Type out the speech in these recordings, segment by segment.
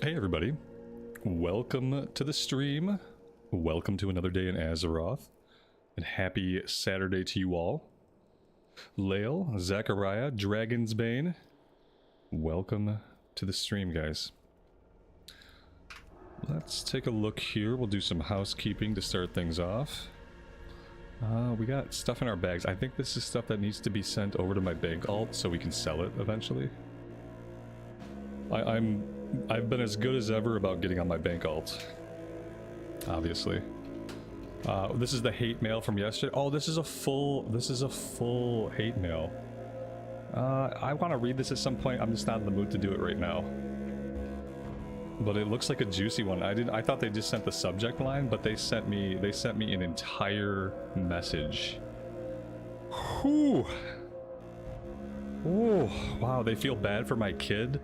Hey everybody, welcome to the stream, welcome to another day in Azeroth, and happy Saturday to you all. Lael, Zachariah, Dragon's Bane, welcome to the stream, guys. Let's take a look here, we'll do some housekeeping to start things off. We got stuff in our bags. I think this is stuff that needs to be sent over to my bank alt so we can sell it eventually. I've been as good as ever about getting on my bank alt. Obviously. This is the hate mail from yesterday. Oh, this is a full hate mail. I want to read this at some point. I'm just not in the mood to do it right now. But it looks like a juicy one. I thought they just sent the subject line, but they sent me an entire message. Whew. Oh, wow, they feel bad for my kid.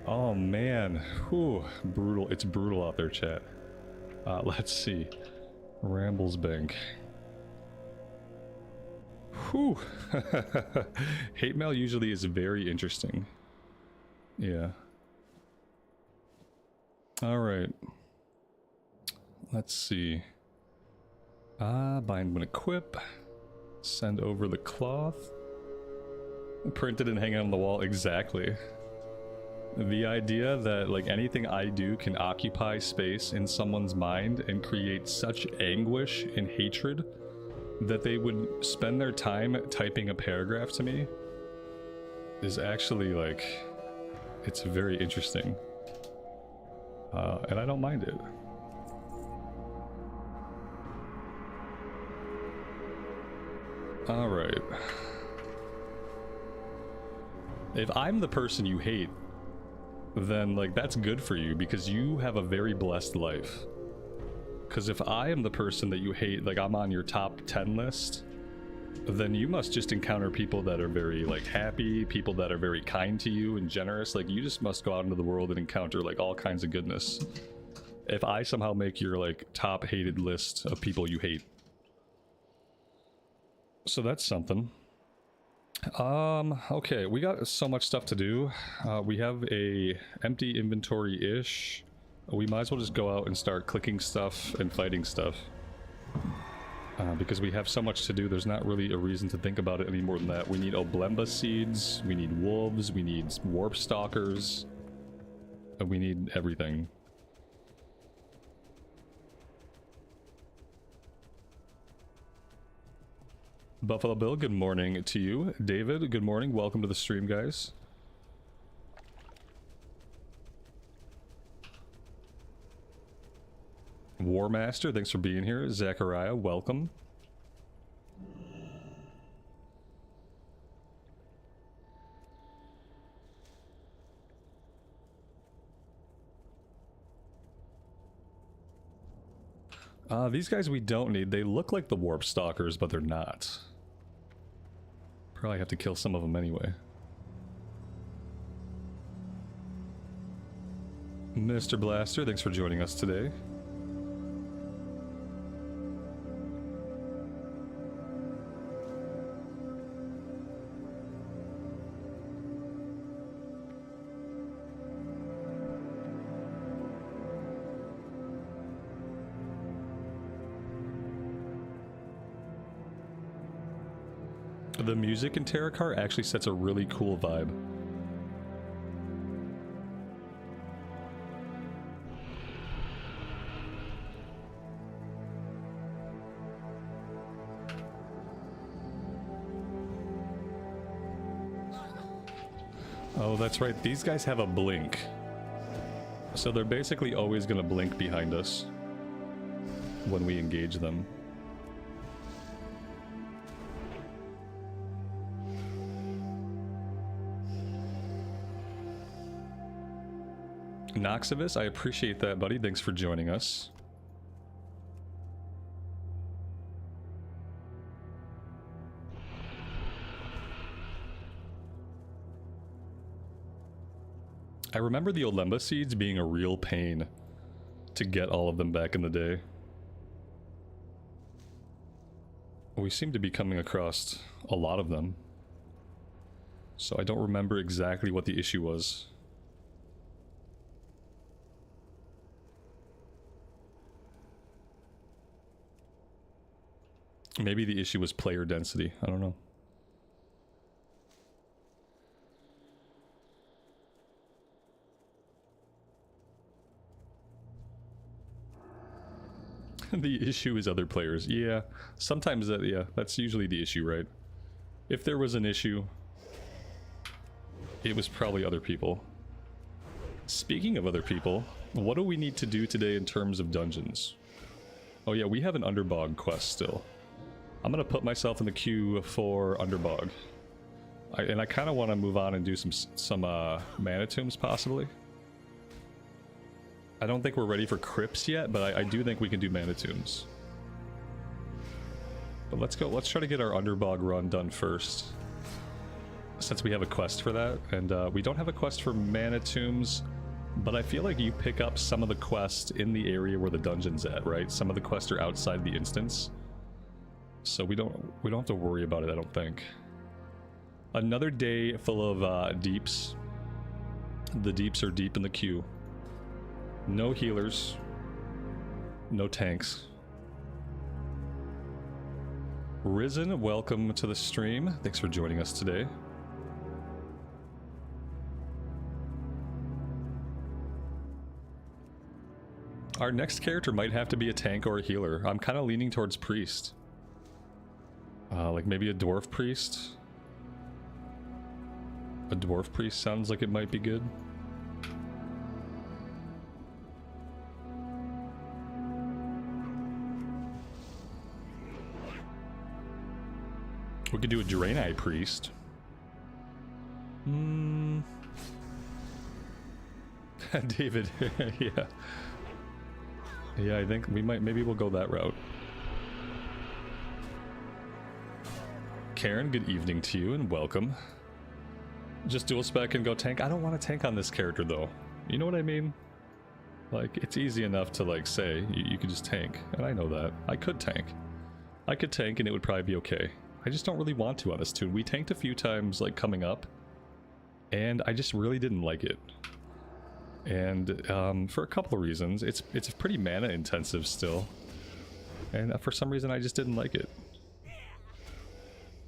Oh man, whew, brutal. It's brutal out there, chat. Let's see. Rambles Bank. Whew. Hate mail usually is very interesting. Yeah. Alright. Let's see. Bind when equip. Send over the cloth. Printed and hang it on the wall, exactly. The idea that, like, anything I do can occupy space in someone's mind and create such anguish and hatred that they would spend their time typing a paragraph to me is actually, like, it's very interesting. And I don't mind it. Alright. If I'm the person you hate, then, like, that's good for you because you have a very blessed life. Because if I am the person that you hate, like, I'm on your top 10 list, then you must just encounter people that are very, like, happy, people that are very kind to you and generous. Like, you just must go out into the world and encounter, like, all kinds of goodness. If I somehow make your, like, top hated list of people you hate. So that's something. Okay, we got so much stuff to do. We have a empty inventory-ish. We might as well just go out and start clicking stuff and fighting stuff. Because we have so much to do, there's not really a reason to think about it any more than that. We need Oblemba seeds, we need wolves, we need warp stalkers, and we need everything. Buffalo Bill, good morning to you. David, good morning. Welcome to the stream, guys. Warmaster, thanks for being here. Zachariah, welcome. These guys we don't need. They look like the warp stalkers, but they're not. Probably have to kill some of them anyway. Mr. Blaster, thanks for joining us today. The music in Terokkar actually sets a really cool vibe. Oh, that's right. These guys have a blink. So they're basically always going to blink behind us when we engage them. Noxivis, I appreciate that, buddy. Thanks for joining us. I remember the Olemba seeds being a real pain to get all of them back in the day. We seem to be coming across a lot of them. So I don't remember exactly what the issue was. Maybe the issue was player density. I don't know. The issue is other players. Yeah, sometimes that, yeah, that's usually the issue, right? If there was an issue, it was probably other people. Speaking of other people, what do we need to do today in terms of dungeons? Oh yeah, we have an Underbog quest still. I'm gonna put myself in the queue for Underbog. And I kind of want to move on and do some mana tombs possibly. I don't think we're ready for crypts yet, but I do think we can do mana tombs. But let's go. Let's try to get our Underbog run done first, since we have a quest for that, and we don't have a quest for mana tombs. But I feel like you pick up some of the quests in the area where the dungeon's at, right? Some of the quests are outside the instance, so we don't have to worry about it, I don't think. Another day full of deeps. The deeps are deep in the queue. No healers. No tanks. Risen, welcome to the stream. Thanks for joining us today. Our next character might have to be a tank or a healer. I'm kind of leaning towards priest. Like maybe a dwarf priest. A dwarf priest sounds like it might be good. We could do a Draenei priest. David, yeah. Yeah, I think we might, maybe we'll go that route. Karen, good evening to you and welcome. Just dual spec and go tank. I don't want to tank on this character though. You know what I mean? Like, it's easy enough to like say, you could just tank. And I know that. I could tank. I could tank and it would probably be okay. I just don't really want to on this tune. We tanked a few times like coming up, and I just really didn't like it. And for a couple of reasons. It's pretty mana intensive still, and for some reason I just didn't like it.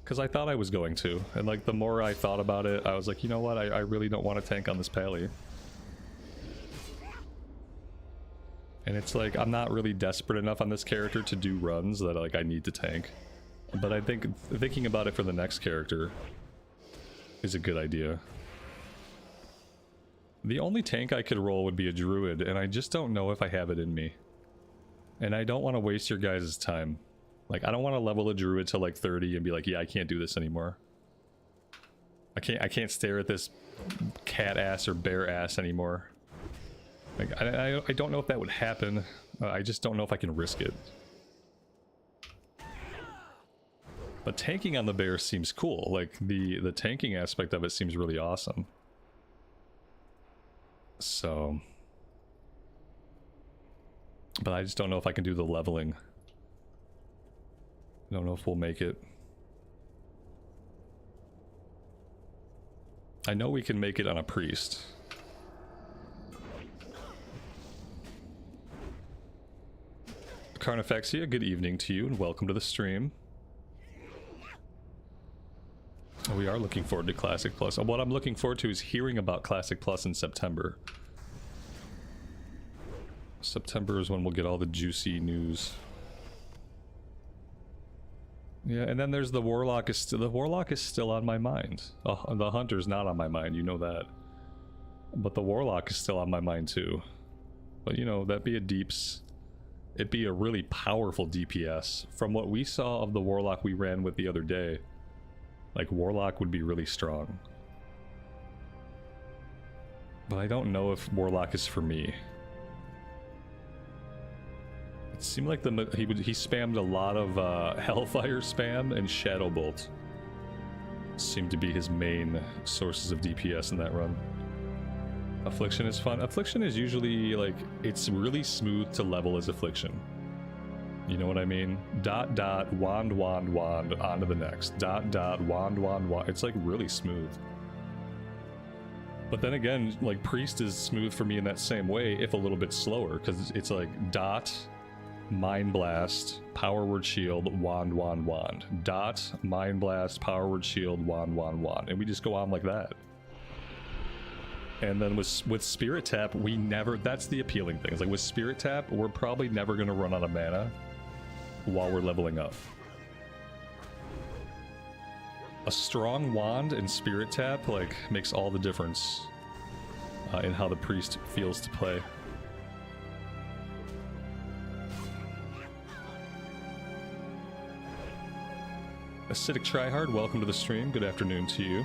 Because I thought I was going to, and like the more I thought about it, I was like, you know what, I really don't want to tank on this Pally. And it's like, I'm not really desperate enough on this character to do runs that like I need to tank. But I think thinking about it for the next character is a good idea. The only tank I could roll would be a druid, and I just don't know if I have it in me. And I don't want to waste your guys' time. Like, I don't want to level a druid to like 30 and be like, yeah, I can't do this anymore. I can't stare at this cat ass or bear ass anymore. Like, I don't know if that would happen. I just don't know if I can risk it. But tanking on the bear seems cool. Like, the tanking aspect of it seems really awesome. So... But I just don't know if I can do the leveling. I don't know if we'll make it. I know we can make it on a priest. Carnifexia, good evening to you and welcome to the stream. We are looking forward to Classic Plus. What I'm looking forward to is hearing about Classic Plus in September. September is when we'll get all the juicy news. Yeah, and then there's the Warlock. The Warlock is still on my mind. Oh, the Hunter's not on my mind, you know that. But the Warlock is still on my mind too. But you know, that'd be a deeps. It'd be a really powerful DPS. From what we saw of the Warlock we ran with the other day, like, Warlock would be really strong. But I don't know if Warlock is for me. It seemed like he spammed a lot of Hellfire spam and Shadow Bolt. Seemed to be his main sources of DPS in that run. Affliction is fun. Affliction is usually, like, it's really smooth to level as Affliction. You know what I mean? Dot, dot, wand, wand, wand, on to the next. Dot, dot, wand, wand, wand. It's like really smooth. But then again, like, Priest is smooth for me in that same way, if a little bit slower, because it's like dot, Mind Blast, Power Word Shield, Wand, Wand, Wand. Dot, Mind Blast, Power Word Shield, Wand, Wand, Wand. And we just go on like that. And then with Spirit Tap, we never... That's the appealing thing. It's like with Spirit Tap, we're probably never going to run out of mana while we're leveling up. A strong wand and Spirit Tap, like, makes all the difference in how the priest feels to play. Acidic Tryhard, welcome to the stream. Good afternoon to you.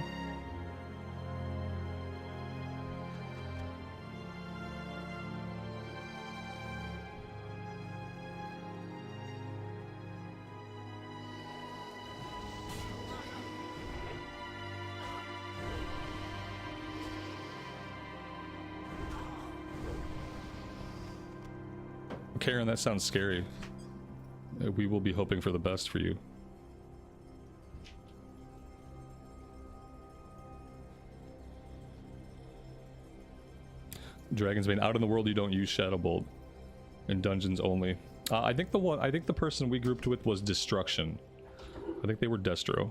Karen, that sounds scary. We will be hoping for the best for you. Dragon's Bane, out in the world you don't use Shadow Bolt. In dungeons only. I think the person we grouped with was Destruction. I think they were Destro.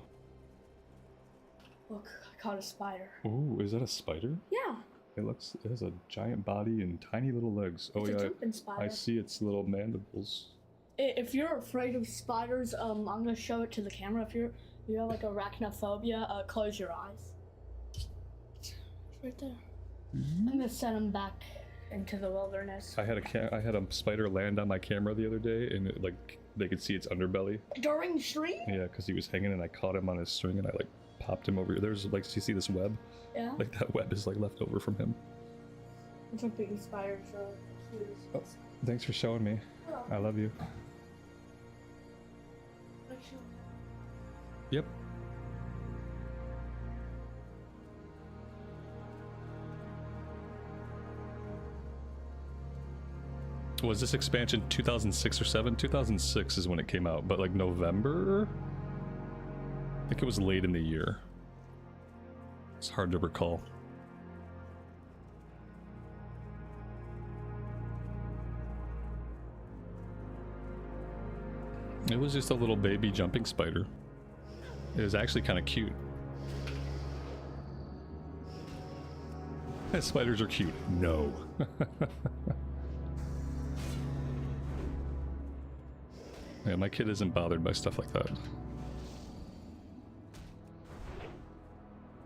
Look, I caught a spider. Ooh, is that a spider? Yeah. It has a giant body and tiny little legs. It's a jumping spider. I see its little mandibles. If you're afraid of spiders, I'm gonna show it to the camera. If you have like arachnophobia, close your eyes. It's right there. I'm gonna send him back into the wilderness. I had a spider land on my camera the other day, and it, like, they could see its underbelly. During stream? Yeah, because he was hanging, and I caught him on his string, and I like popped him over. There's like, do you see this web? Yeah. Like that web is like left over from him. It's a big spider, so Oh, thanks for showing me. I love you. Yep. Was this expansion 2006 or 7? 2006 is when it came out, but like November? I think it was late in the year. It's hard to recall. It was just a little baby jumping spider. It was actually kind of cute. Spiders are cute. No. Yeah, my kid isn't bothered by stuff like that.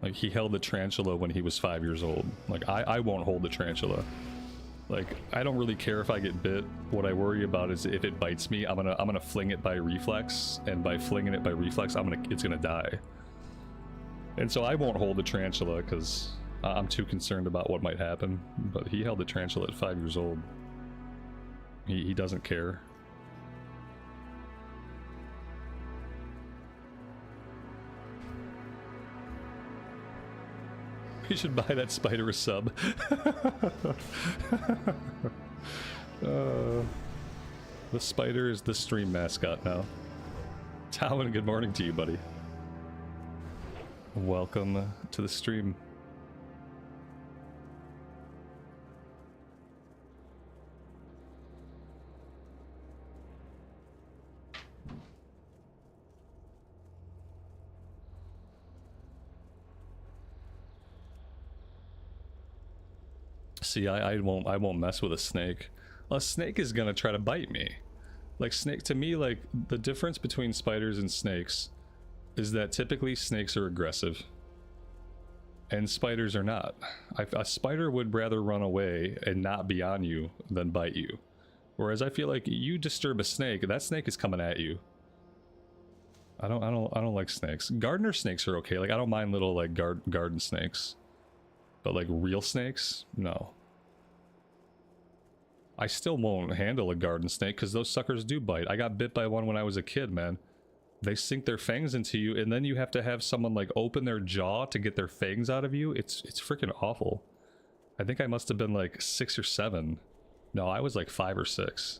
Like, he held the tarantula when he was 5 years old. Like, I won't hold the tarantula. Like, I don't really care if I get bit. What I worry about is if it bites me, I'm gonna fling it by reflex, and by flinging it by reflex, it's gonna die. And so I won't hold the tarantula because I'm too concerned about what might happen. But he held the tarantula at 5 years old. He doesn't care. You should buy that spider a sub. The spider is the stream mascot now. Talon, good morning to you, buddy. Welcome to the stream. See, I won't mess with a snake. A snake is gonna try to bite me. Like, snake, to me, like, the difference between spiders and snakes is that typically snakes are aggressive and spiders are not. A spider would rather run away and not be on you than bite you, whereas I feel like you disturb a snake, that snake is coming at you. I don't like snakes. Gardener snakes are okay. Like, I don't mind little like garden snakes, but like real snakes, no. I still won't handle a garden snake because those suckers do bite. I got bit by one when I was a kid, man. They sink their fangs into you, and then you have to have someone like open their jaw to get their fangs out of you. It's freaking awful. I think I must have been like 6 or 7. No, I was like 5 or 6.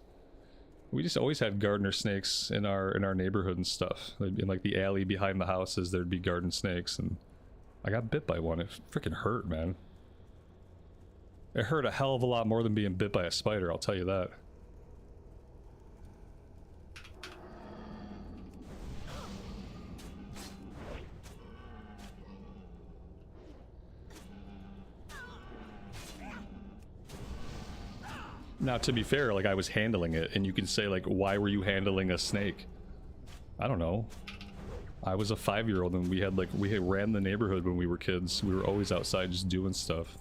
We just always had gardener snakes in our neighborhood and stuff. In like the alley behind the houses, there'd be garden snakes, and I got bit by one. It freaking hurt, man. It hurt a hell of a lot more than being bit by a spider, I'll tell you that. Now, to be fair, like, I was handling it, and you can say, like, why were you handling a snake? I don't know. I was a 5-year-old, and we had ran the neighborhood when we were kids. We were always outside just doing stuff.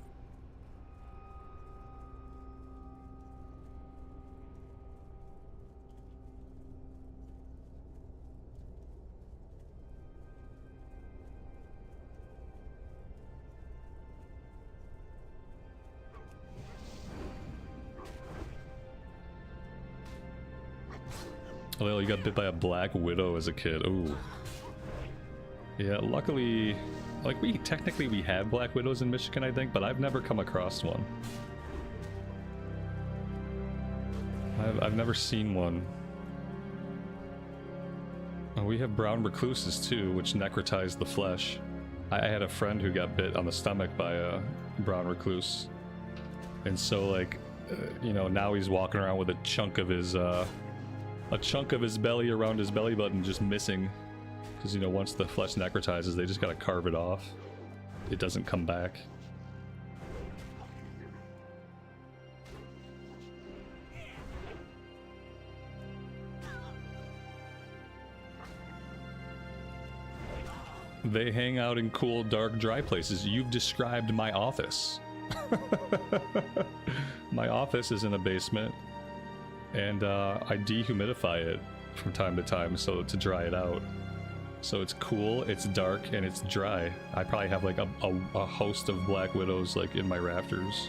Oh, you got bit by a black widow as a kid. Ooh. Yeah, luckily, like, we have black widows in Michigan, I think, but I've never come across one. I've never seen one. We have brown recluses too, which necrotize the flesh. I had a friend who got bit on the stomach by a brown recluse, and so, like, you know, now he's walking around with a chunk of his belly around his belly button just missing. Because, you know, once the flesh necrotizes, they just gotta carve it off. It doesn't come back. They hang out in cool, dark, dry places. You've described my office. My office is in a basement, and I dehumidify it from time to time to dry it out. So it's cool, it's dark, and it's dry. I probably have like a host of black widows like in my rafters.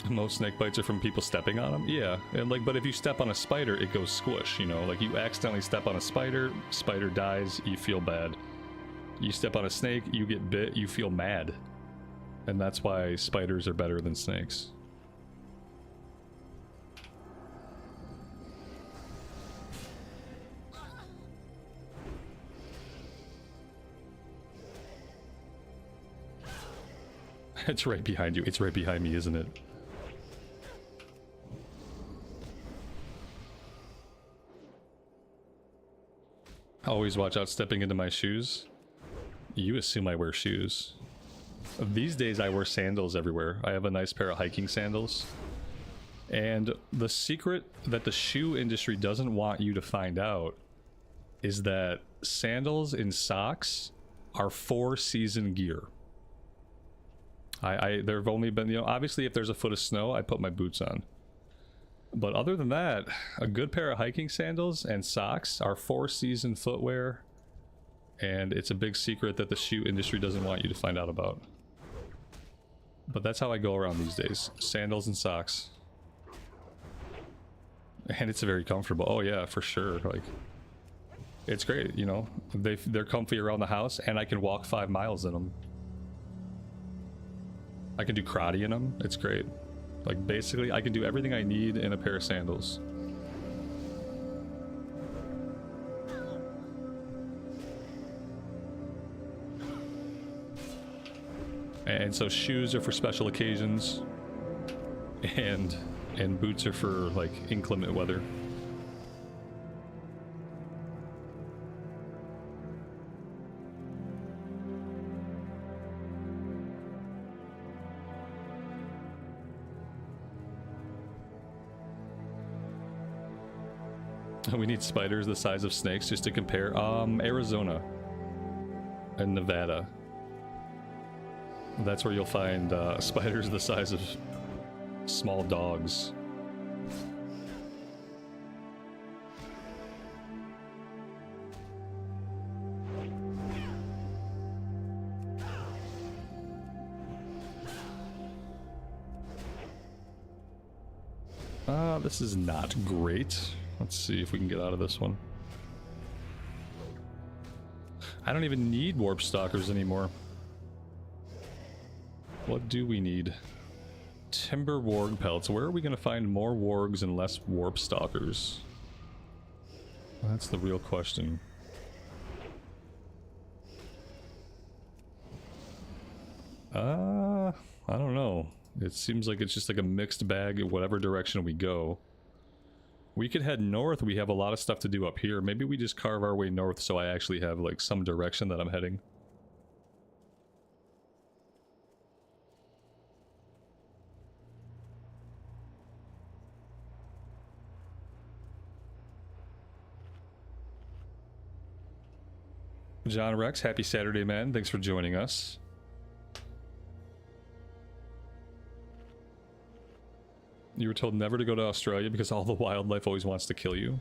Most snake bites are from people stepping on them. Yeah, and like, but if you step on a spider, it goes squish. You know, like, you accidentally step on a spider, spider dies, you feel bad. You step on a snake, you get bit, you feel mad. And that's why spiders are better than snakes. It's right behind you. It's right behind me, isn't it? Always watch out stepping into my shoes. You assume I wear shoes. These days I wear sandals everywhere. I have a nice pair of hiking sandals. And the secret that the shoe industry doesn't want you to find out is that sandals and socks are 4-season gear. There have only been, you know, obviously if there's a foot of snow, I put my boots on. But other than that, a good pair of hiking sandals and socks are 4-season footwear. And it's a big secret that the shoe industry doesn't want you to find out about. But that's how I go around these days. Sandals and socks. And it's very comfortable. Oh yeah, for sure. Like, it's great, you know. They're comfy around the house, and I can walk 5 miles in them. I can do karate in them. It's great. Like, basically, I can do everything I need in a pair of sandals. And so shoes are for special occasions, and boots are for, like, inclement weather. We need spiders the size of snakes just to compare. Arizona and Nevada. That's where you'll find spiders the size of small dogs. This is not great. Let's see if we can get out of this one. I don't even need warp stalkers anymore. What do we need? Timber warg pelts. Where are we going to find more wargs and less warp stalkers? That's the real question. I don't know. It seems like it's just like a mixed bag in whatever direction we go. We could head north. We have a lot of stuff to do up here. Maybe we just carve our way north so I actually have, like, some direction that I'm heading. John Rex, happy Saturday, man. Thanks for joining us. You were told never to go to Australia because all the wildlife always wants to kill you.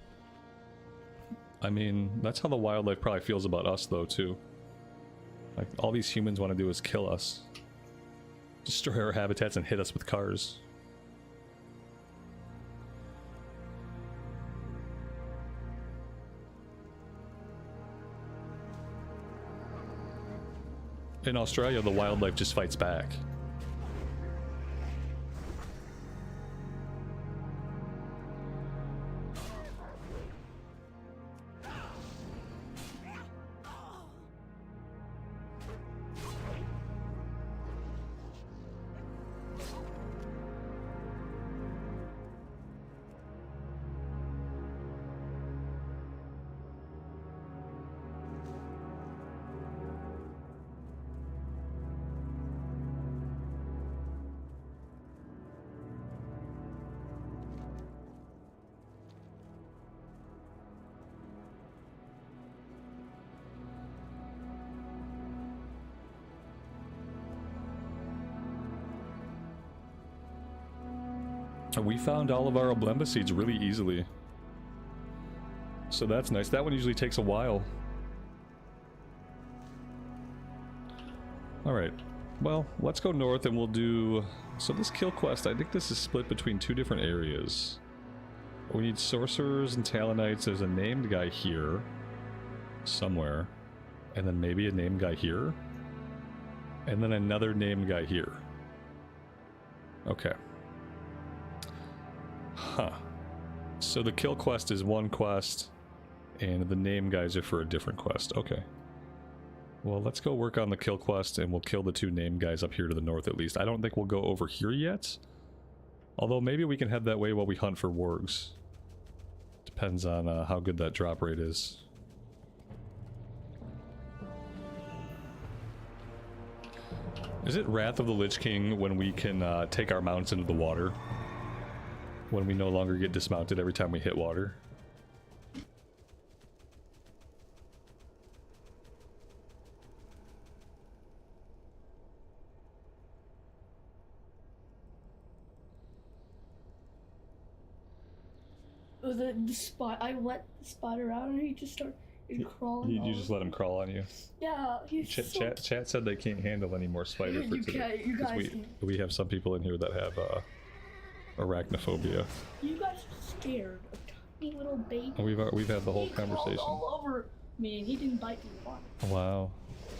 I mean, that's how the wildlife probably feels about us, though, too. Like, all these humans want to do is kill us. Destroy our habitats and hit us with cars. In Australia, the wildlife just fights back. We found all of our Oblenda seeds really easily. So that's nice. That one usually takes a while. Alright. Well, let's go north and we'll do... So this kill quest, I think this is split between two different areas. We need sorcerers and talonites. There's a named guy here. Somewhere. And then maybe a named guy here. And then another named guy here. Okay. Huh. So the kill quest is one quest, and the name guys are for a different quest. Okay. Well, let's go work on the kill quest, and we'll kill the two name guys up here to the north at least. I don't think we'll go over here yet. Although maybe we can head that way while we hunt for wargs. Depends on how good that drop rate is. Is it Wrath of the Lich King when we can take our mounts into the water? When we no longer get dismounted every time we hit water? I let the spider out and he just started crawling. You just let him crawl on you? Yeah, he's Chat said they can't handle any more spider for today. You guys we have some people in here that have arachnophobia. You guys are scared of tiny little baby. We've had the whole conversation. All over me and he didn't bite me once. Wow.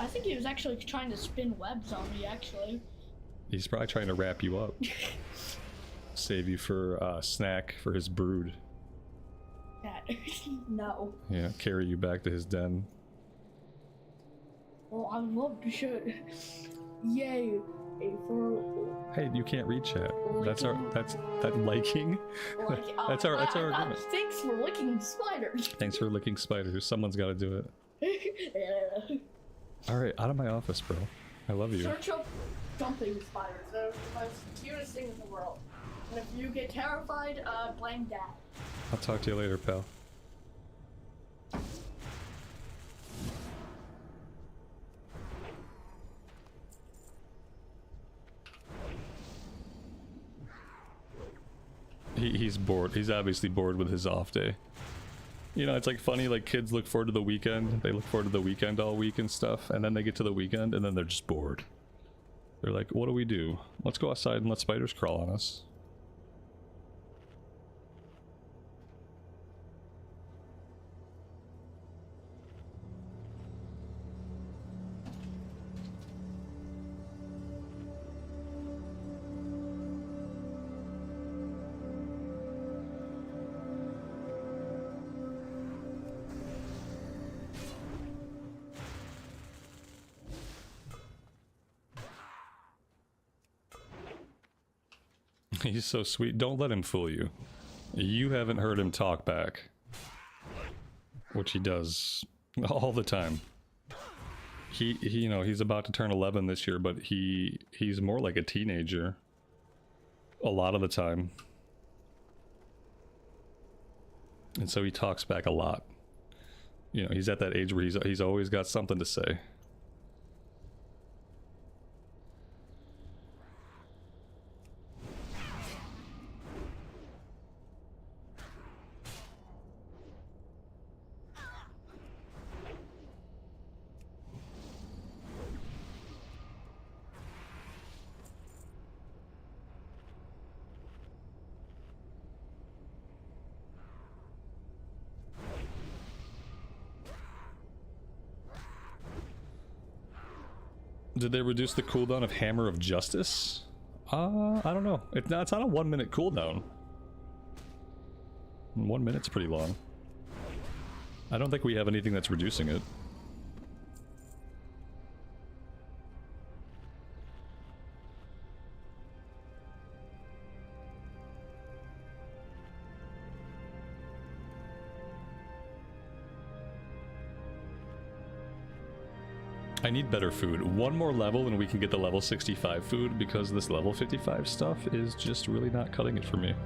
I think he was actually trying to spin webs on me, actually. He's probably trying to wrap you up. Save you for a snack for his brood. No. Yeah, carry you back to his den. Well, I would love to show it. Yay. Hey, you can't read chat. That's liking. That's our agreement. Thanks for licking spiders. Thanks for licking spiders. Someone's got to do it. All right, out of my office, bro. I love you. Search up jumping spiders. They're the most cutest thing in the world. And if you get terrified, blame Dad. I'll talk to you later, pal. He's bored. He's obviously bored with his off day. You know, it's like funny, like kids look forward to the weekend. They look forward to the weekend all week and stuff, and then they get to the weekend and then they're just bored. They're like, what do we do? Let's go outside and let spiders crawl on us. He's so sweet. Don't let him fool you. You haven't heard him talk back. Which he does all the time. He you know, he's about to turn 11 this year, but he's more like a teenager. A lot of the time. And so he talks back a lot. You know, he's at that age where he's always got something to say. Did they reduce the cooldown of Hammer of Justice? I don't know. It's on a 1 minute cooldown. 1 minute's pretty long. I don't think we have anything that's reducing it. I need better food. One more level and we can get the level 65 food, because this level 55 stuff is just really not cutting it for me.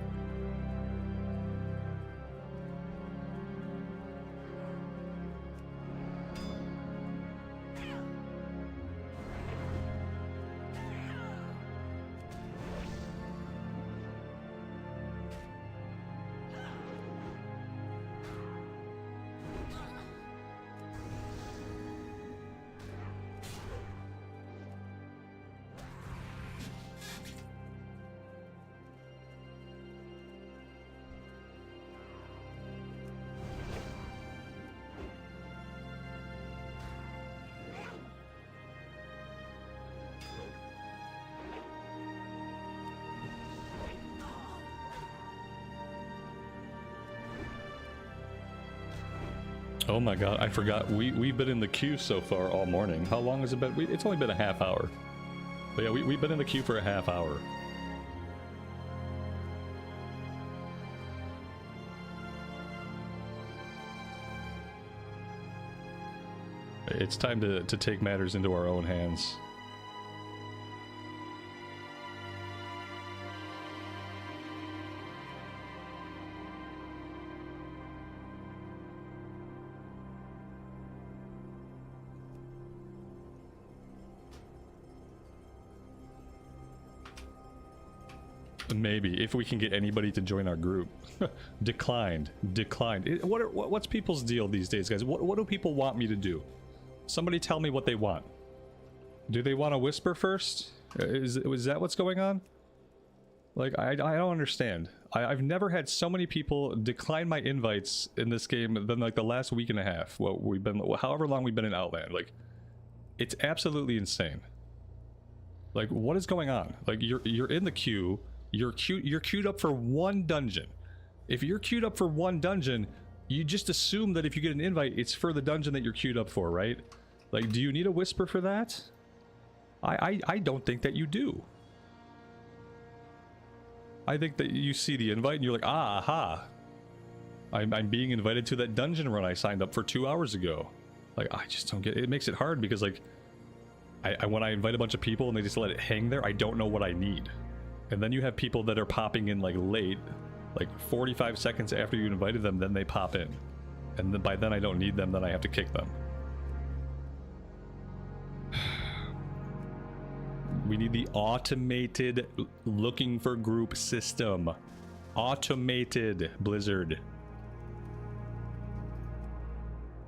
Oh my god, I forgot. We've been in the queue so far all morning. How long has it been? It's only been a half hour. But yeah, we've been in the queue for a half hour. It's time to take matters into our own hands. Maybe, if we can get anybody to join our group. Declined. What's people's deal these days, guys? What do people want me to do? Somebody tell me what they want. Do they want to whisper first? Is that what's going on? Like, I don't understand. I've never had so many people decline my invites in this game than like the last week and a half. Well, however long we've been in Outland. Like, it's absolutely insane. Like, what is going on? Like, you're in the queue. You're queued up for one dungeon. If you're queued up for one dungeon, you just assume that if you get an invite, it's for the dungeon that you're queued up for, right? Like, do you need a whisper for that? I don't think that you do. I think that you see the invite and you're like, aha. I'm being invited to that dungeon run I signed up for 2 hours ago. Like, I just don't get it. It makes it hard because, like, when I invite a bunch of people and they just let it hang there, I don't know what I need. And then you have people that are popping in like late, like 45 seconds after you invited them, then they pop in. And then by then I don't need them, then I have to kick them. We need the automated looking for group system. Automated, Blizzard.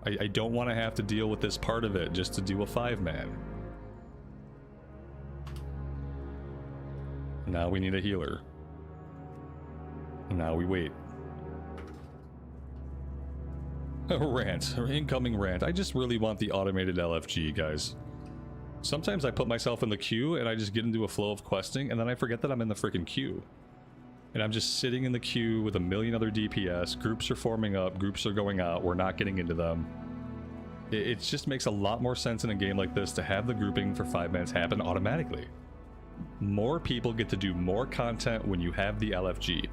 I don't want to have to deal with this part of it just to do a 5-man. Now we need a healer. Now we wait. A rant, or incoming rant. I just really want the automated LFG, guys. Sometimes I put myself in the queue and I just get into a flow of questing and then I forget that I'm in the freaking queue. And I'm just sitting in the queue with a million other DPS. Groups are forming up, groups are going out, we're not getting into them. It just makes a lot more sense in a game like this to have the grouping for 5-mans happen automatically. More people get to do more content when you have the LFG.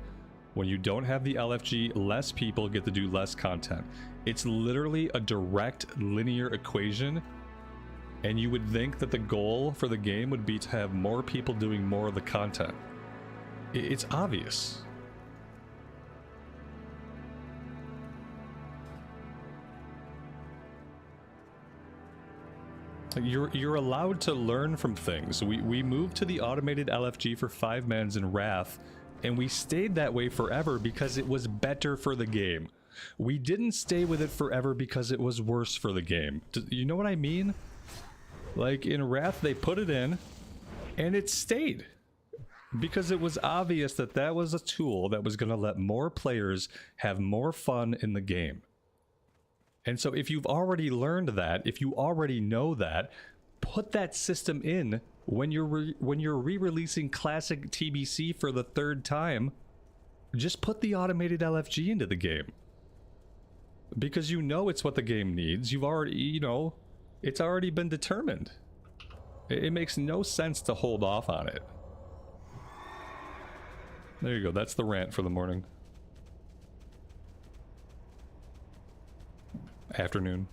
When you don't have the LFG, less people get to do less content. It's literally a direct linear equation, and you would think that the goal for the game would be to have more people doing more of the content. It's obvious. You're allowed to learn from things. We moved to the automated LFG for 5-mans in Wrath, and we stayed that way forever because it was better for the game. We didn't stay with it forever because it was worse for the game. You know what I mean? Like in Wrath, they put it in, and it stayed. Because it was obvious that that was a tool that was going to let more players have more fun in the game. And so if you've already learned that, if you already know that, put that system in when you're re-releasing classic TBC for the 3rd time. Just put the automated LFG into the game. Because you know it's what the game needs. You've already, you know, it's already been determined. It makes no sense to hold off on it. There you go, that's the rant for the morning. Afternoon.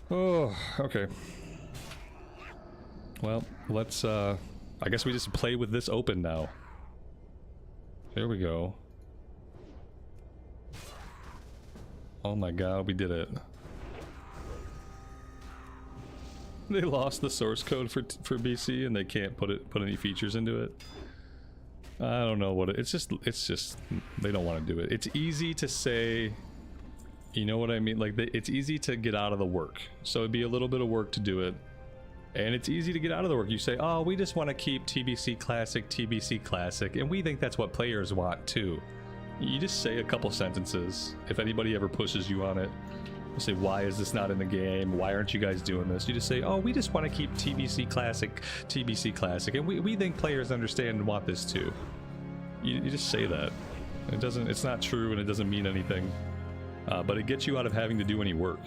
Oh, okay. Well, let's, I guess we just play with this open now. Here we go. Oh my god, we did it. They lost the source code for BC and they can't put any features into it. I don't know what it's just they don't want to do it. It's easy to say, you know what I mean? Like it's easy to get out of the work. So it'd be a little bit of work to do it. And it's easy to get out of the work. You say, "Oh, we just want to keep TBC Classic, and we think that's what players want too." You just say a couple sentences. If anybody ever pushes you on it, you say, "Why is this not in the game? Why aren't you guys doing this?" You just say, "Oh, we just want to keep TBC Classic, and we think players understand and want this too." You just say that. It's not true and it doesn't mean anything. But it gets you out of having to do any work.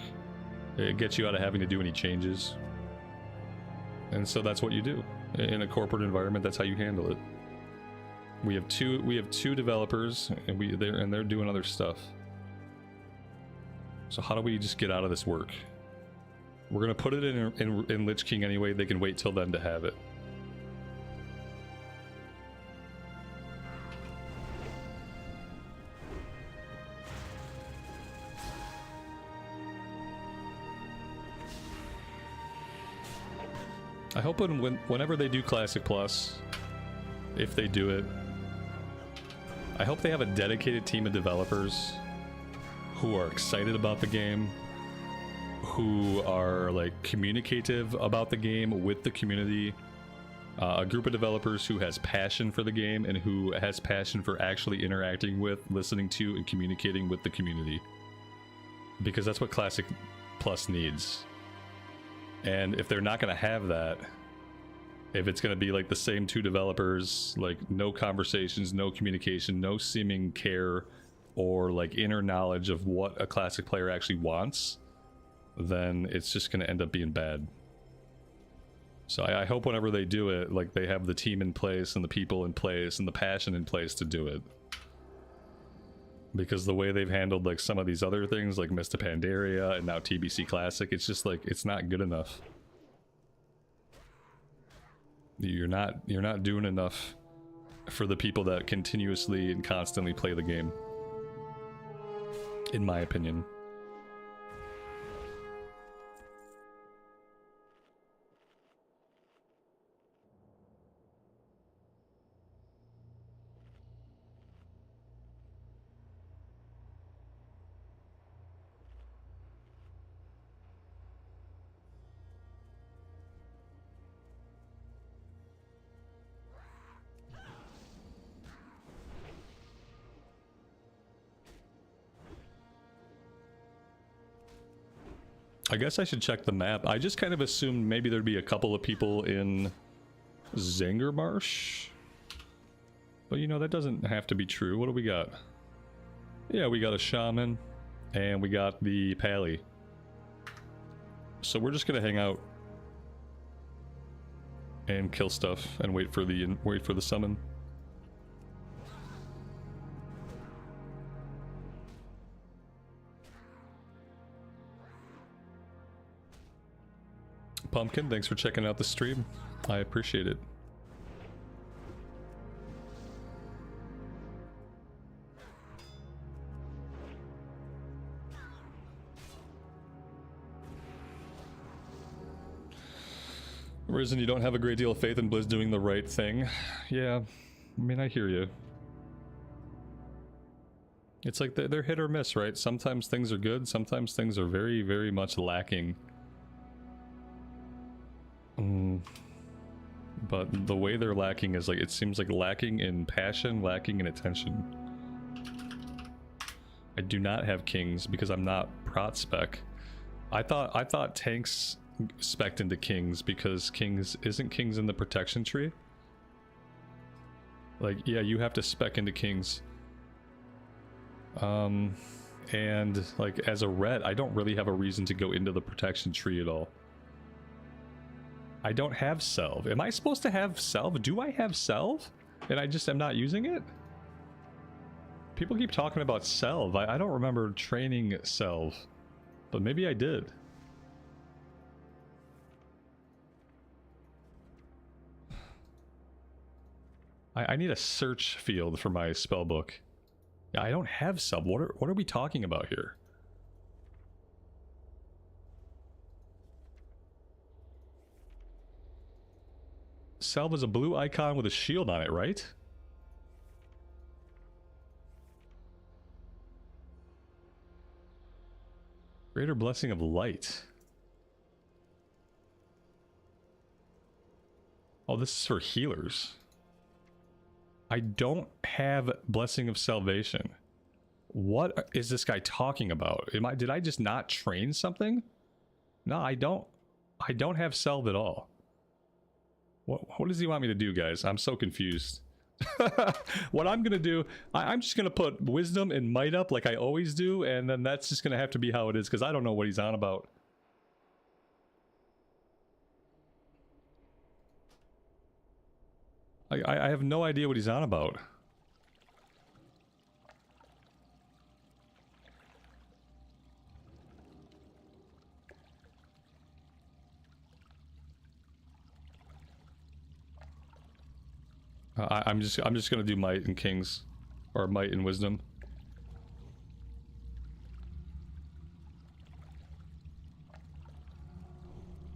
It gets you out of having to do any changes. And so that's what you do. In a corporate environment, that's how you handle it. We have two developers and they're doing other stuff. So how do we just get out of this work? We're gonna put it in Lich King anyway. They can wait till then to have it. I hope whenever they do Classic Plus, if they do it, I hope they have a dedicated team of developers who are excited about the game, who are like communicative about the game with the community, a group of developers who has passion for the game and who has passion for actually interacting with, listening to, and communicating with the community. Because that's what Classic Plus needs. And if they're not going to have that, if it's going to be like the same two developers, like no conversations, no communication, no seeming care or like inner knowledge of what a classic player actually wants, then it's just going to end up being bad. So I hope whenever they do it, like they have the team in place and the people in place and the passion in place to do it. Because the way they've handled like some of these other things like Mist of Pandaria and now TBC Classic, it's just like it's not good enough. You're not doing enough for the people that continuously and constantly play the game, in my opinion. I guess I should check the map. I just kind of assumed maybe there'd be a couple of people in Zangermarsh. But you know, that doesn't have to be true. What do we got? Yeah, we got a Shaman and we got the Pally. So we're just gonna hang out and kill stuff and wait for the summon. Pumpkin, thanks for checking out the stream. I appreciate it. Risen, you don't have a great deal of faith in Blizz doing the right thing. Yeah, I mean, I hear you. It's like they're hit or miss, right? Sometimes things are good, sometimes things are very, very much lacking. But the way they're lacking is like, it seems like lacking in passion, lacking in attention. I do not have kings because I'm not prot spec. I thought tanks spec'd into kings because kings isn't kings in the protection tree. Like, yeah, you have to spec into kings. And like as a ret, I don't really have a reason to go into the protection tree at all. I don't have Salve. Am I supposed to have Salve? Do I have Salve? And I just am not using it? People keep talking about Salve. I don't remember training Salve. But maybe I did. I need a search field for my spellbook. Yeah, I don't have Salve. What are we talking about here? Salve is a blue icon with a shield on it, right? Greater Blessing of Light. Oh, this is for healers. I don't have Blessing of Salvation. What is this guy talking about? Did I just not train something? No, I don't have Salve at all. What does he want me to do, guys? I'm so confused. What I'm gonna do, I'm just gonna put Wisdom and Might up like I always do, and then that's just gonna have to be how it is, because I don't know what he's on about. I have no idea what he's on about. I'm just gonna do Might and Kings, or Might and Wisdom.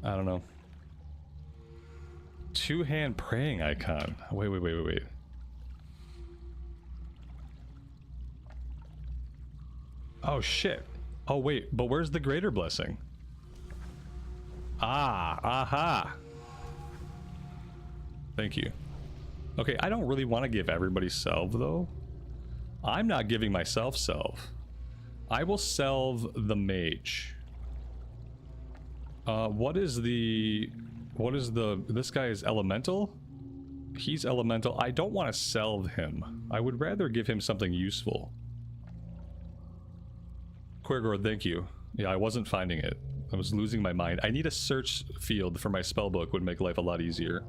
I don't know. Two-hand praying icon. Wait. Oh shit. Oh wait, but where's the greater blessing? Ah, aha. Thank you. Okay, I don't really want to give everybody Salve though. I'm not giving myself Salve. I will Salve the mage. This guy is elemental? He's elemental. I don't want to Salve him. I would rather give him something useful. Quirgor, thank you. Yeah, I wasn't finding it. I was losing my mind. I need a search field for my spellbook, would make life a lot easier.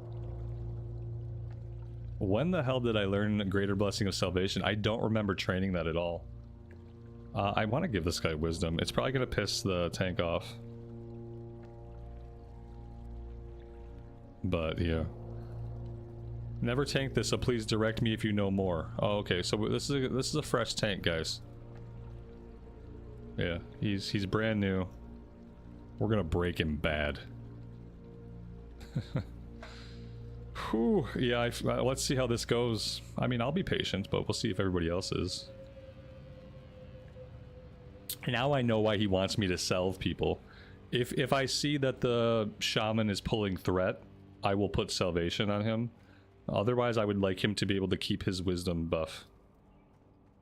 When the hell did I learn Greater Blessing of Salvation? I don't remember training that at all. I want to give this guy Wisdom. It's probably going to piss the tank off. But, yeah. Never tanked this, so please direct me if you know more. Oh, okay, so this is a fresh tank, guys. Yeah, he's brand new. We're gonna break him bad. Whew, yeah, let's see how this goes. I mean, I'll be patient, but we'll see if everybody else is. Now I know why he wants me to Salve people. If I see that the Shaman is pulling threat, I will put Salvation on him. Otherwise, I would like him to be able to keep his Wisdom buff.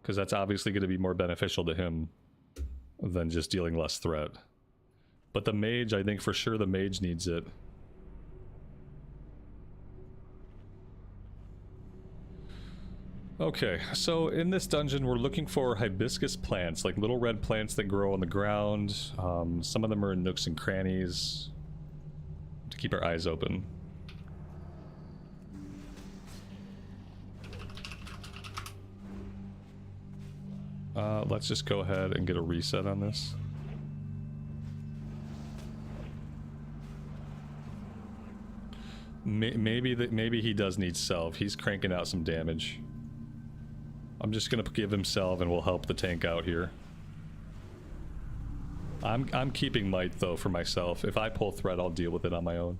Because that's obviously going to be more beneficial to him than just dealing less threat. But the mage, I think for sure the mage needs it. Okay, so in this dungeon we're looking for hibiscus plants, like little red plants that grow on the ground. Some of them are in nooks and crannies. To keep our eyes open. Let's just go ahead and get a reset on this. Maybe he does need salve. He's cranking out some damage. I'm just gonna give him salve and we'll help the tank out here. I'm keeping might though for myself. If I pull threat, I'll deal with it on my own.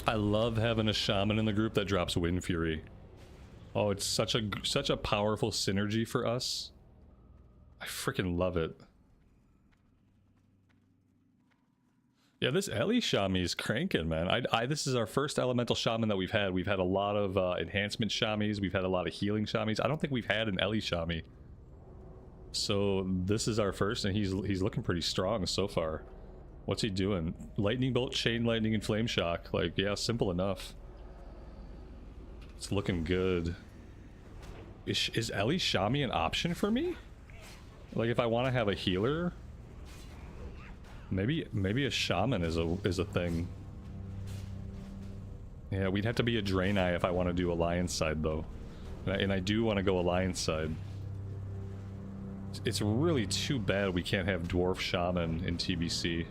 I love having a shaman in the group that drops Wind Fury. Oh, it's such a powerful synergy for us. I freaking love it. Yeah, this Ellie Shami is cranking, man. This is our first elemental shaman that we've had. We've had a lot of enhancement shamis. We've had a lot of healing shamis. I don't think we've had an Ellie Shami. So this is our first, and he's looking pretty strong so far. What's he doing? Lightning bolt, chain lightning, and flame shock. Like, yeah, simple enough. It's looking good. Is Ellie Shami an option for me? Like, if I want to have a healer, maybe a shaman is a thing. Yeah, we'd have to be a Draenei if I want to do Alliance side though, and I do want to go Alliance side. It's really too bad we can't have Dwarf Shaman in TBC.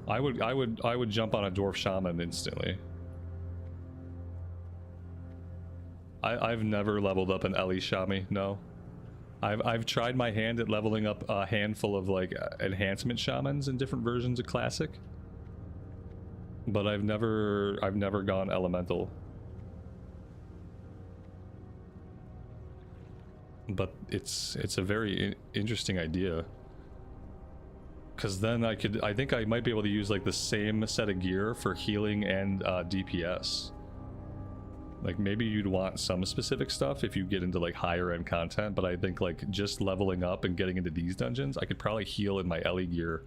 I would jump on a Dwarf Shaman instantly. I've never leveled up an Ellie Shami, no. I've tried my hand at leveling up a handful of like enhancement shamans in different versions of Classic. But I've never gone elemental. But it's a very interesting idea. Cause then I think I might be able to use like the same set of gear for healing and DPS. Like maybe you'd want some specific stuff if you get into like higher end content, but I think like just leveling up and getting into these dungeons, I could probably heal in my Ellie gear.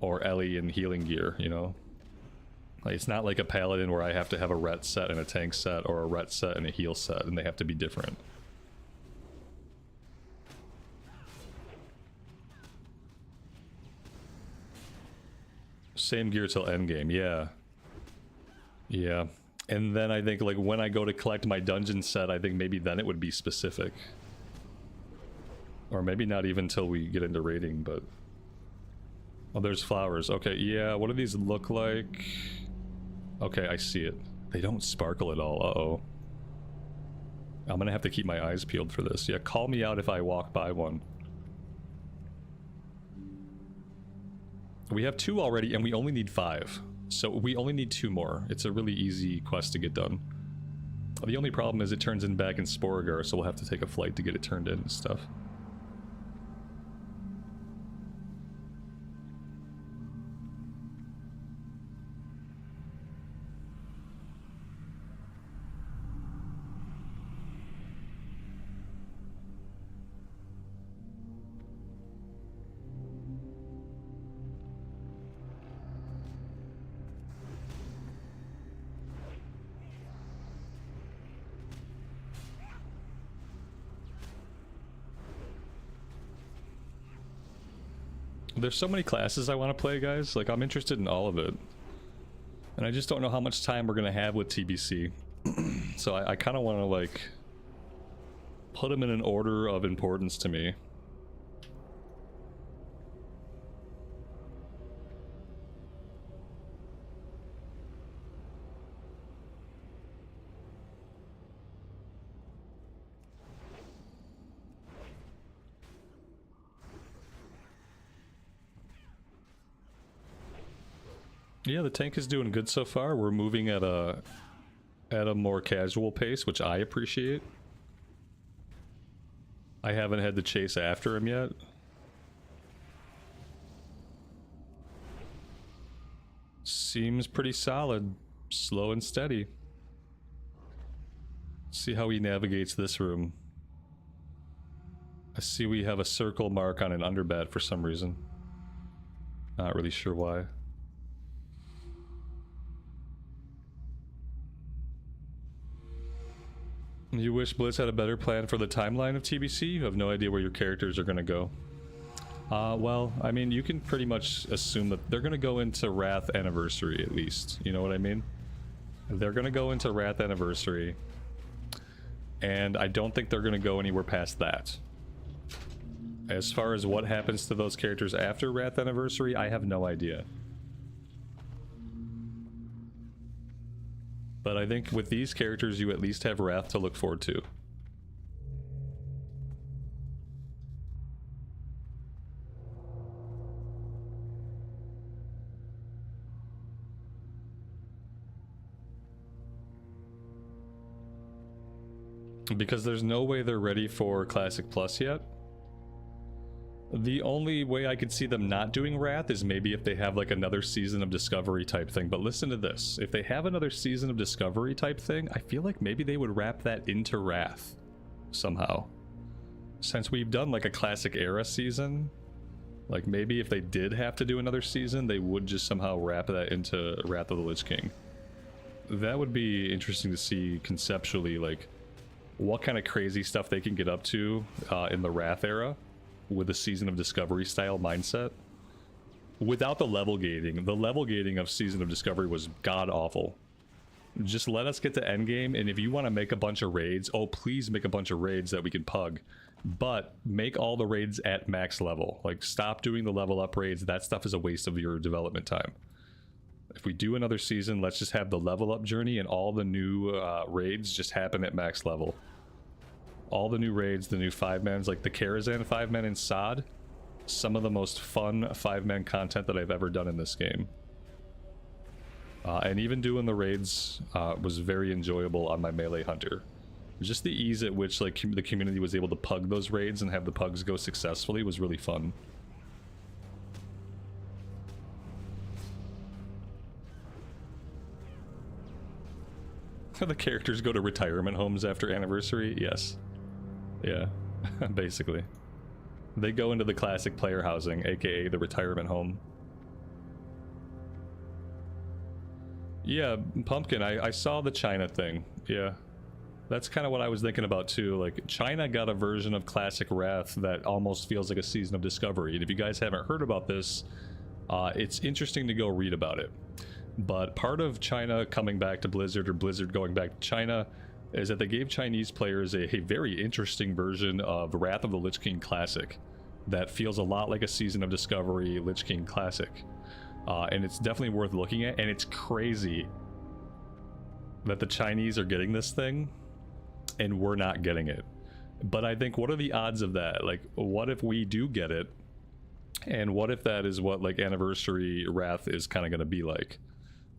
Or Ellie in healing gear, you know? Like it's not like a Paladin where I have to have a ret set and a tank set, or a ret set and a heal set, and they have to be different. Same gear till endgame, yeah. Yeah. And then I think like when I go to collect my dungeon set, I think maybe then it would be specific. Or maybe not even till we get into raiding, but... Oh, there's flowers. Okay, yeah, what do these look like? Okay, I see it. They don't sparkle at all, uh-oh. I'm gonna have to keep my eyes peeled for this. Yeah, call me out if I walk by one. We have 2 already, and we only need 5. So we only need 2 more. It's a really easy quest to get done. The only problem is it turns in back in Sporagar, so we'll have to take a flight to get it turned in and stuff. There's so many classes I want to play, guys. Like, I'm interested in all of it. And I just don't know how much time we're going to have with TBC. So I kind of want to, like, put them in an order of importance to me. Yeah, the tank is doing good so far. We're moving at a more casual pace, which I appreciate. I haven't had to chase after him yet. Seems pretty solid. Slow and steady. See how he navigates this room. I see we have a circle mark on an underbat for some reason. Not really sure why. You wish Blizz had a better plan for the timeline of TBC? You have no idea where your characters are going to go. Well, I mean, you can pretty much assume that they're going to go into Wrath Anniversary, at least. You know what I mean? They're going to go into Wrath Anniversary. And I don't think they're going to go anywhere past that. As far as what happens to those characters after Wrath Anniversary, I have no idea. But I think with these characters, you at least have Wrath to look forward to. Because there's no way they're ready for Classic Plus yet. The only way I could see them not doing Wrath is maybe if they have like another season of Discovery type thing. But listen to this. If they have another season of Discovery type thing, I feel like maybe they would wrap that into Wrath somehow. Since we've done like a Classic Era season, like maybe if they did have to do another season, they would just somehow wrap that into Wrath of the Lich King. That would be interesting to see conceptually, like what kind of crazy stuff they can get up to in the Wrath era with a Season of Discovery style mindset. Without the level gating of Season of Discovery was god awful. Just let us get to endgame, and if you want to make a bunch of raids, oh please make a bunch of raids that we can pug. But make all the raids at max level. Like stop doing the level up raids, that stuff is a waste of your development time. If we do another season, let's just have the level up journey and all the new raids just happen at max level. All the new raids, the new 5-mans, like the Karazhan 5-man in Sod, some of the most fun 5-man content that I've ever done in this game. And even doing the raids was very enjoyable on my melee hunter. Just the ease at which like the community was able to pug those raids and have the pugs go successfully was really fun. The characters go to retirement homes after anniversary? Yes. Yeah, basically. They go into the classic player housing, aka the retirement home. Yeah, Pumpkin, I saw the China thing. Yeah. That's kind of what I was thinking about too. Like, China got a version of Classic Wrath that almost feels like a Season of Discovery. And if you guys haven't heard about this, it's interesting to go read about it. But part of China coming back to Blizzard, or Blizzard going back to China, is that they gave Chinese players a very interesting version of Wrath of the Lich King Classic that feels a lot like a Season of Discovery Lich King Classic. And it's definitely worth looking at, and it's crazy that the Chinese are getting this thing and we're not getting it. But I think, what are the odds of that? Like, what if we do get it, and what if that is what like Anniversary Wrath is kind of going to be like?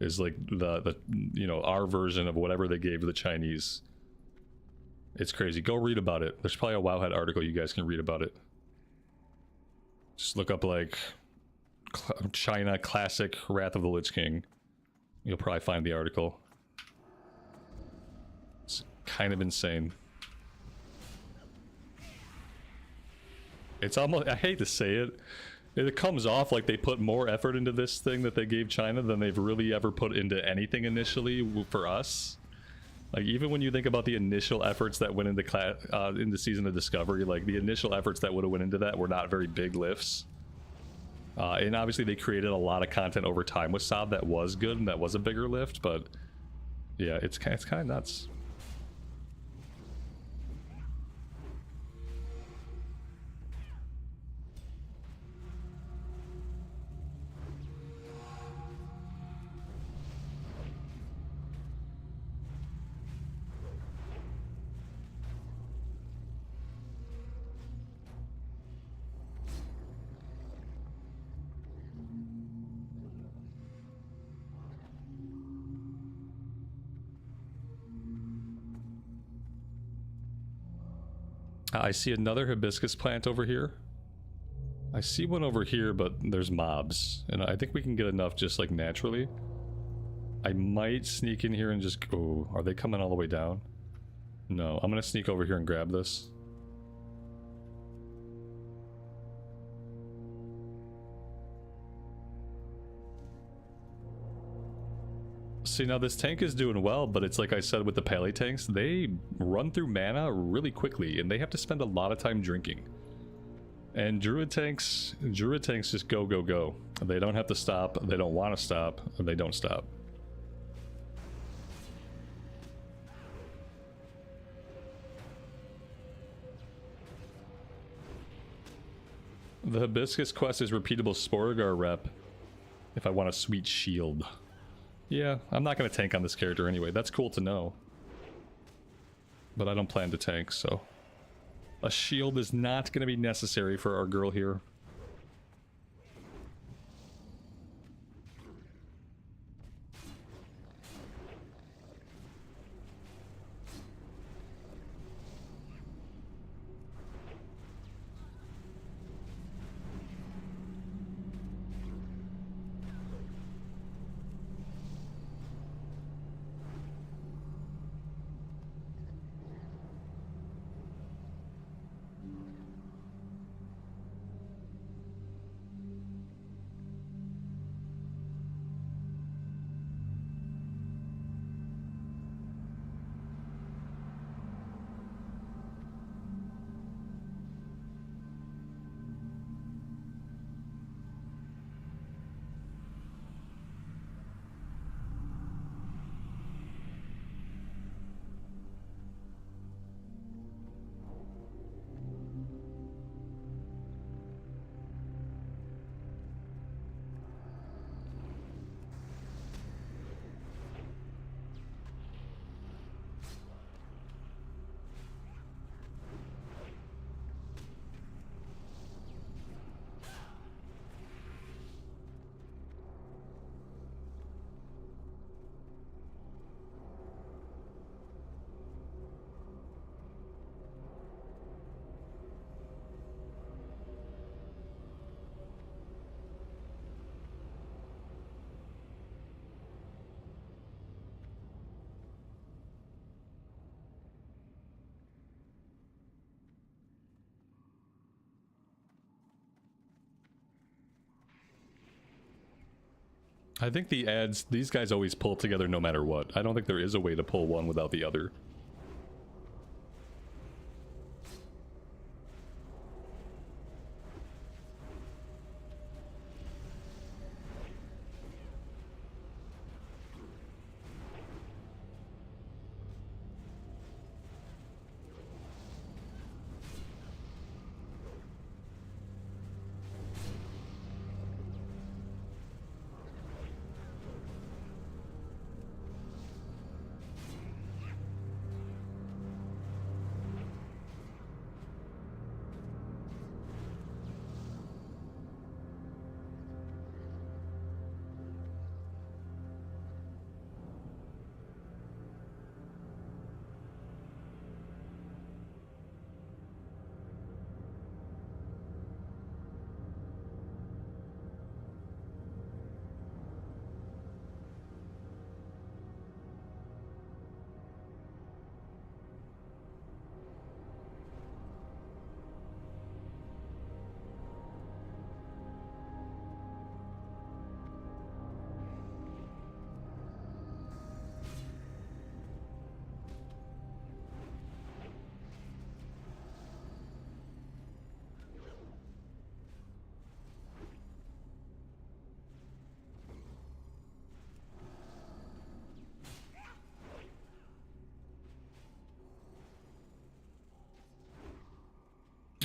Is like the you know, our version of whatever they gave to the Chinese. It's crazy. Go read about it. There's probably a Wowhead article you guys can read about it. Just look up like China Classic Wrath of the Lich King. You'll probably find the article. It's kind of insane. It's almost, I hate to say it, it comes off like they put more effort into this thing that they gave China than they've really ever put into anything initially for us. Like, even when you think about the initial efforts that went into Season of Discovery, like the initial efforts that would have went into that were not very big lifts. And obviously they created a lot of content over time with Sob that was good and that was a bigger lift, but yeah, it's kind of nuts. I see another hibiscus plant over here. I see one over here, but there's mobs. And I think we can get enough just like naturally. I might sneak in here and just go. Are they coming all the way down? No, I'm gonna sneak over here and grab this. See, now this tank is doing well, but it's like I said with the Pally tanks, they run through mana really quickly, and they have to spend a lot of time drinking. And Druid tanks just go, go, go. They don't have to stop, they don't want to stop, and they don't stop. The Hibiscus quest is repeatable Sporagar rep if I want a sweet shield. Yeah, I'm not going to tank on this character anyway. That's cool to know. But I don't plan to tank, so... A shield is not going to be necessary for our girl here. I think the ads, these guys always pull together no matter what. I don't think there is a way to pull one without the other.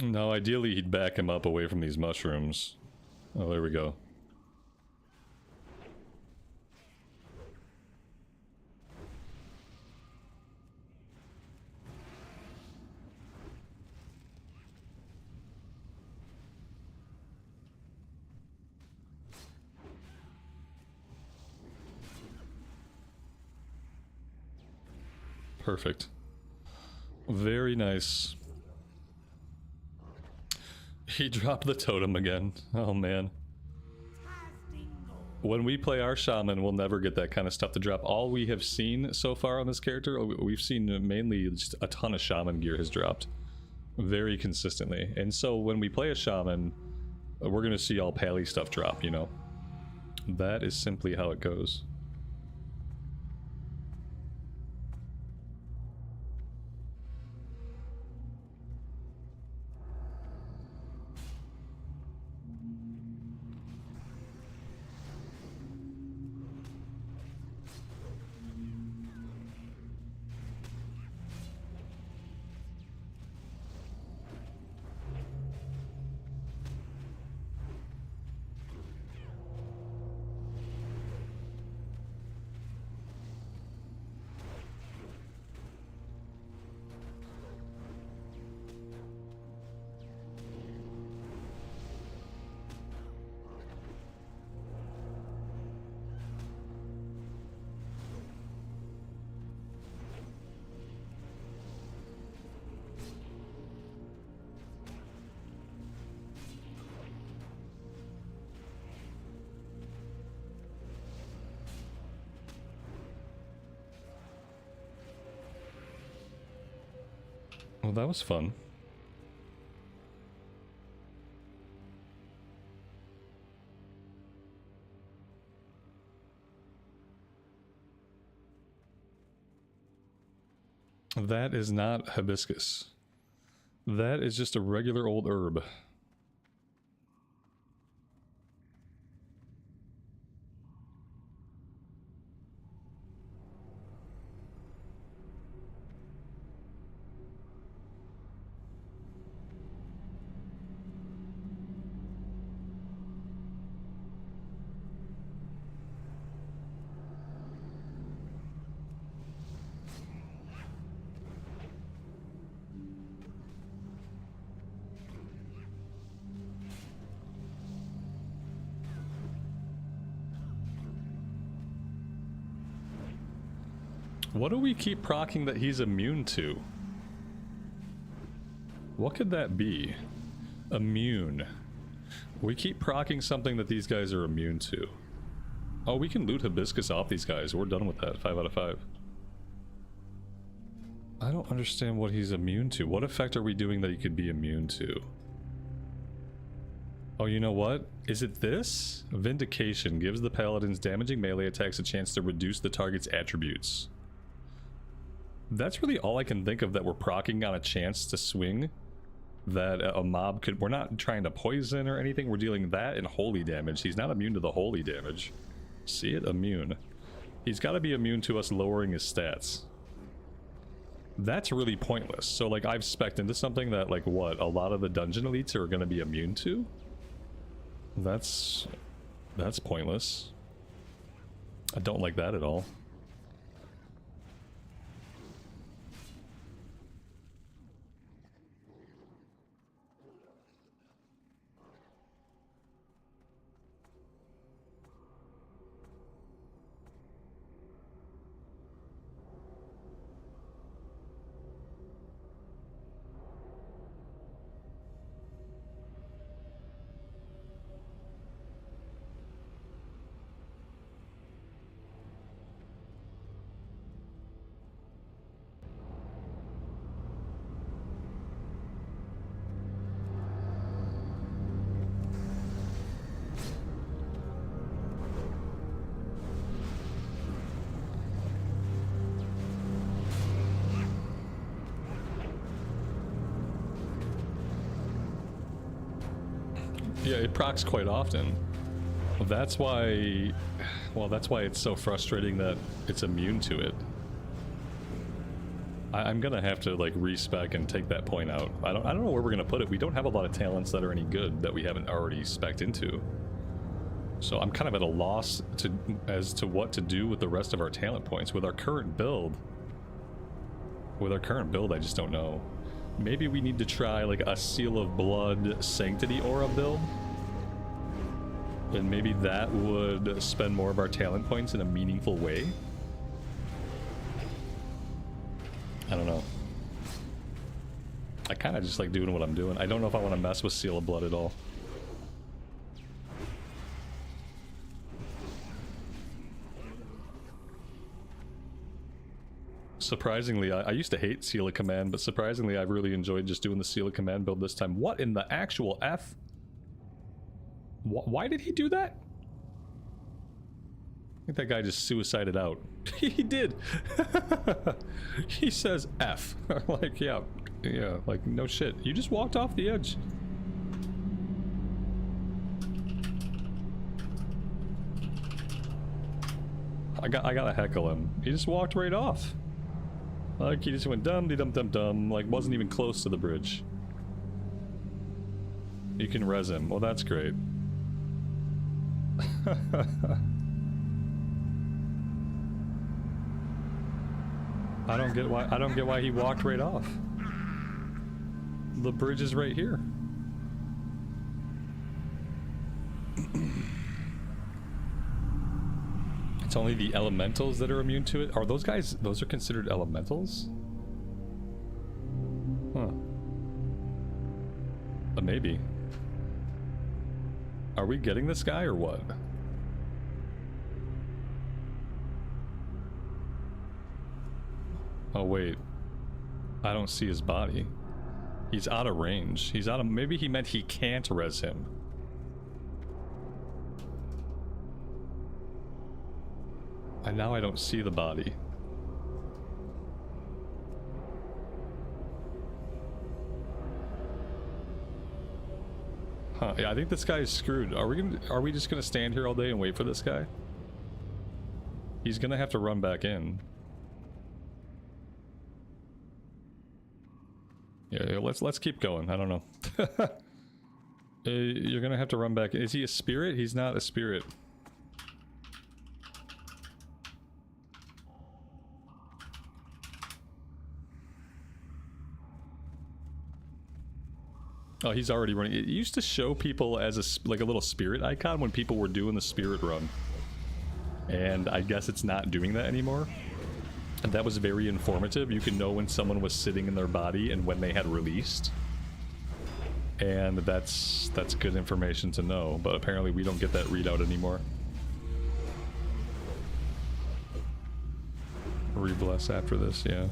No, ideally he'd back him up away from these mushrooms. Oh, there we go. Perfect. Very nice. He dropped the totem again. Oh man. When we play our Shaman, we'll never get that kind of stuff to drop. All we have seen so far on this character, we've seen mainly just a ton of Shaman gear has dropped. Very consistently. And so when we play a Shaman, we're going to see all Pally stuff drop, you know? That is simply how it goes. Well, that was fun. That is not hibiscus. That is just a regular old herb. What do we keep proccing that he's immune to? What could that be? Immune. We keep proccing something that these guys are immune to. Oh, we can loot hibiscus off these guys. We're done with that. 5 out of 5. I don't understand what he's immune to. What effect are we doing that he could be immune to? Oh, you know what? Is it this? Vindication gives the paladin's damaging melee attacks a chance to reduce the target's attributes. That's really all I can think of that we're proccing on a chance to swing. That a mob could... We're not trying to poison or anything. We're dealing that and holy damage. He's not immune to the holy damage. See it? Immune. He's got to be immune to us lowering his stats. That's really pointless. So, like, I've spec'd into something that, like, what? A lot of the dungeon elites are going to be immune to? That's pointless. I don't like that at all. Yeah, it procs quite often. That's why... Well, that's why it's so frustrating that it's immune to it. I'm gonna have to, like, respec and take that point out. I don't know where we're gonna put it. We don't have a lot of talents that are any good that we haven't already spec'd into. So I'm kind of at a loss as to what to do with the rest of our talent points. With our current build... I just don't know. Maybe we need to try, like, a Seal of Blood Sanctity Aura build. And maybe that would spend more of our talent points in a meaningful way. I don't know. I kind of just like doing what I'm doing. I don't know if I want to mess with Seal of Blood at all. Surprisingly, I used to hate Seal of Command, but surprisingly I've really enjoyed just doing the Seal of Command build this time. What in the actual F? Why did he do that? I think that guy just suicided out. He did! He says F. Like, yeah, like, no shit. You just walked off the edge. I gotta heckle him. He just walked right off. Like, he just went dum-de-dum-dum-dum, like, wasn't even close to the bridge. You can res him. Well, that's great. I don't get why he walked right off. The bridge is right here. It's only the elementals that are immune to it. Are those guys, those are considered elementals? Huh. Maybe. Are we getting this guy or what? Oh wait. I don't see his body. He's out of range. He's out of... Maybe he meant he can't res him. And now I don't see the body. Huh, yeah, I think this guy is screwed. Are we just gonna stand here all day and wait for this guy? He's gonna have to run back in. Yeah, let's keep going. I don't know. You're gonna have to run back. Is he a spirit? He's not a spirit. Oh, he's already running. It used to show people as like a little spirit icon when people were doing the spirit run. And I guess it's not doing that anymore. And that was very informative. You can know when someone was sitting in their body and when they had released. And that's good information to know, but apparently we don't get that readout anymore. Rebless after this, yeah.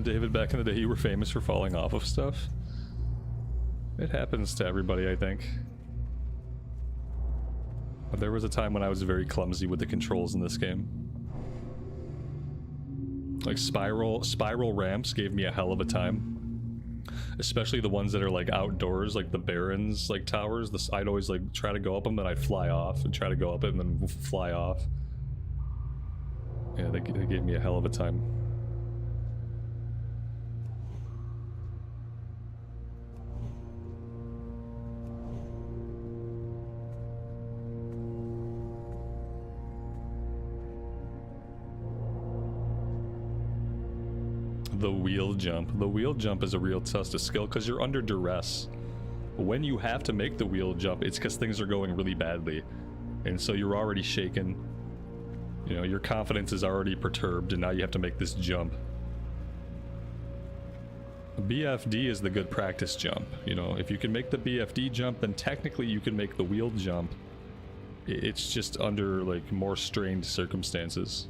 David, back in the day you were famous for falling off of stuff. It happens to everybody, I think. There was a time when I was very clumsy with the controls in this game. Like spiral ramps gave me a hell of a time. Especially the ones that are like outdoors, like the Barrens like towers. I'd always like try to go up them, then I'd fly off, and try to go up it and then fly off. Yeah, they gave me a hell of a time. The wheel jump. The wheel jump is a real test of skill because you're under duress. When you have to make the wheel jump, it's because things are going really badly. And so you're already shaken. You know, your confidence is already perturbed and now you have to make this jump. BFD is the good practice jump. You know, if you can make the BFD jump, then technically you can make the wheel jump. It's just under like more strained circumstances.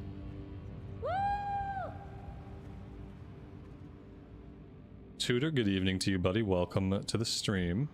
Tudor, good evening to you, buddy. Welcome to the stream.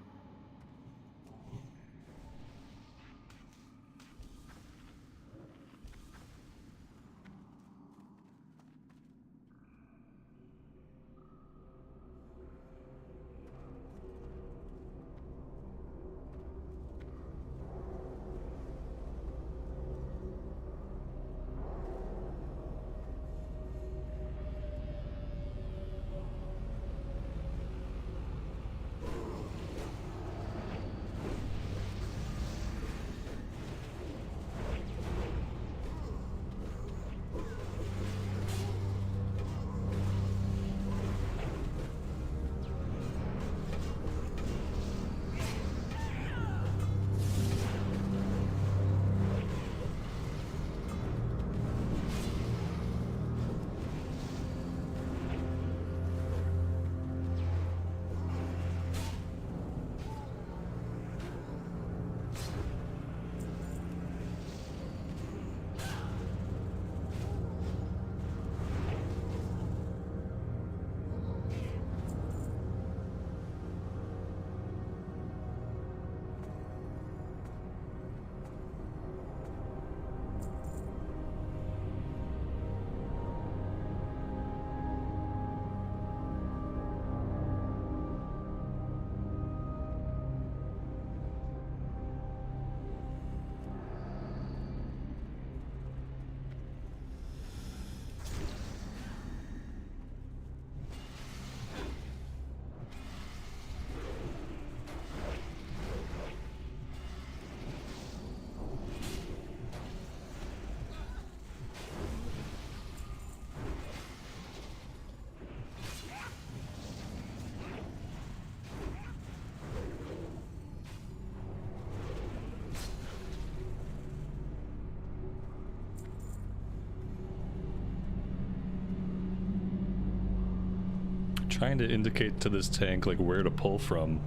Trying to indicate to this tank like where to pull from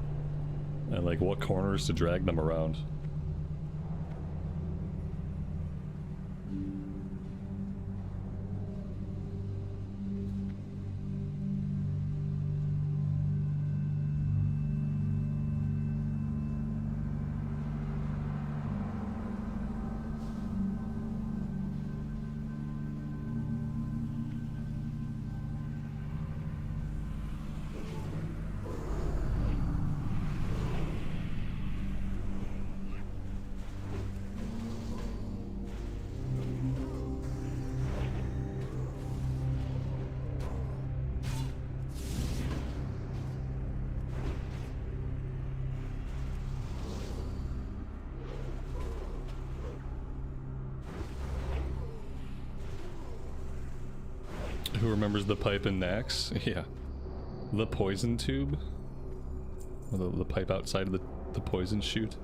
and like what corners to drag them around. Who remembers the pipe in Nax? Yeah. The poison tube? Or the pipe outside of the poison chute?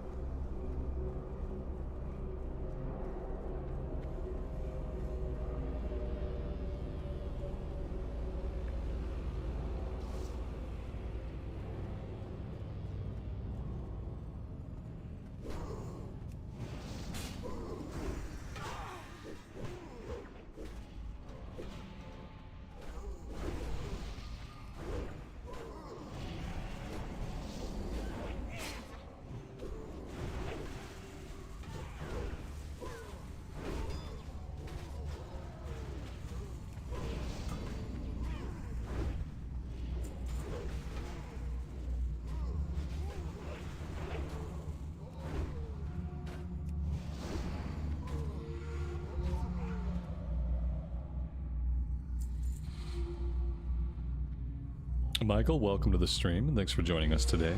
Michael, welcome to the stream, and thanks for joining us today.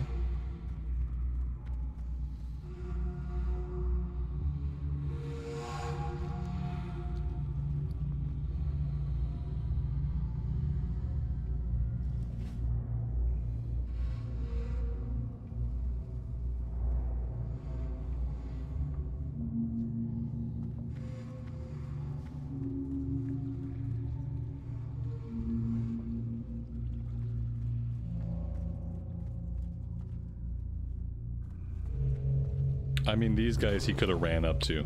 I mean, these guys he could have ran up to.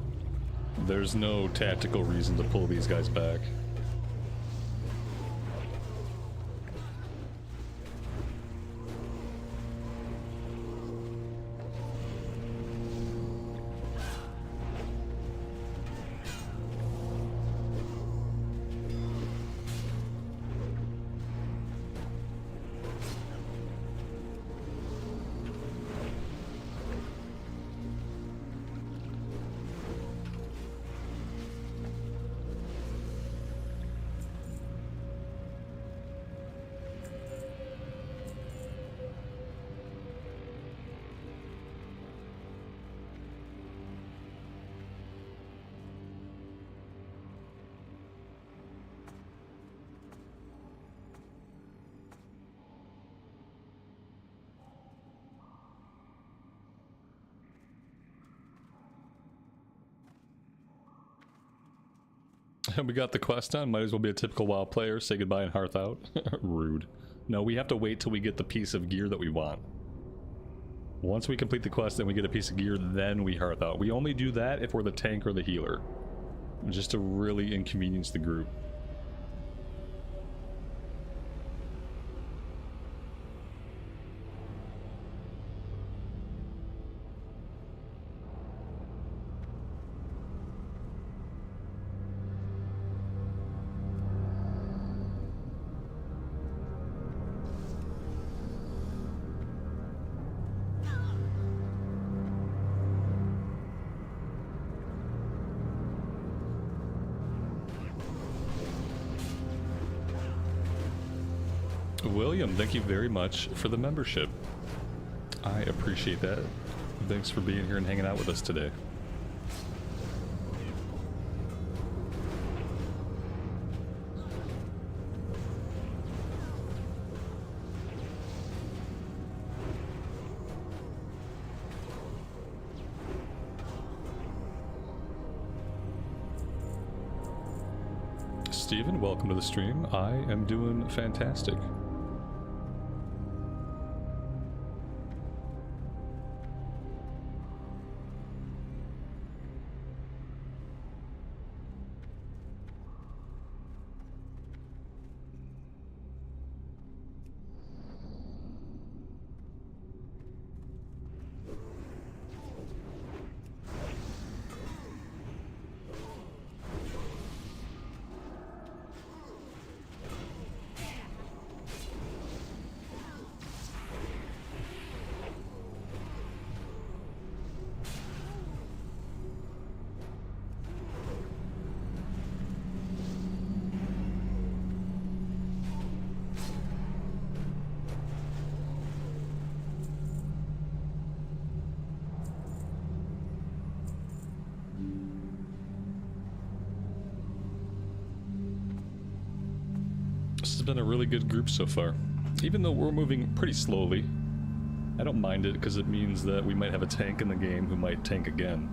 There's no tactical reason to pull these guys back. We got the quest done. Might as well be a typical WoW player. Say goodbye and hearth out. Rude. No, we have to wait till we get the piece of gear that we want. Once we complete the quest and we get a piece of gear, then we hearth out. We only do that if we're the tank or the healer. Just to really inconvenience the group. William, thank you very much for the membership. I appreciate that. Thanks for being here and hanging out with us today. Steven, welcome to the stream. I am doing fantastic. has been a really good group so far. Even though we're moving pretty slowly, I don't mind it because it means that we might have a tank in the game who might tank again.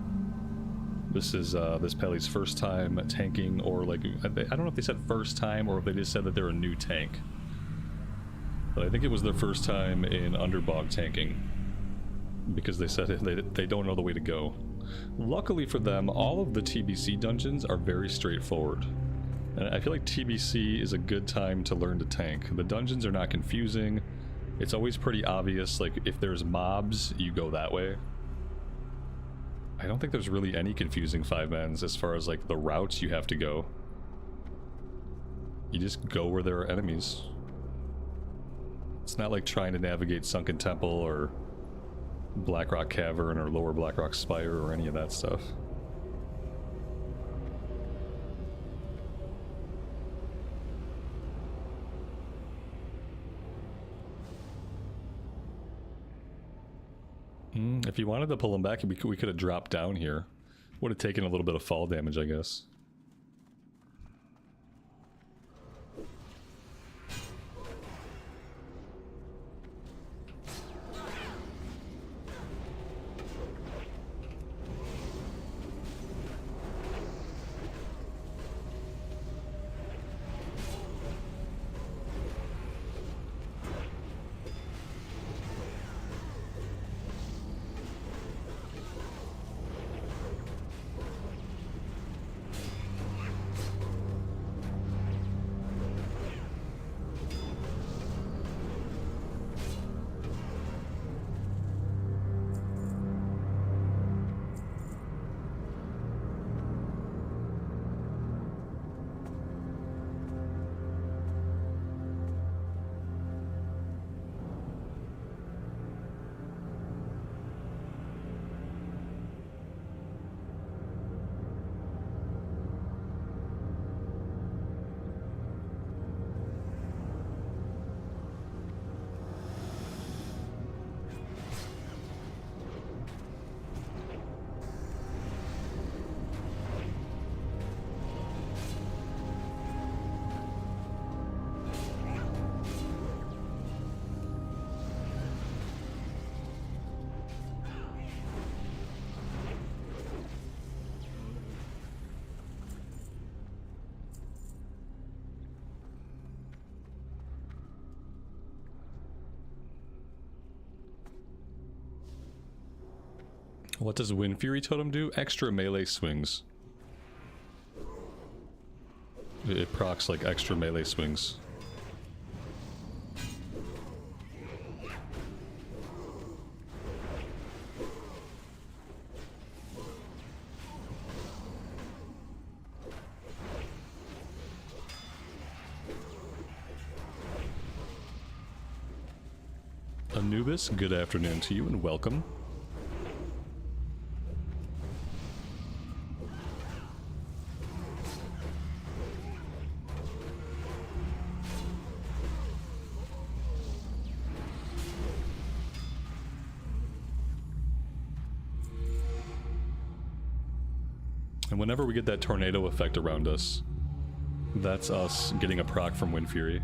This is this Pele's first time tanking, or like, I don't know if they said first time or if they just said that they're a new tank. But I think it was their first time in Underbog tanking, because they said they don't know the way to go. Luckily for them, all of the TBC dungeons are very straightforward. And I feel like TBC is a good time to learn to tank. The dungeons are not confusing. It's always pretty obvious, like if there's mobs, you go that way. I don't think there's really any confusing 5-mans as far as like the routes you have to go. You just go where there are enemies. It's not like trying to navigate Sunken Temple or Blackrock Cavern or Lower Blackrock Spire or any of that stuff. If you wanted to pull him back, we could have dropped down here. Would have taken a little bit of fall damage, I guess. What does Wind Fury Totem do? Extra melee swings. It procs like extra melee swings. Anubis, good afternoon to you and welcome. And whenever we get that tornado effect around us, that's us getting a proc from Wind Fury.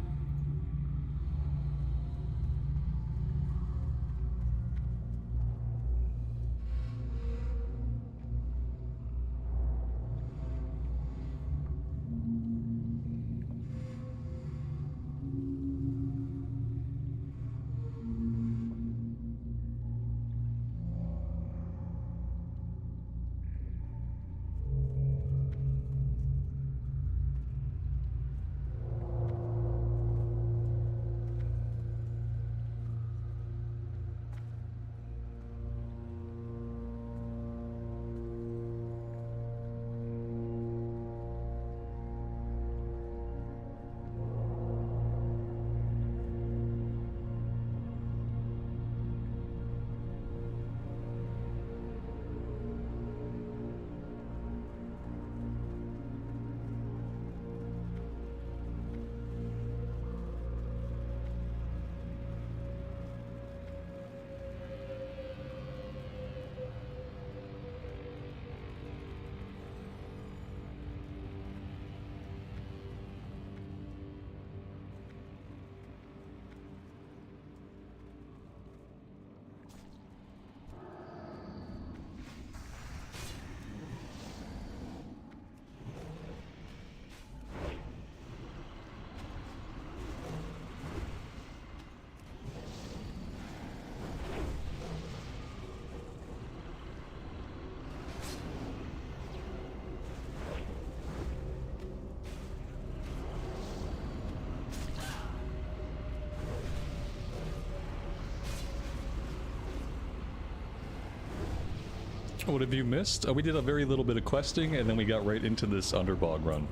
What have you missed? We did a very little bit of questing, and then we got right into this Underbog run.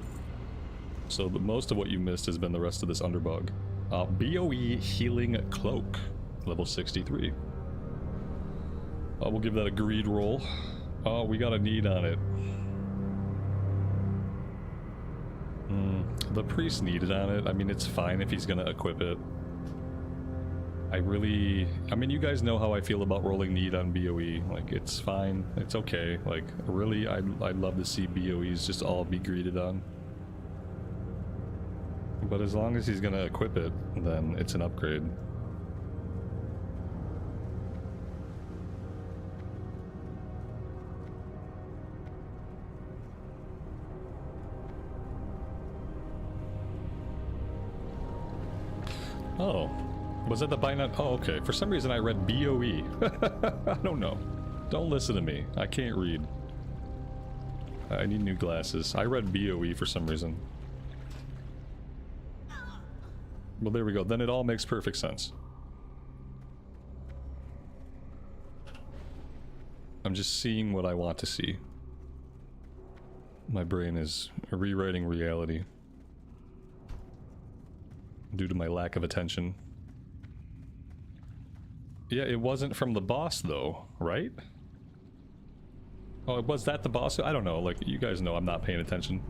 So most of what you missed has been the rest of this Underbog. BOE Healing Cloak, level 63. We'll give that a greed roll. Oh, we got a need on it. The priest needed on it. I mean, it's fine if he's gonna equip it. I mean, you guys know how I feel about rolling need on BOE. Like, it's fine. It's okay. Like, really, I'd love to see BOEs just all be greeted on. But as long as he's gonna equip it, then it's an upgrade. Oh. Was that the Baganator? Oh, okay. For some reason I read BOE. I don't know. Don't listen to me. I can't read. I need new glasses. I read BOE for some reason. Well, there we go. Then it all makes perfect sense. I'm just seeing what I want to see. My brain is rewriting reality due to my lack of attention. Yeah, it wasn't from the boss though, right? Oh, was that the boss? I don't know, like, you guys know I'm not paying attention.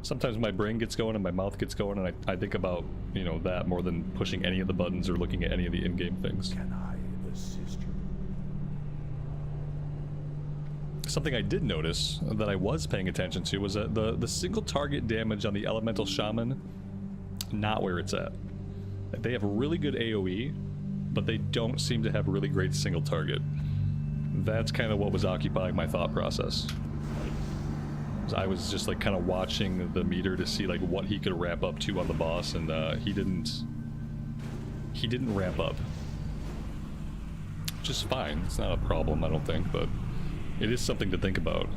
Sometimes my brain gets going and my mouth gets going and I think about, you know, that more than pushing any of the buttons or looking at any of the in-game things. Can I assist you? Something I did notice that I was paying attention to was that the single target damage on the Elemental Shaman, not where it's at. They have really good AoE, but they don't seem to have really great single target. That's kind of what was occupying my thought process. I was just like kind of watching the meter to see like what he could ramp up to on the boss, and he didn't ramp up. Which is fine, it's not a problem I don't think, but it is something to think about.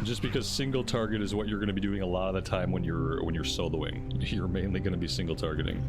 Just because single target is what you're going to be doing a lot of the time when you're soloing. You're mainly going to be single targeting.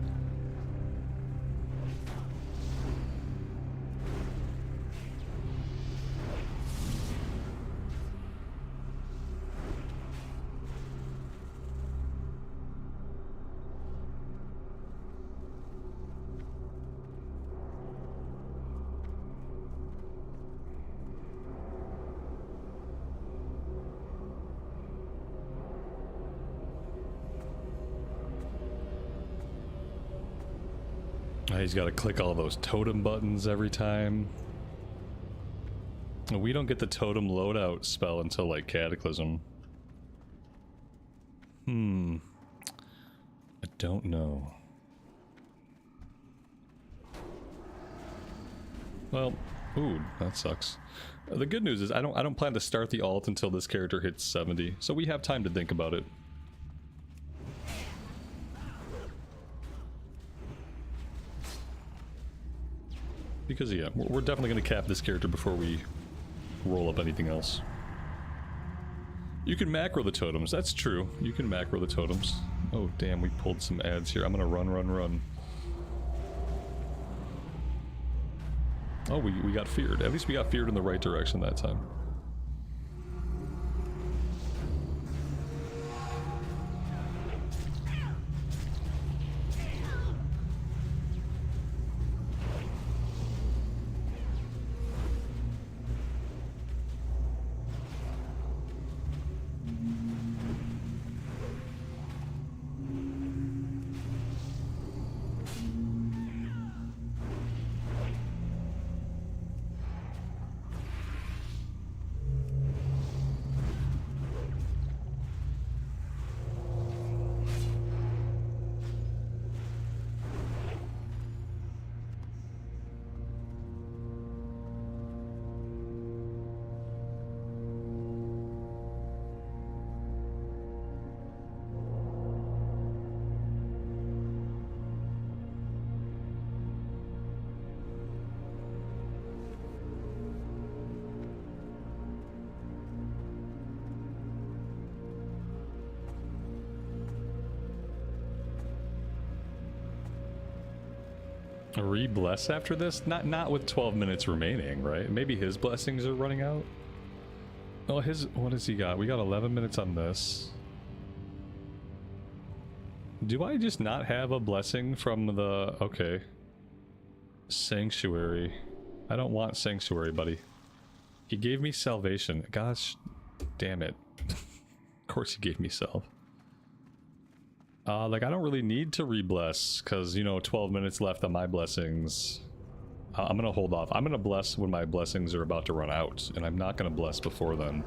He's got to click all those totem buttons every time. We don't get the totem loadout spell until like Cataclysm. I don't know. Well, ooh, that sucks. The good news is I don't plan to start the alt until this character hits 70, so we have time to think about it. Because yeah, we're definitely going to cap this character before we roll up anything else. You can macro the totems, that's true. You can macro the totems. Oh damn, we pulled some ads here. I'm gonna run. Oh, we got feared. At least we got feared in the right direction that time. Re-bless after this? Not with 12 minutes remaining, right? Maybe his blessings are running out? Oh, what has he got? We got 11 minutes on this. Do I just not have a blessing from the... Okay. Sanctuary. I don't want Sanctuary, buddy. He gave me Salvation. Gosh, damn it. Of course he gave me Salve. Like, I don't really need to re-bless, because, you know, 12 minutes left on my blessings. I'm gonna hold off. I'm gonna bless when my blessings are about to run out, and I'm not gonna bless before then.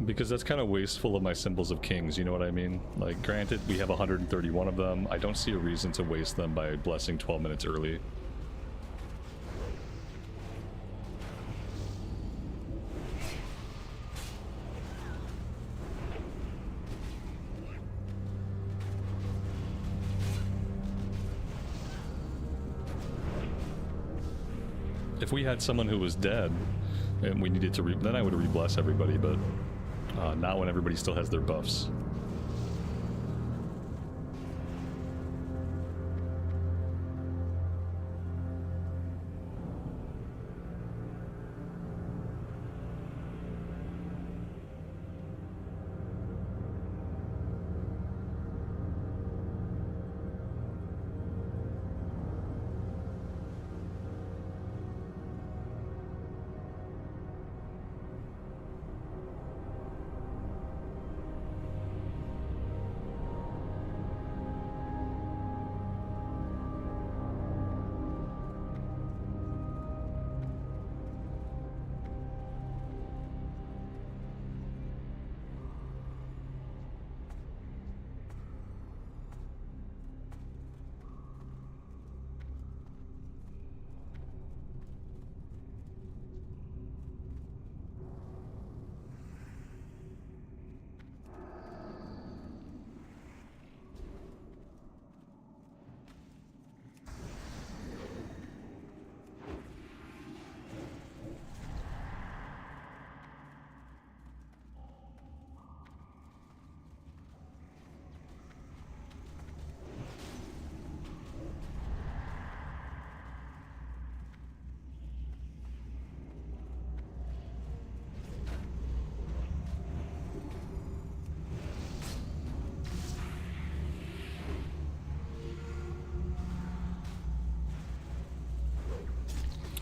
Because that's kind of wasteful of my symbols of kings, you know what I mean? Like, granted, we have 131 of them. I don't see a reason to waste them by blessing 12 minutes early. If we had someone who was dead, and we needed to then I would re-bless everybody, but not when everybody still has their buffs.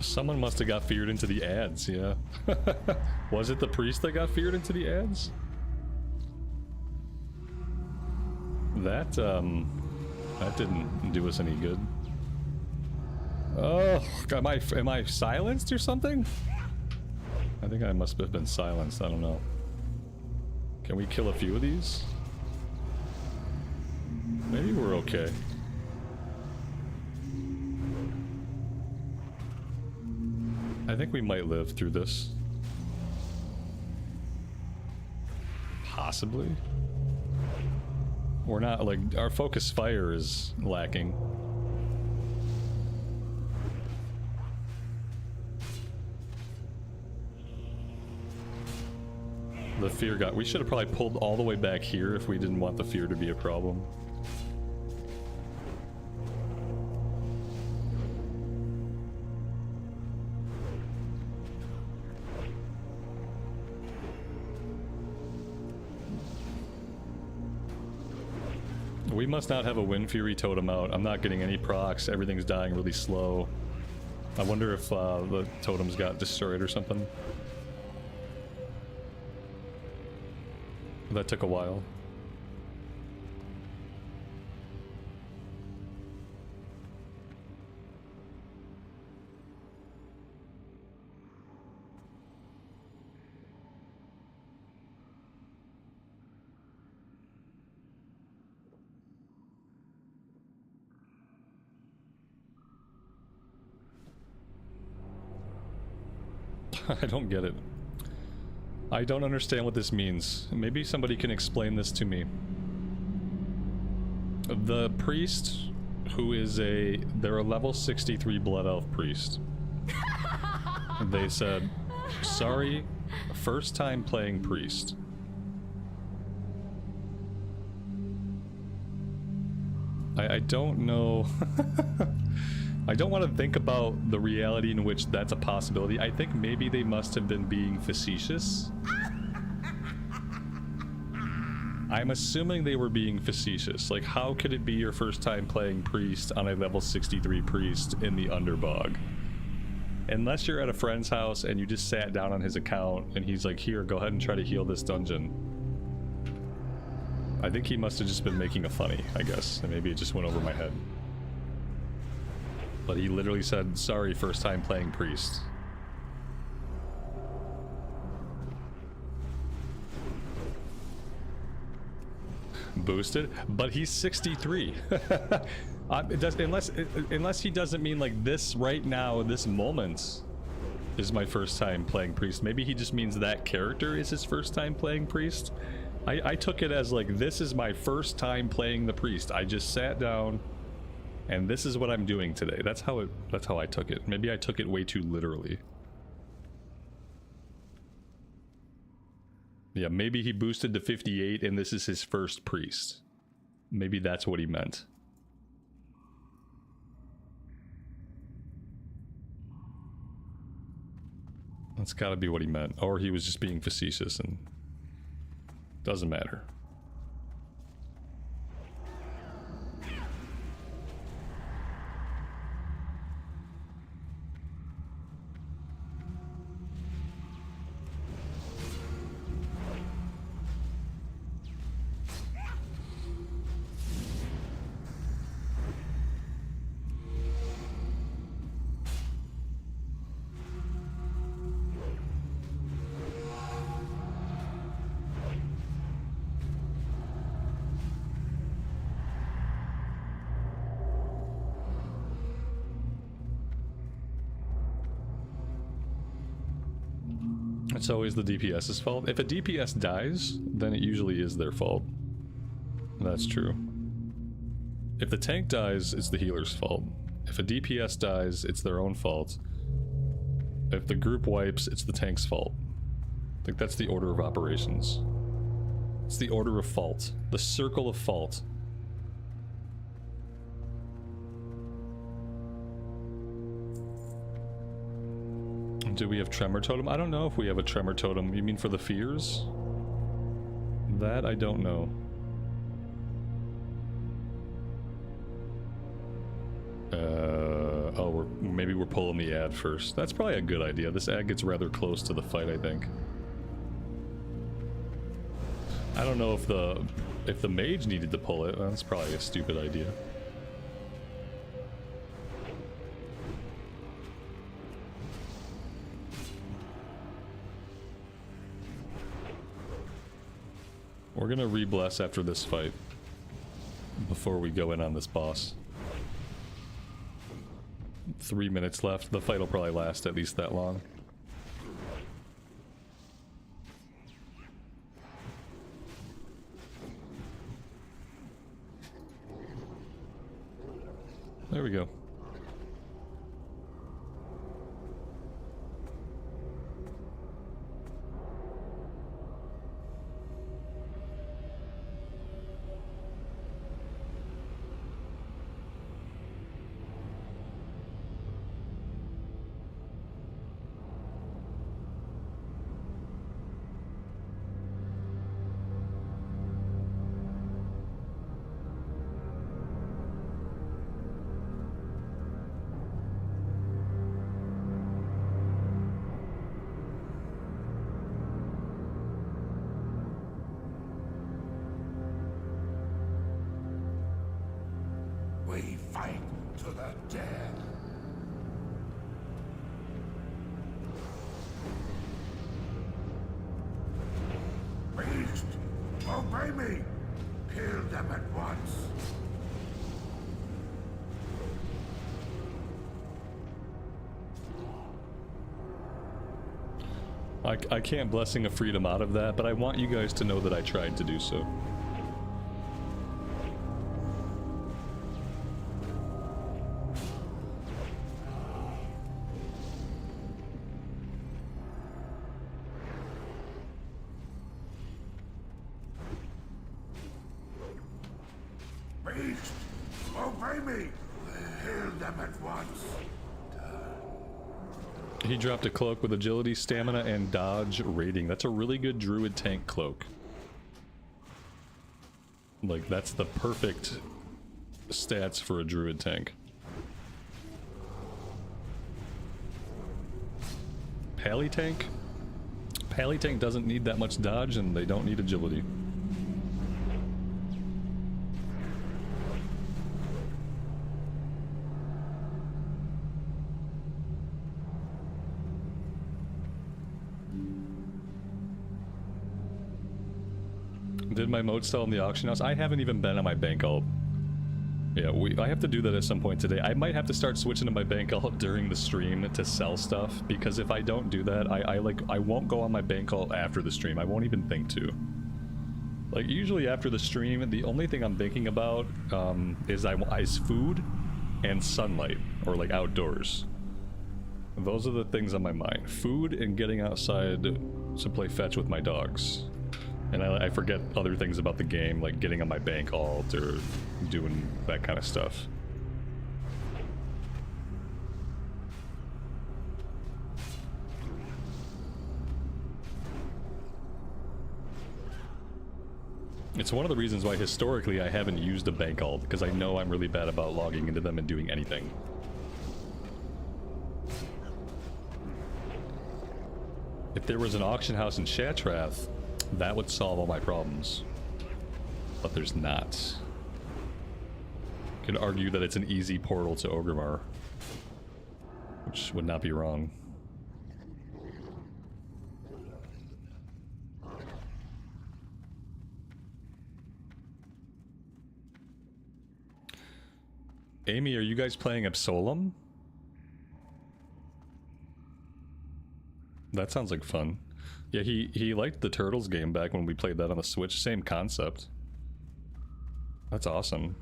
Someone must have got feared into the ads, yeah. Was it the priest that got feared into the ads? That didn't do us any good. Oh, am I silenced or something? I think I must have been silenced, I don't know. Can we kill a few of these? Maybe we're okay. I think we might live through this. Possibly. We're not, like, our focus fire is lacking. The fear we should have probably pulled all the way back here if we didn't want the fear to be a problem. We must not have a Wind Fury totem out. I'm not getting any procs. Everything's dying really slow. I wonder if the totems got destroyed or something. That took a while. I don't get it. I don't understand what this means. Maybe somebody can explain this to me. The priest, who is they're a level 63 Blood Elf priest. They said, sorry, first time playing priest. I don't know. I don't want to think about the reality in which that's a possibility. I think maybe they must have been being facetious. I'm assuming they were being facetious. Like, how could it be your first time playing Priest on a level 63 Priest in the Underbog? Unless you're at a friend's house and you just sat down on his account and he's like, here, go ahead and try to heal this dungeon. I think he must have just been making a funny, I guess. And maybe it just went over my head. But he literally said, sorry, first time playing Priest. Boosted, but he's 63. Unless he doesn't mean like this right now, this moment is my first time playing Priest. Maybe he just means that character is his first time playing Priest. I took it as like, this is my first time playing the Priest. I just sat down and this is what I'm doing today. That's how I took it. Maybe I took it way too literally. Yeah, maybe he boosted to 58 and this is his first Priest. Maybe that's what he meant. That's gotta be what he meant. Or he was just being facetious and... doesn't matter. It's always the DPS's fault. If a DPS dies, then it usually is their fault. That's true. If the tank dies, it's the healer's fault. If a DPS dies, it's their own fault. If the group wipes, it's the tank's fault. I think that's the order of operations. It's the order of fault. The circle of fault. Do we have Tremor Totem? I don't know if we have a Tremor Totem. You mean for the fears? That I don't know. Oh, maybe we're pulling the ad first. That's probably a good idea. This ad gets rather close to the fight, I think. I don't know if the mage needed to pull it. That's probably a stupid idea. We're gonna re-bless after this fight before we go in on this boss. 3 minutes left. The fight will probably last at least that long. There we go. We fight to the death. Priest, obey me. Kill them at once. I can't blessing a freedom out of that, but I want you guys to know that I tried to do so. Priest, obey me. Kill them at once. He dropped a cloak with agility, stamina, and dodge rating. That's a really good druid tank cloak. Like, that's the perfect stats for a druid tank. Pally tank? Pally tank doesn't need that much dodge, and they don't need agility. Did my moat sell in the auction house? I haven't even been on my bank alt. Yeah, I have to do that at some point today. I might have to start switching to my bank alt during the stream to sell stuff, because if I don't do that, I won't go on my bank alt after the stream. I won't even think to. Like, usually after the stream, the only thing I'm thinking about is food and sunlight, or like outdoors. Those are the things on my mind. Food and getting outside to play fetch with my dogs. And I forget other things about the game, like getting on my bank alt or doing that kind of stuff. It's one of the reasons why historically I haven't used a bank alt, because I know I'm really bad about logging into them and doing anything. If there was an auction house in Shatrath, that would solve all my problems. But there's not. You could argue that it's an easy portal to Orgrimmar, which would not be wrong. Amy, are you guys playing Absolem? That sounds like fun. Yeah, he liked the Turtles game back when we played that on the Switch. Same concept. That's awesome.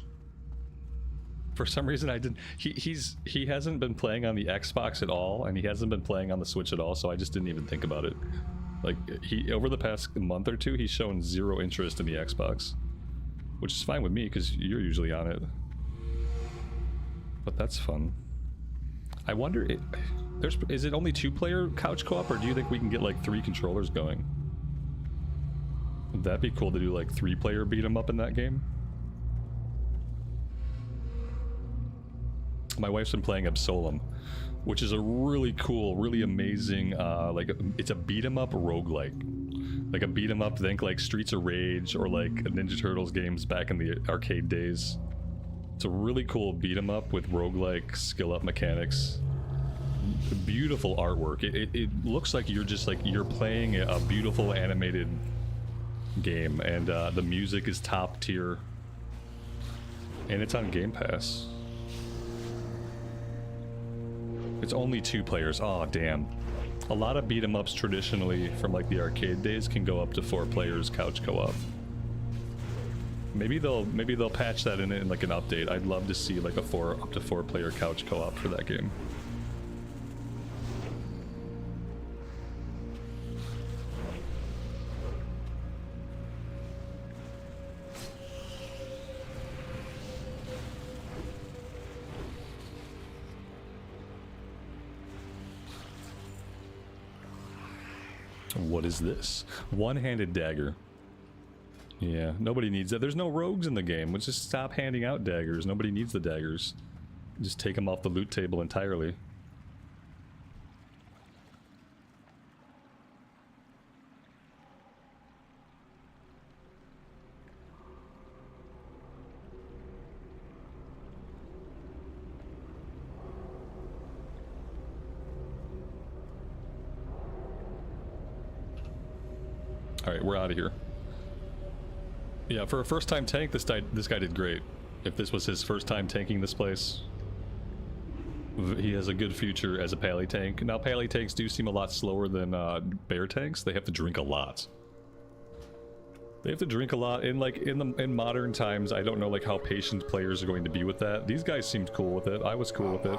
For some reason I didn't... He hasn't been playing on the Xbox at all, and he hasn't been playing on the Switch at all, so I just didn't even think about it. Like, over the past month or two, he's shown zero interest in the Xbox. Which is fine with me, because you're usually on it. But that's fun. I wonder... Is it only 2-player couch co-op, or do you think we can get like 3 controllers going? Would that be cool to do like 3-player beat 'em up in that game? My wife's been playing Absolem, which is a really cool, really amazing, like, it's a beat 'em up roguelike. Like a beat 'em up, think like Streets of Rage or like Ninja Turtles games back in the arcade days. It's a really cool beat 'em up with roguelike skill up mechanics. Beautiful artwork. It looks like you're playing a beautiful animated game, and the music is top tier, and it's on Game Pass. It's only 2 players. Oh damn. A lot of beat 'em ups traditionally from like the arcade days can go up to 4 players couch co-op. Maybe they'll patch that in like an update. I'd love to see like a up to 4 player couch co-op for that game. What is this? One-handed dagger. Yeah, nobody needs that. There's no rogues in the game. Let's just stop handing out daggers. Nobody needs the daggers. Just take them off the loot table entirely. Alright, we're out of here. Yeah, for a first-time tank, this guy did great. If this was his first time tanking this place, he has a good future as a pally tank. Now, pally tanks do seem a lot slower than bear tanks. They have to drink a lot. They have to drink a lot. In like in modern times, I don't know like how patient players are going to be with that. These guys seemed cool with it. I was cool with it.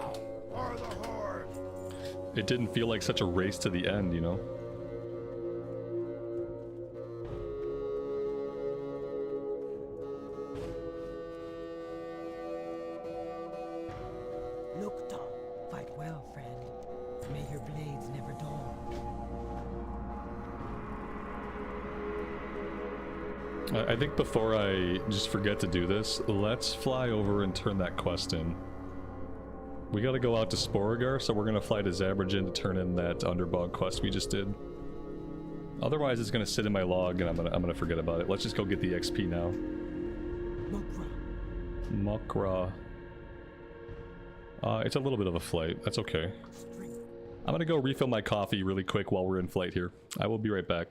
It didn't feel like such a race to the end, you know? Look, Tom. Fight well, friend. May your blades never dull. I think before I just forget to do this, let's fly over and turn that quest in. We gotta go out to Sporagar, so we're gonna fly to Zabrajin to turn in that Underbog quest we just did. Otherwise, it's gonna sit in my log and I'm gonna forget about it. Let's just go get the XP now. Mokra. It's a little bit of a flight. That's okay. I'm gonna go refill my coffee really quick while we're in flight here. I will be right back.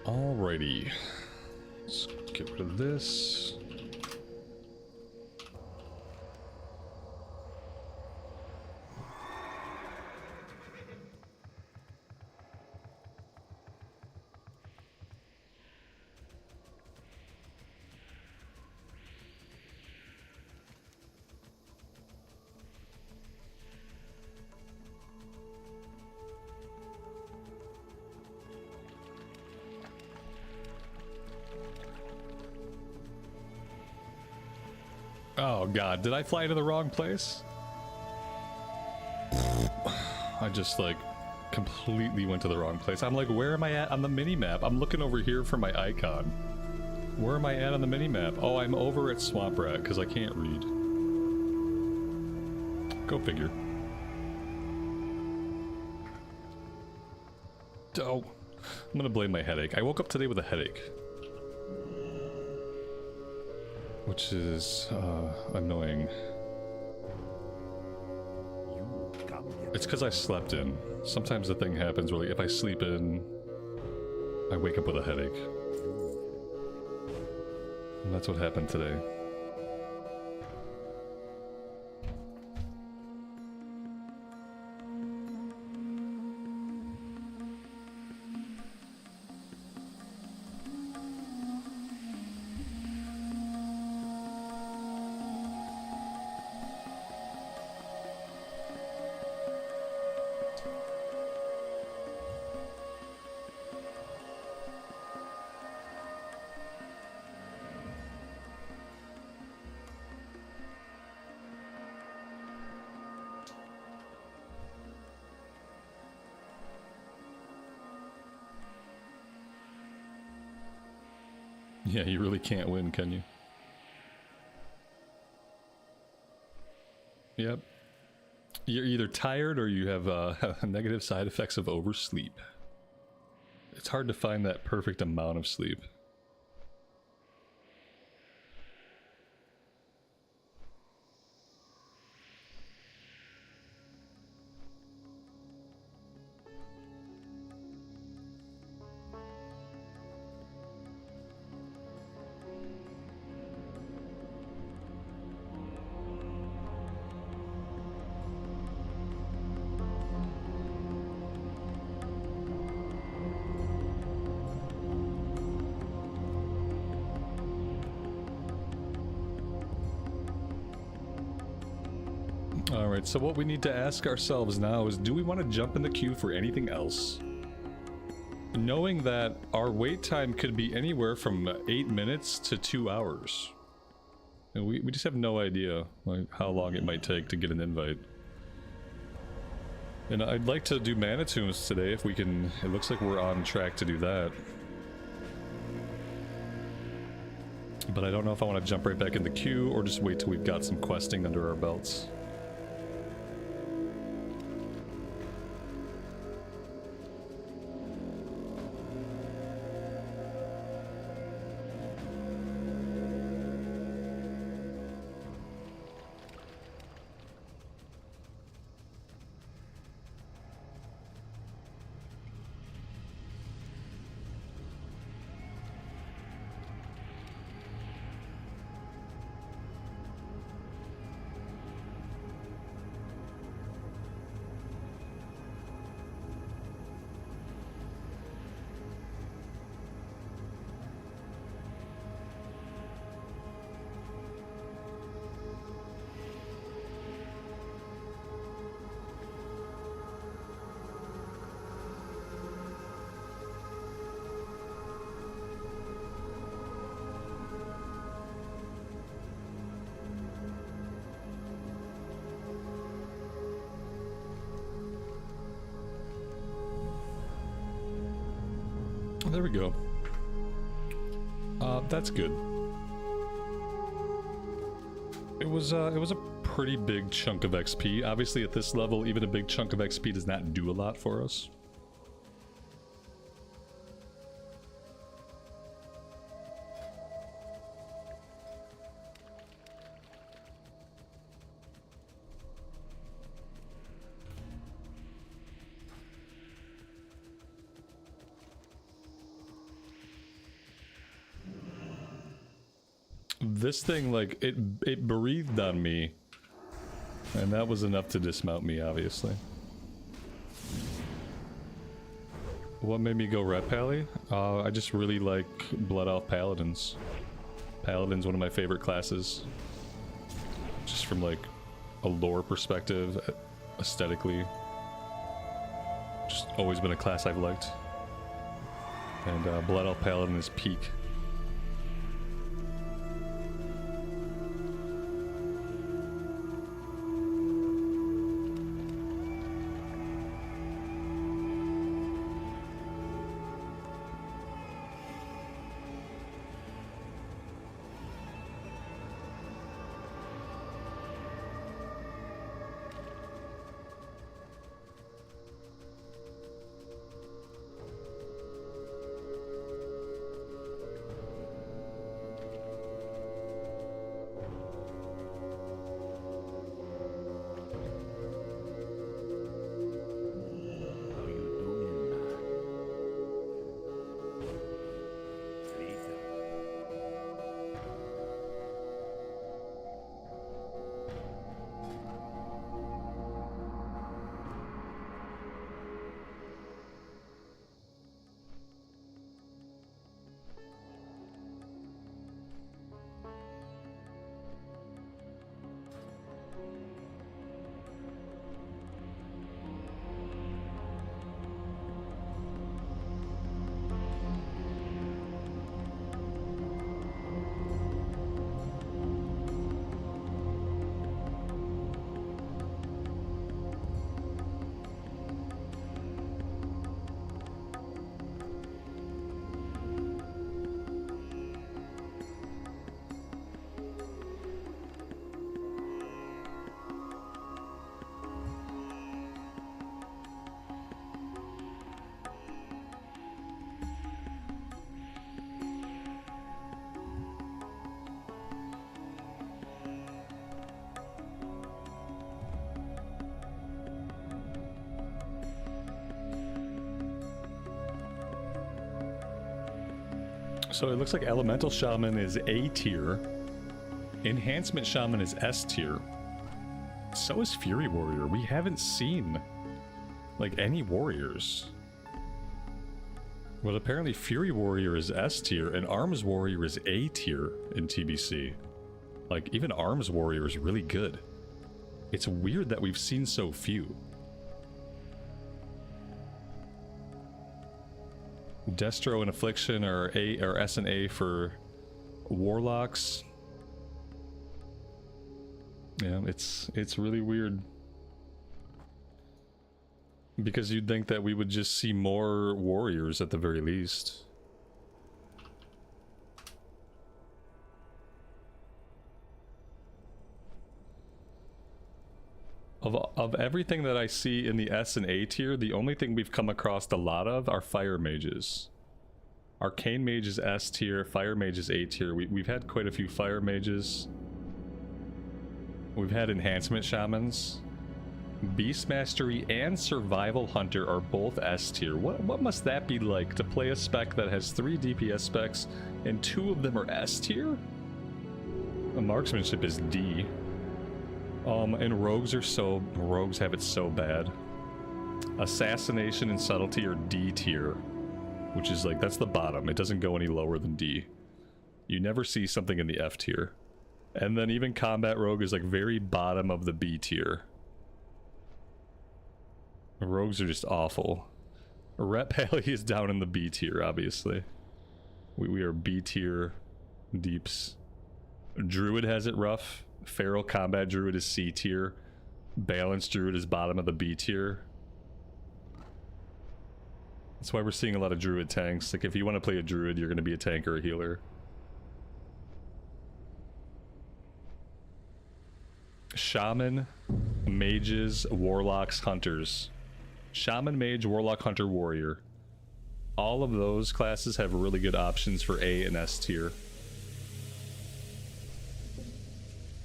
Alrighty. Let's get rid of this. Oh god, did I fly to the wrong place? I just like completely went to the wrong place. I'm like, where am I at on the mini-map? I'm looking over here for my icon. Where am I at on the mini-map? Oh, I'm over at Swamp Rat because I can't read. Go figure. Oh, I'm gonna blame my headache. I woke up today with a headache. Which is, annoying. It's because I slept in. Sometimes the thing happens where, like, if I sleep in, I wake up with a headache. And that's what happened today. Yeah, you really can't win, can you? Yep. You're either tired or you have negative side effects of oversleep. It's hard to find that perfect amount of sleep. Alright, so what we need to ask ourselves now is, do we want to jump in the queue for anything else? Knowing that our wait time could be anywhere from 8 minutes to 2 hours. And we just have no idea like how long it might take to get an invite. And I'd like to do mana tombs today if we can. It looks like we're on track to do that. But I don't know if I want to jump right back in the queue or just wait till we've got some questing under our belts. There we go. That's good. It was a pretty big chunk of XP. Obviously at this level, even a big chunk of XP does not do a lot for us. This thing, like, it breathed on me, and that was enough to dismount me, obviously. What made me go Red Pally? I just really like Blood Elf Paladins. Paladin's one of my favorite classes. Just from, like, a lore perspective, aesthetically. Just always been a class I've liked. And Blood Elf Paladin is peak. So it looks like Elemental Shaman is A tier. Enhancement Shaman is S tier. So is Fury Warrior. We haven't seen, like, any warriors. But apparently Fury Warrior is S tier and Arms Warrior is A tier in TBC. Like, even Arms Warrior is really good. It's weird that we've seen so few. Destro and Affliction are A or S and A for Warlocks. Yeah, it's really weird. Because you'd think that we would just see more warriors at the very least. Of everything that I see in the S and A tier, the only thing we've come across a lot of are fire mages. Arcane mage is S tier, fire mage is A tier. We've had quite a few fire mages. We've had enhancement shamans. Beast Mastery and Survival Hunter are both S tier. What must that be like to play a spec that has 3 DPS specs and 2 of them are S tier? The marksmanship is D. And rogues have it so bad. Assassination and subtlety are D tier, which is like, that's the bottom. It doesn't go any lower than D. You never see something in the F tier. And then even combat rogue is like very bottom of the B tier. Rogues are just awful. Ret Pally is down in the B tier, obviously. We are B tier deeps. Druid has it rough. Feral Combat Druid is C tier. Balanced Druid is bottom of the B tier. That's why we're seeing a lot of Druid tanks. Like, if you want to play a Druid, you're going to be a tank or a healer. Shaman, Mages, Warlocks, Hunters. Shaman, Mage, Warlock, Hunter, Warrior. All of those classes have really good options for A and S tier.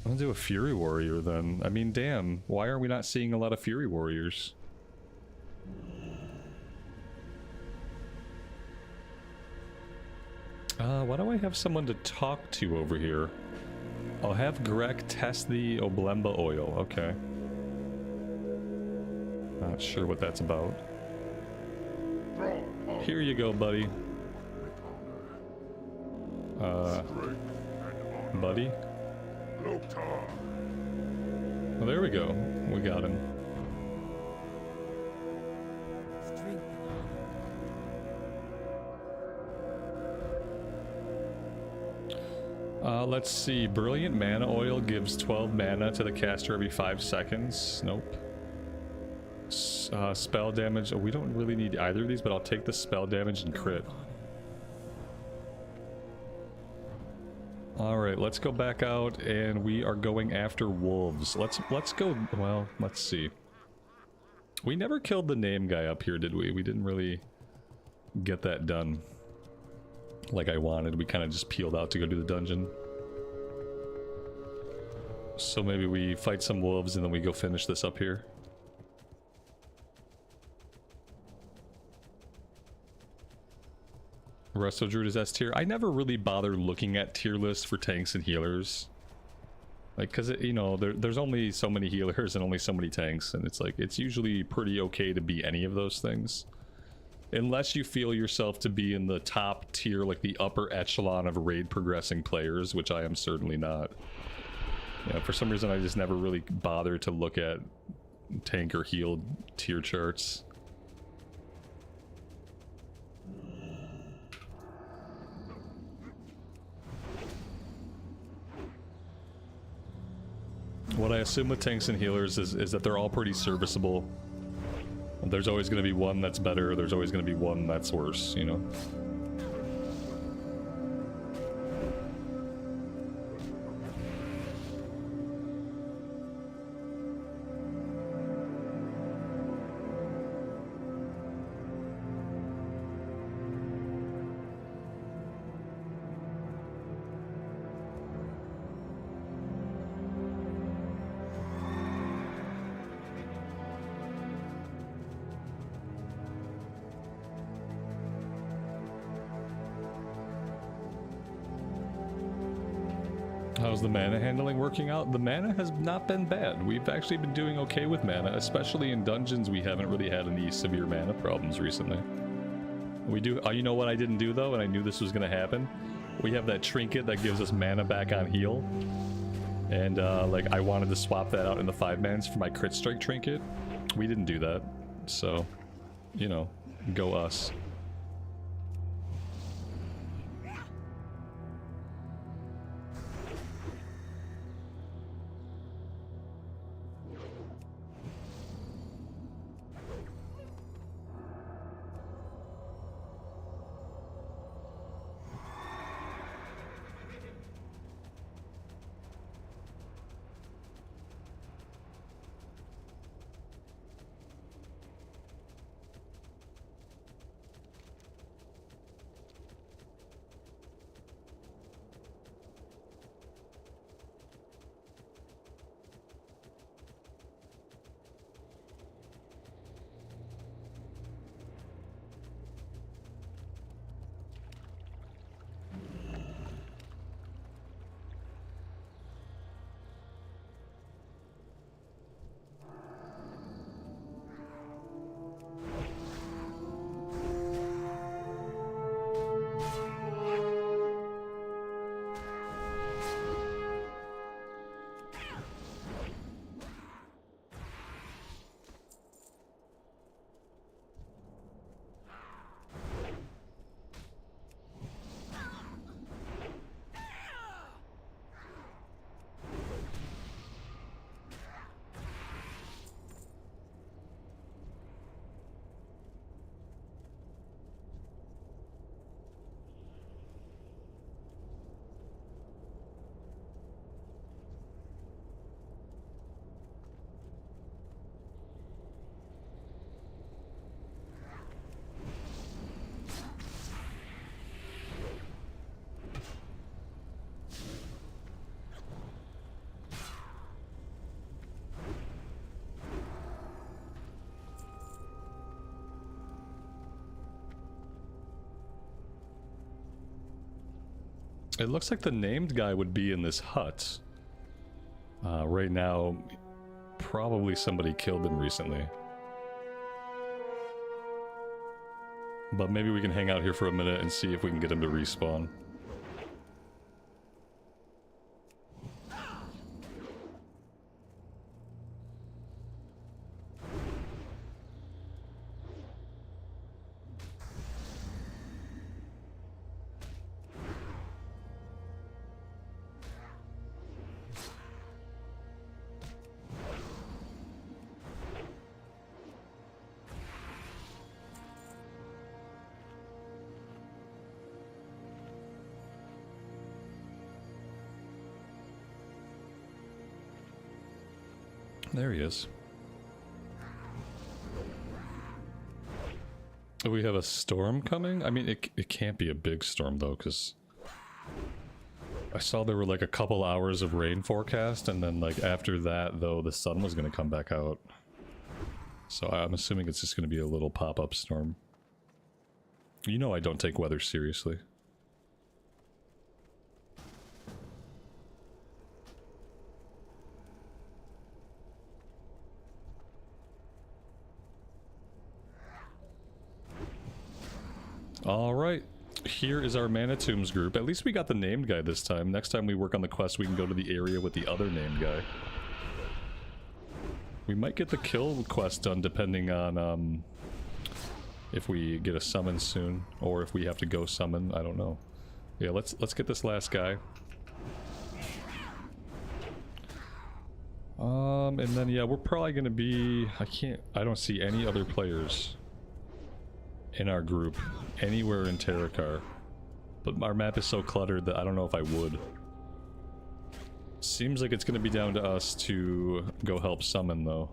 I'm gonna do a Fury Warrior then. I mean, damn, why are we not seeing a lot of Fury Warriors? Why do I have someone to talk to over here? I'll have Greg test the Oblemba oil. Okay. Not sure what that's about. Here you go, buddy. Buddy? Well, there we go. We got him. Let's see. Brilliant Mana Oil gives 12 mana to the caster every 5 seconds. Nope. Spell damage. Oh, we don't really need either of these, but I'll take the spell damage and crit. Alright, let's go back out, and we are going after wolves. Let's go... Well, let's see. We never killed the name guy up here, did we? We didn't really get that done like I wanted. We kind of just peeled out to go do the dungeon. So maybe we fight some wolves and then we go finish this up here. Resto Druid is S tier. I never really bothered looking at tier lists for tanks and healers. Like, because, you know, there's only so many healers and only so many tanks, and it's like, it's usually pretty okay to be any of those things. Unless you feel yourself to be in the top tier, like the upper echelon of raid progressing players, which I am certainly not. Yeah, for some reason I just never really bothered to look at tank or heal tier charts. What I assume with tanks and healers is that they're all pretty serviceable. There's always going to be one that's better, there's always going to be one that's worse, you know? How's the mana handling working out? The mana has not been bad. We've actually been doing okay with mana, especially in dungeons. We haven't really had any severe mana problems recently. We do, you know what I didn't do though, and I knew this was gonna happen? We have that trinket that gives us mana back on heal. And like I wanted to swap that out in the 5-mans for my crit strike trinket. We didn't do that. So, you know, go us. It looks like the named guy would be in this hut. Right now, probably somebody killed him recently. But maybe we can hang out here for a minute and see if we can get him to respawn. There he is. We have a storm coming? I mean, it can't be a big storm though, because I saw there were like a couple hours of rain forecast, and then like after that though, the sun was going to come back out. So I'm assuming it's just going to be a little pop-up storm. You know I don't take weather seriously. Alright, here is our Mana Tombs group. At least we got the named guy this time. Next time we work on the quest, we can go to the area with the other named guy. We might get the kill quest done depending on if we get a summon soon, or if we have to go summon, I don't know. Yeah, let's get this last guy. And then yeah, we're probably gonna be, I don't see any other players in our group anywhere in Terokkar, but our map is so cluttered that I don't know if I would. Seems like it's gonna be down to us to go help summon though.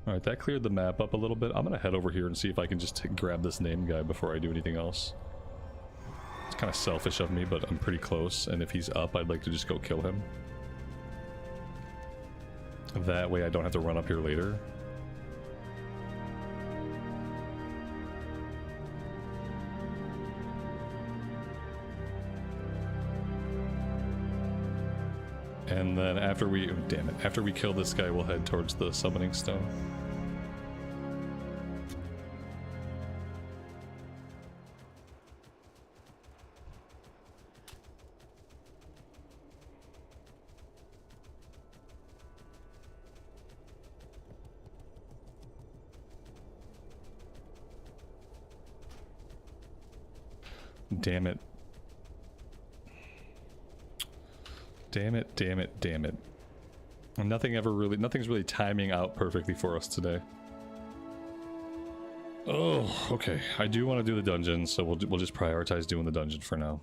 Alright, that cleared the map up a little bit. I'm gonna head over here and see if I can just grab this name guy before I do anything else. It's kind of selfish of me, but I'm pretty close, and if he's up, I'd like to just go kill him. That way I don't have to run up here later. And then after we, oh, damn it, after we kill this guy, we'll head towards the summoning stone. Damn it. Damn it, damn it, damn it. And nothing's really timing out perfectly for us today. Oh, okay. I do want to do the dungeon, so we'll just prioritize doing the dungeon for now.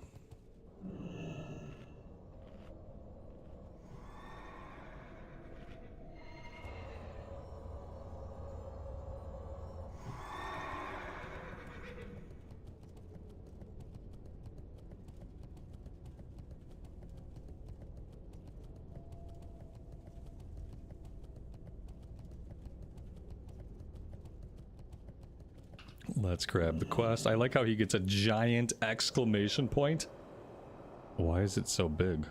Let's grab the quest. I like how he gets a giant exclamation point. Why is it so big?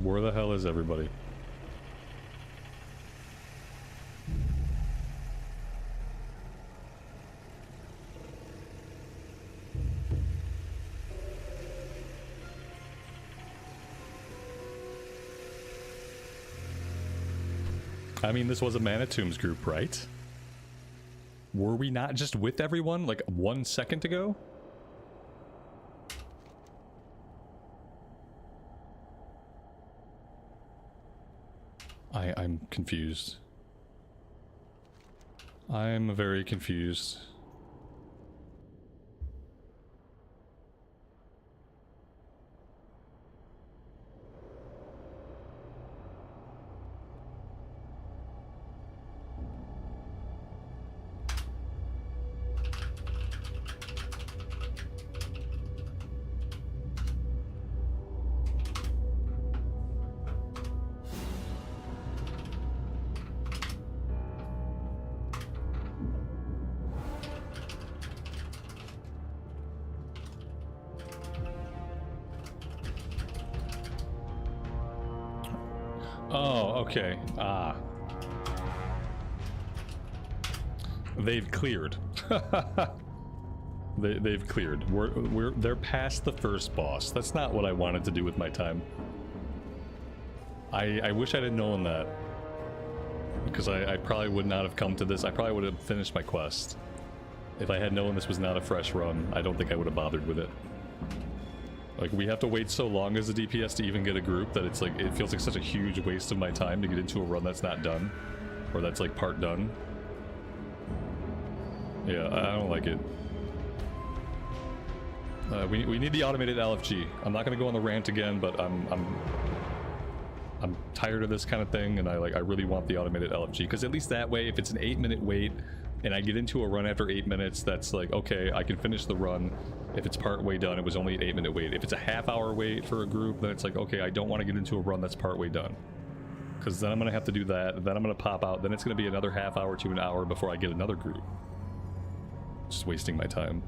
Where the hell is everybody? I mean, this was a Manitombs group, right? Were we not just with everyone like 1 second ago? I'm confused. I'm very confused. Okay, they've cleared. They've cleared. They're past the first boss. That's not what I wanted to do with my time. I wish I'd have known that, because I probably would not have come to this. I probably would have finished my quest. If I had known this was not a fresh run, I don't think I would have bothered with it. Like, we have to wait so long as a DPS to even get a group that it's like, it feels like such a huge waste of my time to get into a run that's not done. Or that's like part done. Yeah, I don't like it. We need the automated LFG. I'm not gonna go on the rant again, but I'm tired of this kind of thing, and I really want the automated LFG, because at least that way, if it's an 8-minute wait and I get into a run after 8 minutes, that's like, okay, I can finish the run. If it's part way done, it was only an 8-minute wait. If it's a half-hour wait for a group, then it's like, okay, I don't want to get into a run that's part way done, because then I'm gonna have to do that, then I'm gonna pop out, then it's gonna be another half hour to an hour before I get another group. Just wasting my time.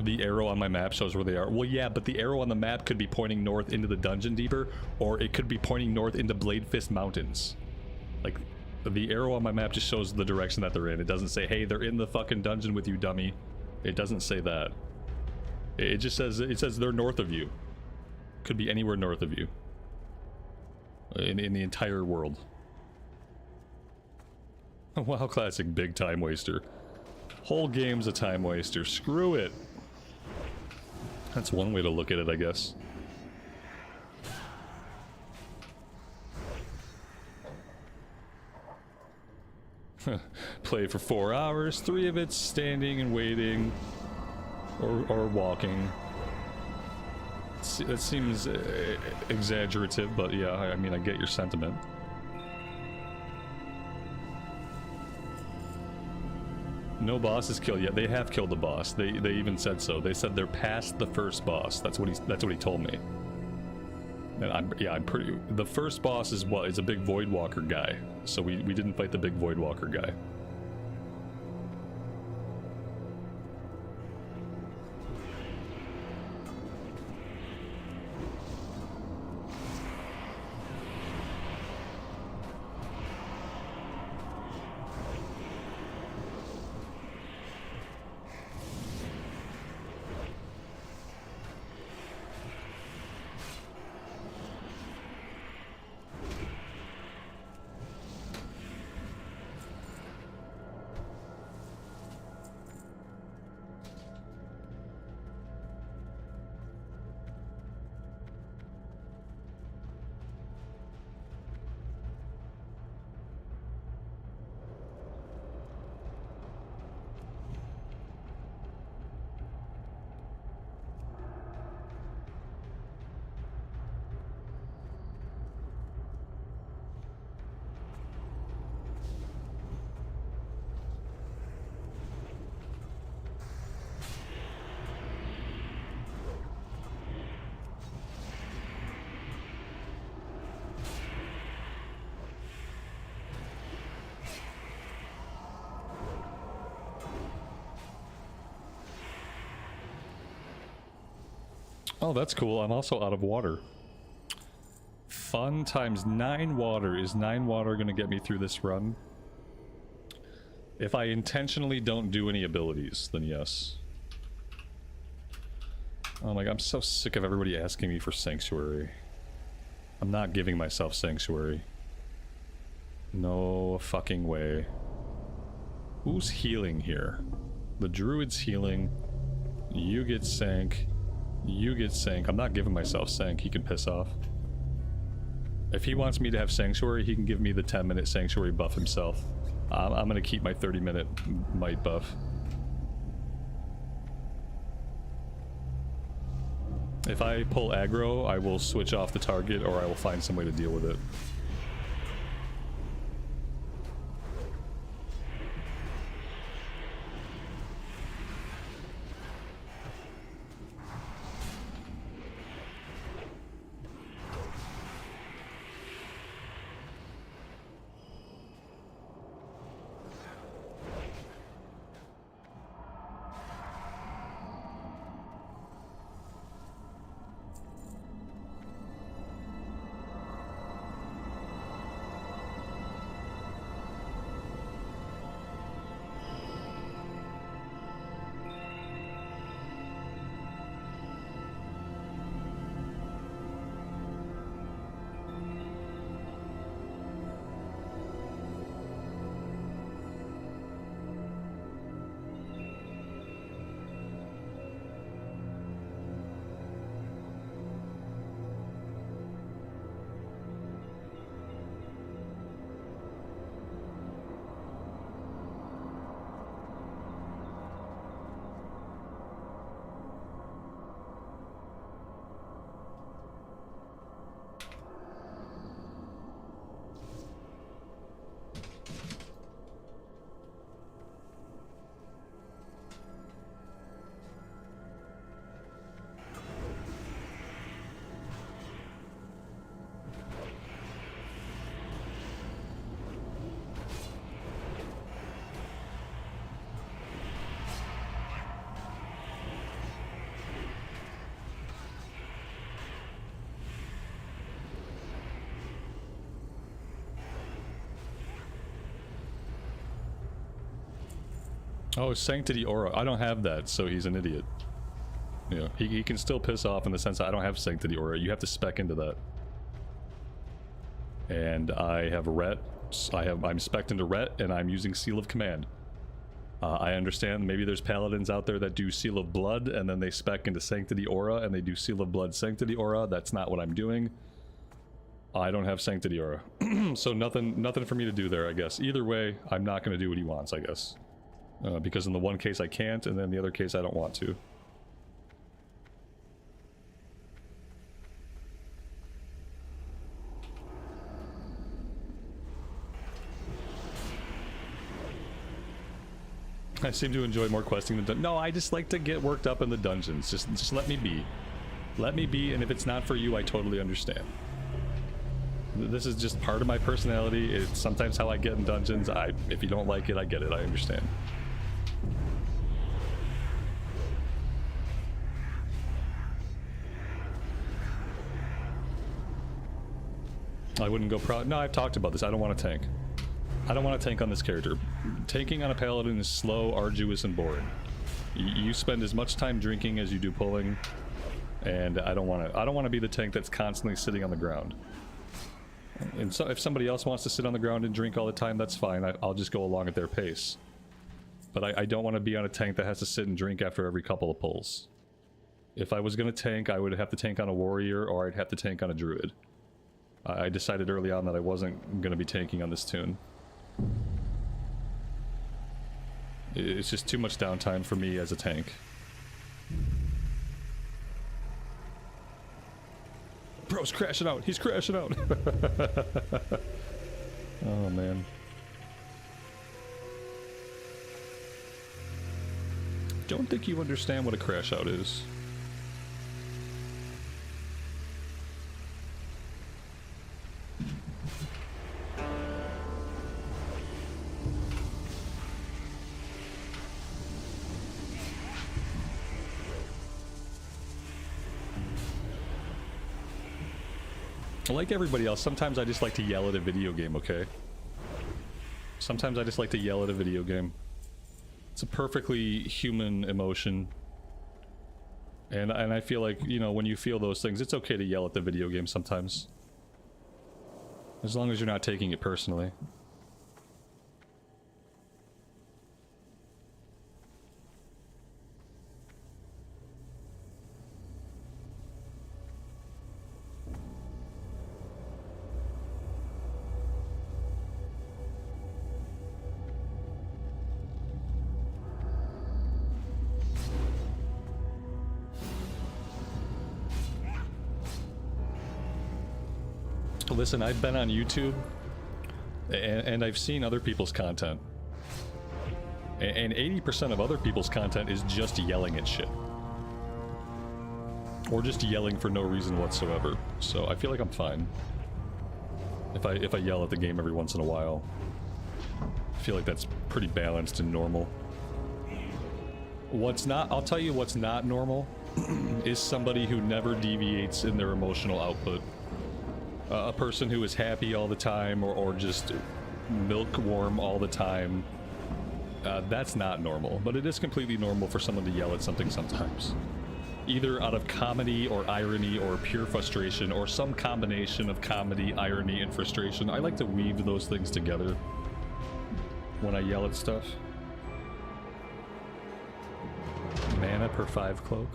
The arrow on my map shows where they are. Well, yeah, but the arrow on the map could be pointing north into the dungeon deeper, or it could be pointing north into Bladefist Mountains. Like, the arrow on my map just shows the direction that they're in. It doesn't say, hey, they're in the fucking dungeon with you, dummy. It doesn't say that. It just says, it says they're north of you. Could be anywhere north of you. In the entire world. Wow, classic big time waster. Whole game's a time waster. Screw it. That's one way to look at it, I guess. Play for 4 hours, 3 of it standing and waiting. or walking. It seems exaggerative, but yeah, I mean, I get your sentiment. No boss is killed yet. They have killed the boss. They even said so. They said they're past the first boss. That's what he told me. And I'm pretty. The first boss is what? It's a big Void Walker guy. So we didn't fight the big Void Walker guy. Oh, that's cool. I'm also out of water. Fun times 9 water. Is 9 water gonna get me through this run? If I intentionally don't do any abilities, then yes. Oh my god, I'm so sick of everybody asking me for Sanctuary. I'm not giving myself Sanctuary. No fucking way. Who's healing here? The Druid's healing. You get Sank. You get Sank. I'm not giving myself Sank. He can piss off. If he wants me to have Sanctuary, he can give me the 10-minute Sanctuary buff himself. I'm gonna keep my 30-minute might buff. If I pull aggro, I will switch off the target or I will find some way to deal with it. Oh, Sanctity Aura. I don't have that, so he's an idiot. Yeah, he can still piss off in the sense that I don't have Sanctity Aura. You have to spec into that. And I have Ret. I'm spec'd into Ret, and I'm using Seal of Command. I understand maybe there's Paladins out there that do Seal of Blood, and then they spec into Sanctity Aura, and they do Seal of Blood, Sanctity Aura. That's not what I'm doing. I don't have Sanctity Aura. So nothing for me to do there, I guess. Either way, I'm not going to do what he wants, I guess. Because in the one case I can't, and then the other case I don't want to. I seem to enjoy more questing than no, I just like to get worked up in the dungeons. Just let me be. Let me be, and if it's not for you, I totally understand. This is just part of my personality. It's sometimes how I get in dungeons. If you don't like it, I get it. I understand. I wouldn't go pro. No, I've talked about this. I don't want to tank. I don't want to tank on this character. Tanking on a paladin is slow, arduous, and boring. You spend as much time drinking as you do pulling, and I don't want to be the tank that's constantly sitting on the ground. And so if somebody else wants to sit on the ground and drink all the time, that's fine. I'll just go along at their pace. But I don't want to be on a tank that has to sit and drink after every couple of pulls. If I was going to tank, I would have to tank on a warrior, or I'd have to tank on a druid. I decided early on that I wasn't going to be tanking on this tune. It's just too much downtime for me as a tank. Bro's crashing out! He's crashing out! Oh man. Don't think you understand what a crash out is. Like everybody else, sometimes I just like to yell at a video game, okay? Sometimes I just like to yell at a video game. It's a perfectly human emotion. And I feel like, you know, when you feel those things, it's okay to yell at the video game sometimes. As long as you're not taking it personally. Listen, I've been on YouTube, and I've seen other people's content. And 80% of other people's content is just yelling at shit. Or just yelling for no reason whatsoever. So I feel like I'm fine. If I yell at the game every once in a while. I feel like that's pretty balanced and normal. What's not, I'll tell you what's not normal, is somebody who never deviates in their emotional output. A person who is happy all the time, or just milk-warm all the time. That's not normal, but it is completely normal for someone to yell at something sometimes. Either out of comedy or irony or pure frustration, or some combination of comedy, irony, and frustration. I like to weave those things together when I yell at stuff. Mana per 5 cloak.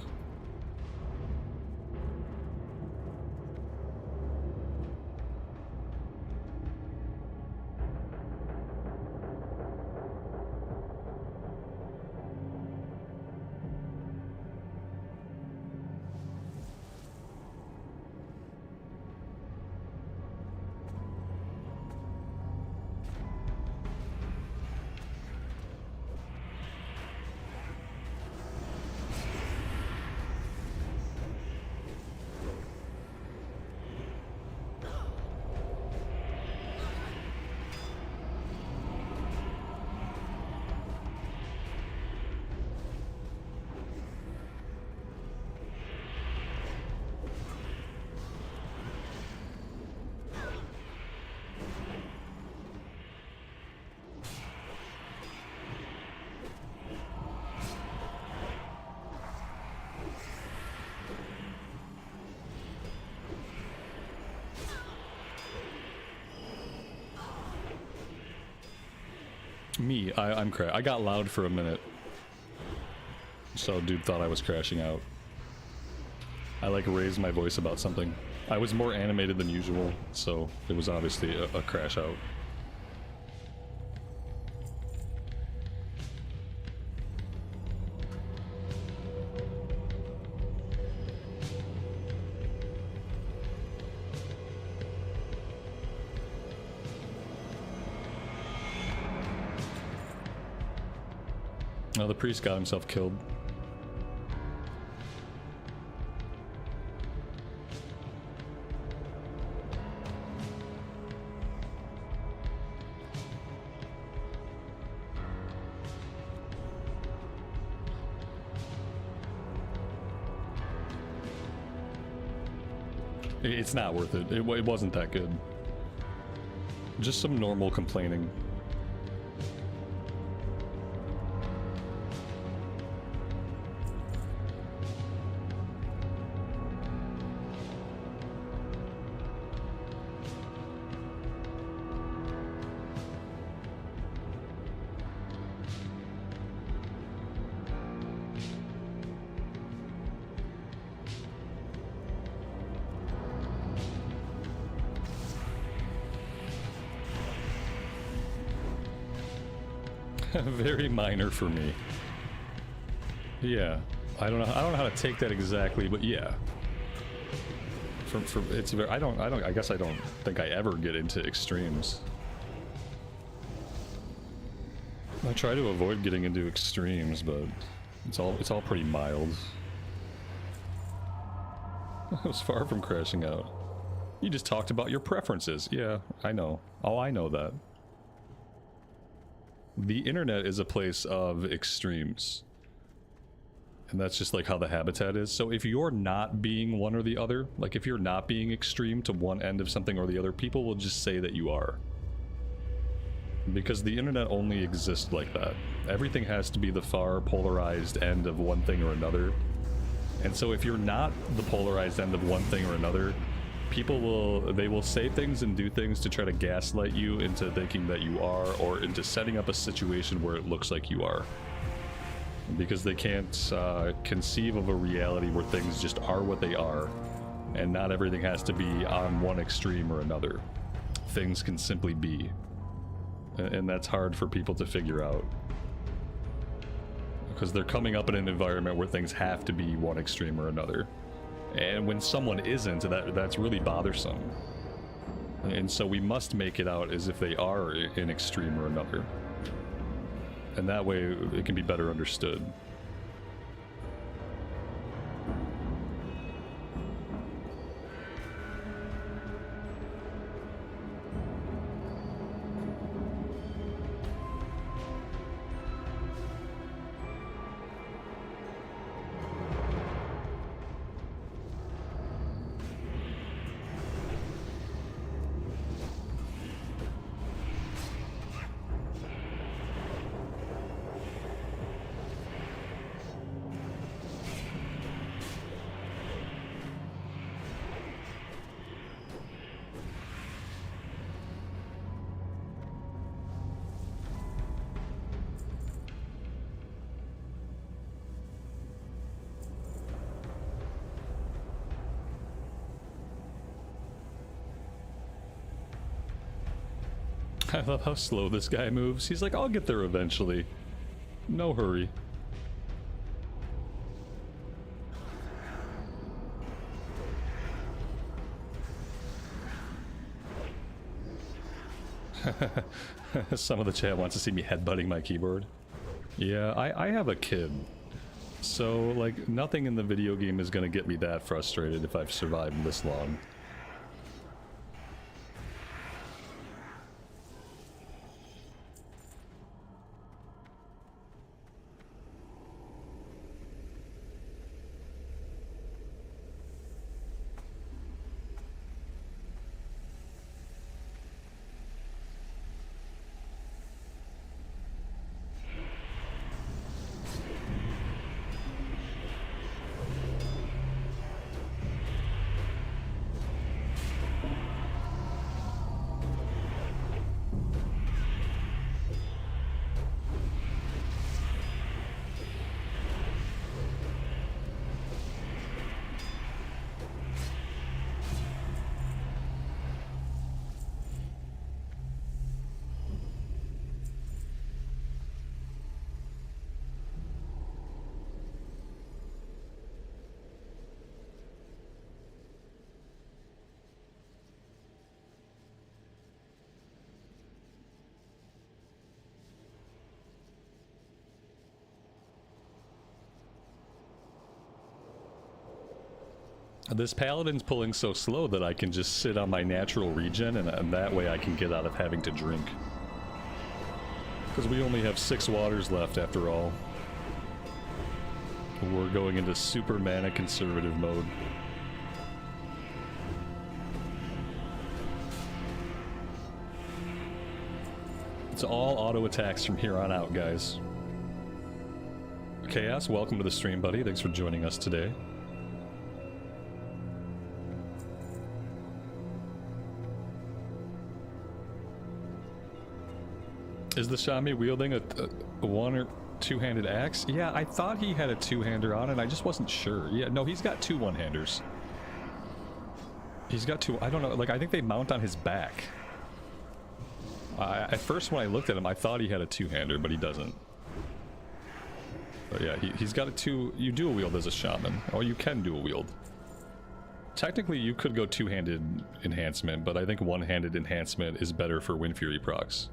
Me, I got loud for a minute. So dude thought I was crashing out. I like raised my voice about something. I was more animated than usual, so it was obviously a crash out. Oh, the priest got himself killed. It's not worth it. It wasn't that good. Just some normal complaining. Very minor for me. Yeah, I don't know how to take that exactly, but yeah. For it's very I guess I don't think I ever get into extremes. I try to avoid getting into extremes, but it's all pretty mild. I was far from crashing out. You just talked about your preferences. Yeah, I know. Oh, I know that. The internet is a place of extremes. And that's just like how the habitat is. So if you're not being one or the other, like if you're not being extreme to one end of something or the other, people will just say that you are. Because the internet only exists like that. Everything has to be the far polarized end of one thing or another. And so if you're not the polarized end of one thing or another, people will say things and do things to try to gaslight you into thinking that you are, or into setting up a situation where it looks like you are. Because they can't conceive of a reality where things just are what they are, and not everything has to be on one extreme or another. Things can simply be. And that's hard for people to figure out. Because they're coming up in an environment where things have to be one extreme or another. And when someone isn't, that's really bothersome. And so we must make it out as if they are an extreme or another. And that way it can be better understood. I love how slow this guy moves. He's like, I'll get there eventually. No hurry. Some of the chat wants to see me headbutting my keyboard. Yeah, I have a kid. So, like, nothing in the video game is gonna get me that frustrated if I've survived this long. This Paladin's pulling so slow that I can just sit on my natural regen, and that way I can get out of having to drink. Because we only have 6 waters left after all. We're going into super mana conservative mode. It's all auto attacks from here on out, guys. Chaos, welcome to the stream, buddy. Thanks for joining us today. Is the Shaman wielding a one or two-handed axe? Yeah, I thought he had a two-hander on it. I just wasn't sure. Yeah, no, he's got 2 one-handers. He's got 2. I don't know. Like, I think they mount on his back. At first, when I looked at him, I thought he had a two-hander, but he doesn't. But yeah, he's got a 2. You dual wield as a shaman. Oh, you can dual wield. Technically, you could go two-handed enhancement, but I think one-handed enhancement is better for Wind Fury procs.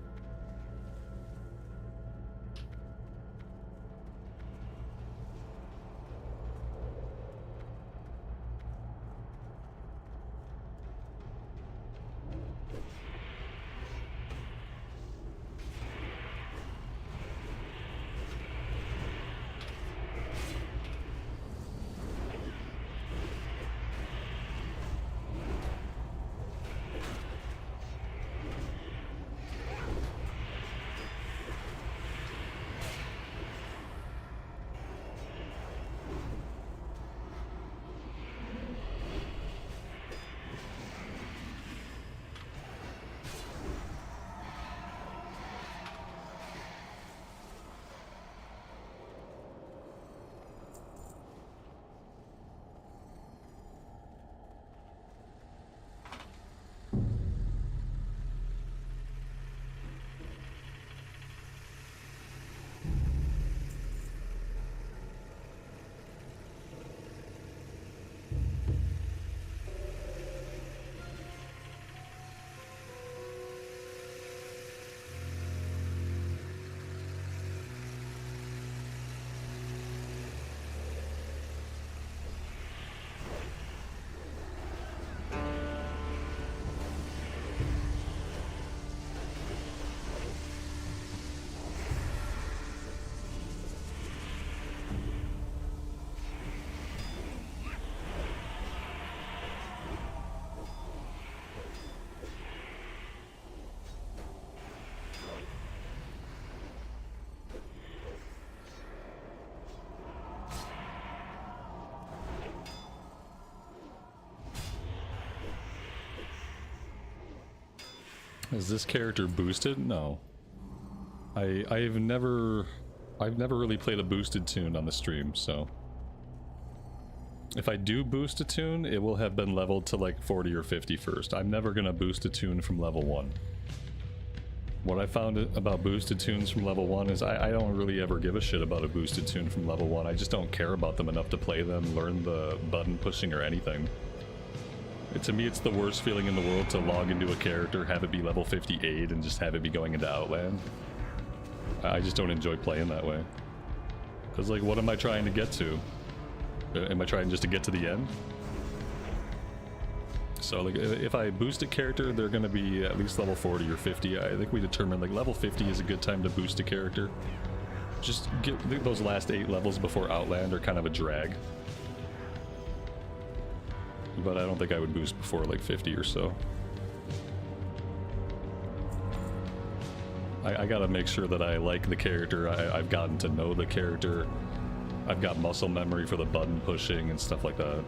Is this character boosted? No. I've never really played a boosted tune on the stream, so if I do boost a tune, it will have been leveled to like 40 or 50 first. I'm never gonna boost a tune from level 1. What I found about boosted tunes from level 1 is I don't really ever give a shit about a boosted tune from level 1. I just don't care about them enough to play them, learn the button pushing or anything. To me, it's the worst feeling in the world to log into a character, have it be level 58, and just have it be going into Outland. I just don't enjoy playing that way. Because, like, what am I trying to get to? Am I trying just to get to the end? So, like, if I boost a character, they're going to be at least level 40 or 50. I think we determined, like, level 50 is a good time to boost a character. Just get those last 8 levels before Outland are kind of a drag. But I don't think I would boost before like 50 or so. I gotta make sure that I like the character, I've gotten to know the character, I've got muscle memory for the button pushing and stuff like that.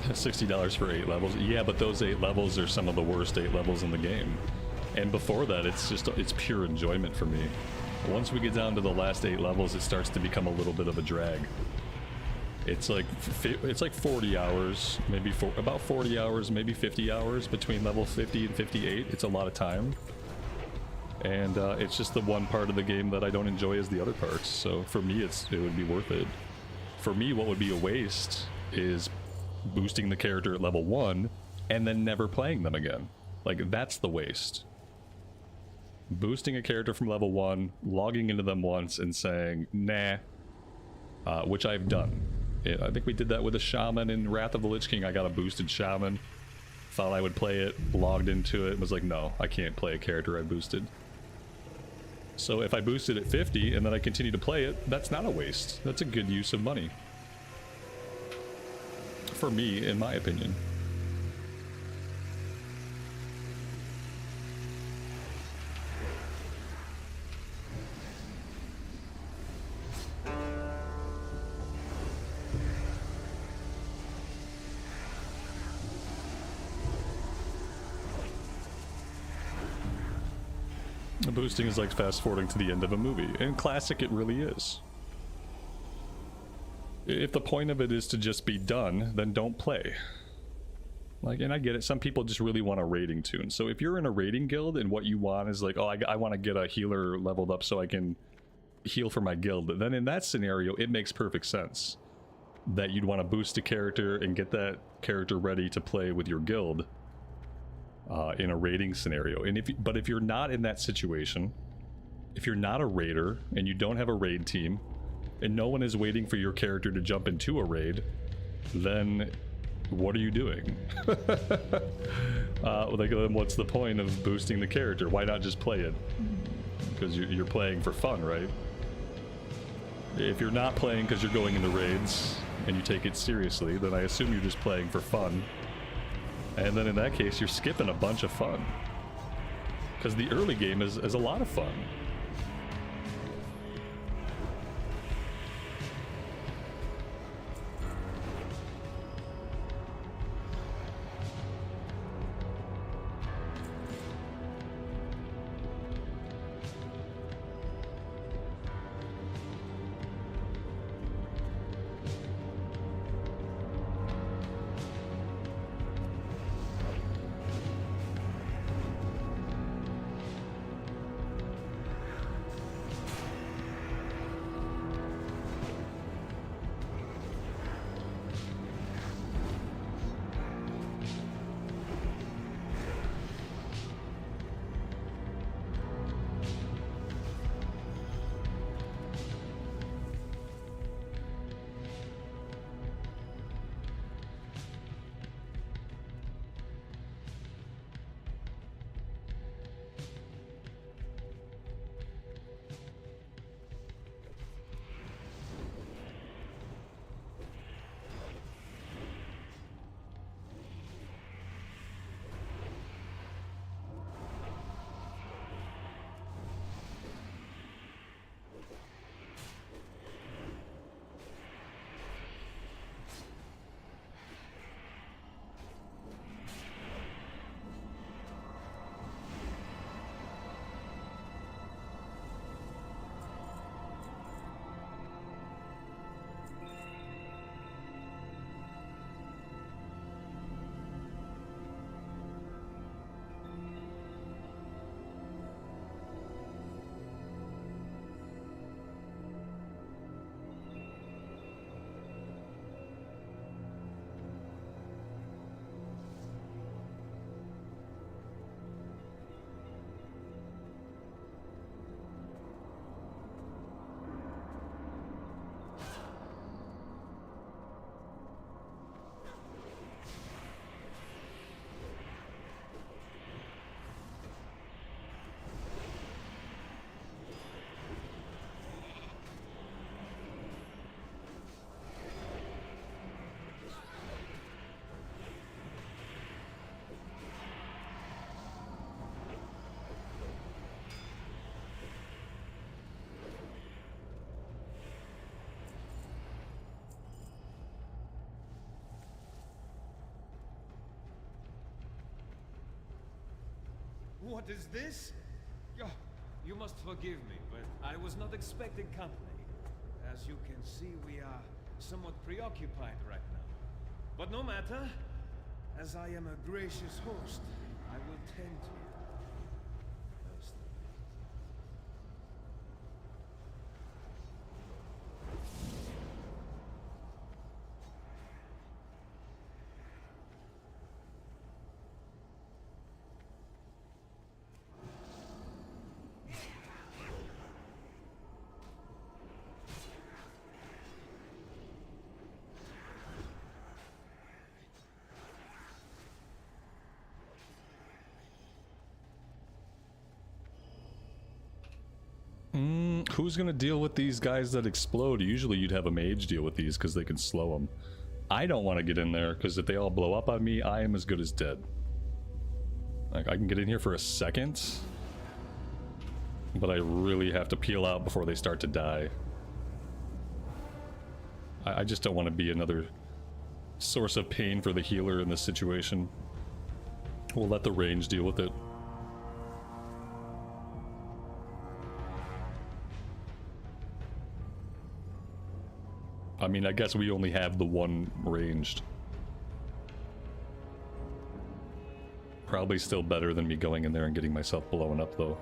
$60 for 8 levels. Yeah, but those 8 levels are some of the worst 8 levels in the game. And before that, it's pure enjoyment for me. Once we get down to the last 8 levels, it starts to become a little bit of a drag. It's like 40 hours, maybe about 40 hours, maybe 50 hours between level 50 and 58. It's a lot of time. And it's just the one part of the game that I don't enjoy as the other parts. So for me, it would be worth it. For me, what would be a waste is boosting the character at level 1 and then never playing them again. Like, that's the waste. boosting a character from level 1, logging into them once, and saying, nah, which I've done. I think we did that with a Shaman in Wrath of the Lich King. I got a boosted Shaman, thought I would play it, logged into it, and was like, no, I can't play a character I boosted. So if I boosted at 50 and then I continue to play it, that's not a waste. That's a good use of money. For me, in my opinion. Boosting is like fast forwarding to the end of a movie. In Classic, it really is. If the point of it is to just be done, then don't play. Like, and I get it, some people just really want a raiding tune. So if you're in a raiding guild and what you want is like, oh, I want to get a healer leveled up so I can heal for my guild, then in that scenario, it makes perfect sense that you'd want to boost a character and get that character ready to play with your guild. In a raiding scenario. And but if you're not in that situation, if you're not a raider and you don't have a raid team and no one is waiting for your character to jump into a raid, then what are you doing? Like, then what's the point of boosting the character? Why not just play it? Because you're playing for fun, right? If you're not playing because you're going into raids and you take it seriously, then I assume you're just playing for fun. And then in that case, you're skipping a bunch of fun. Because the early game is a lot of fun. What is this? Oh, you must forgive me, but I was not expecting company. As you can see, we are somewhat preoccupied right now. But no matter, as I am a gracious host, I will tend to you. Who's gonna deal with these guys that explode? Usually you'd have a mage deal with these because they can slow them. I don't want to get in there because if they all blow up on me, I am as good as dead. Like, I can get in here for a second, but I really have to peel out before they start to die. I just don't want to be another source of pain for the healer in this situation. We'll let the range deal with it. I mean, I guess we only have the one ranged. Probably still better than me going in there and getting myself blown up, though.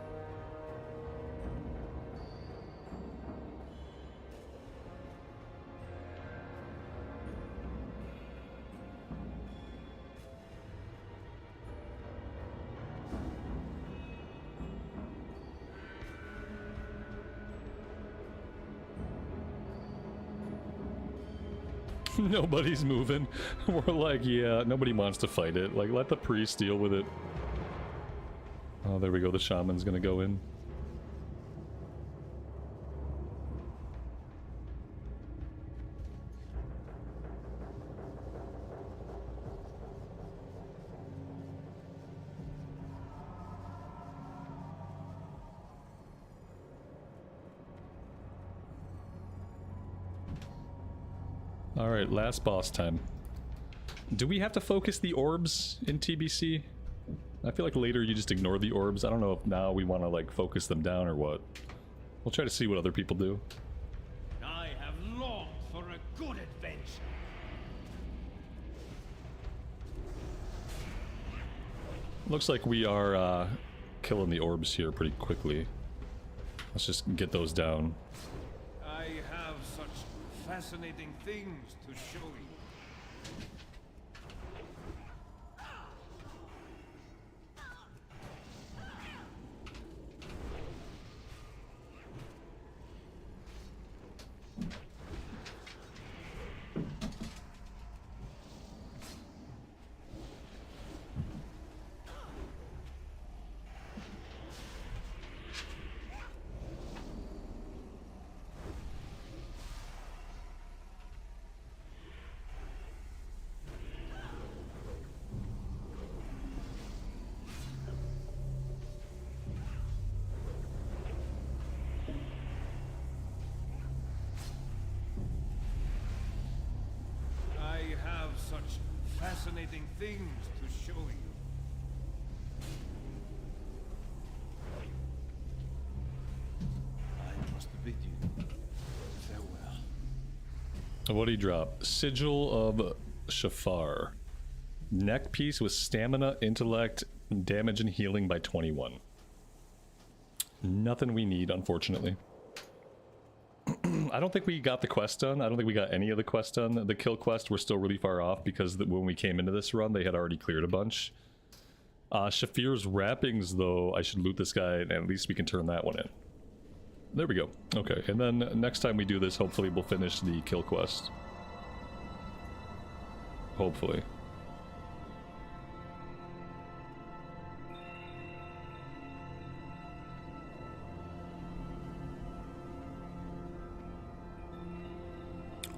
Nobody's moving. We're like, yeah, nobody wants to fight it. Like, let the priest deal with it. Oh, there we go. The shaman's gonna go in. Alright, last boss time. Do we have to focus the orbs in TBC? I feel like later you just ignore the orbs. I don't know if now we want to like focus them down or what. We'll try to see what other people do. I have longed for a good adventure. Looks like we are killing the orbs here pretty quickly. Let's just get those down. I have such fascinating things to show you. Such fascinating things to show you. I must bid you farewell. What do you drop? Sigil of Shafar. Neck piece with stamina, intellect, damage, and healing by 21. Nothing we need, unfortunately. I don't think we got the quest done. I don't think we got any of the quests done. The kill quest, we're still really far off because when we came into this run, they had already cleared a bunch. Shafir's wrappings, though, I should loot this guy, and at least we can turn that one in. There we go. Okay, and then next time we do this, hopefully we'll finish the kill quest. Hopefully.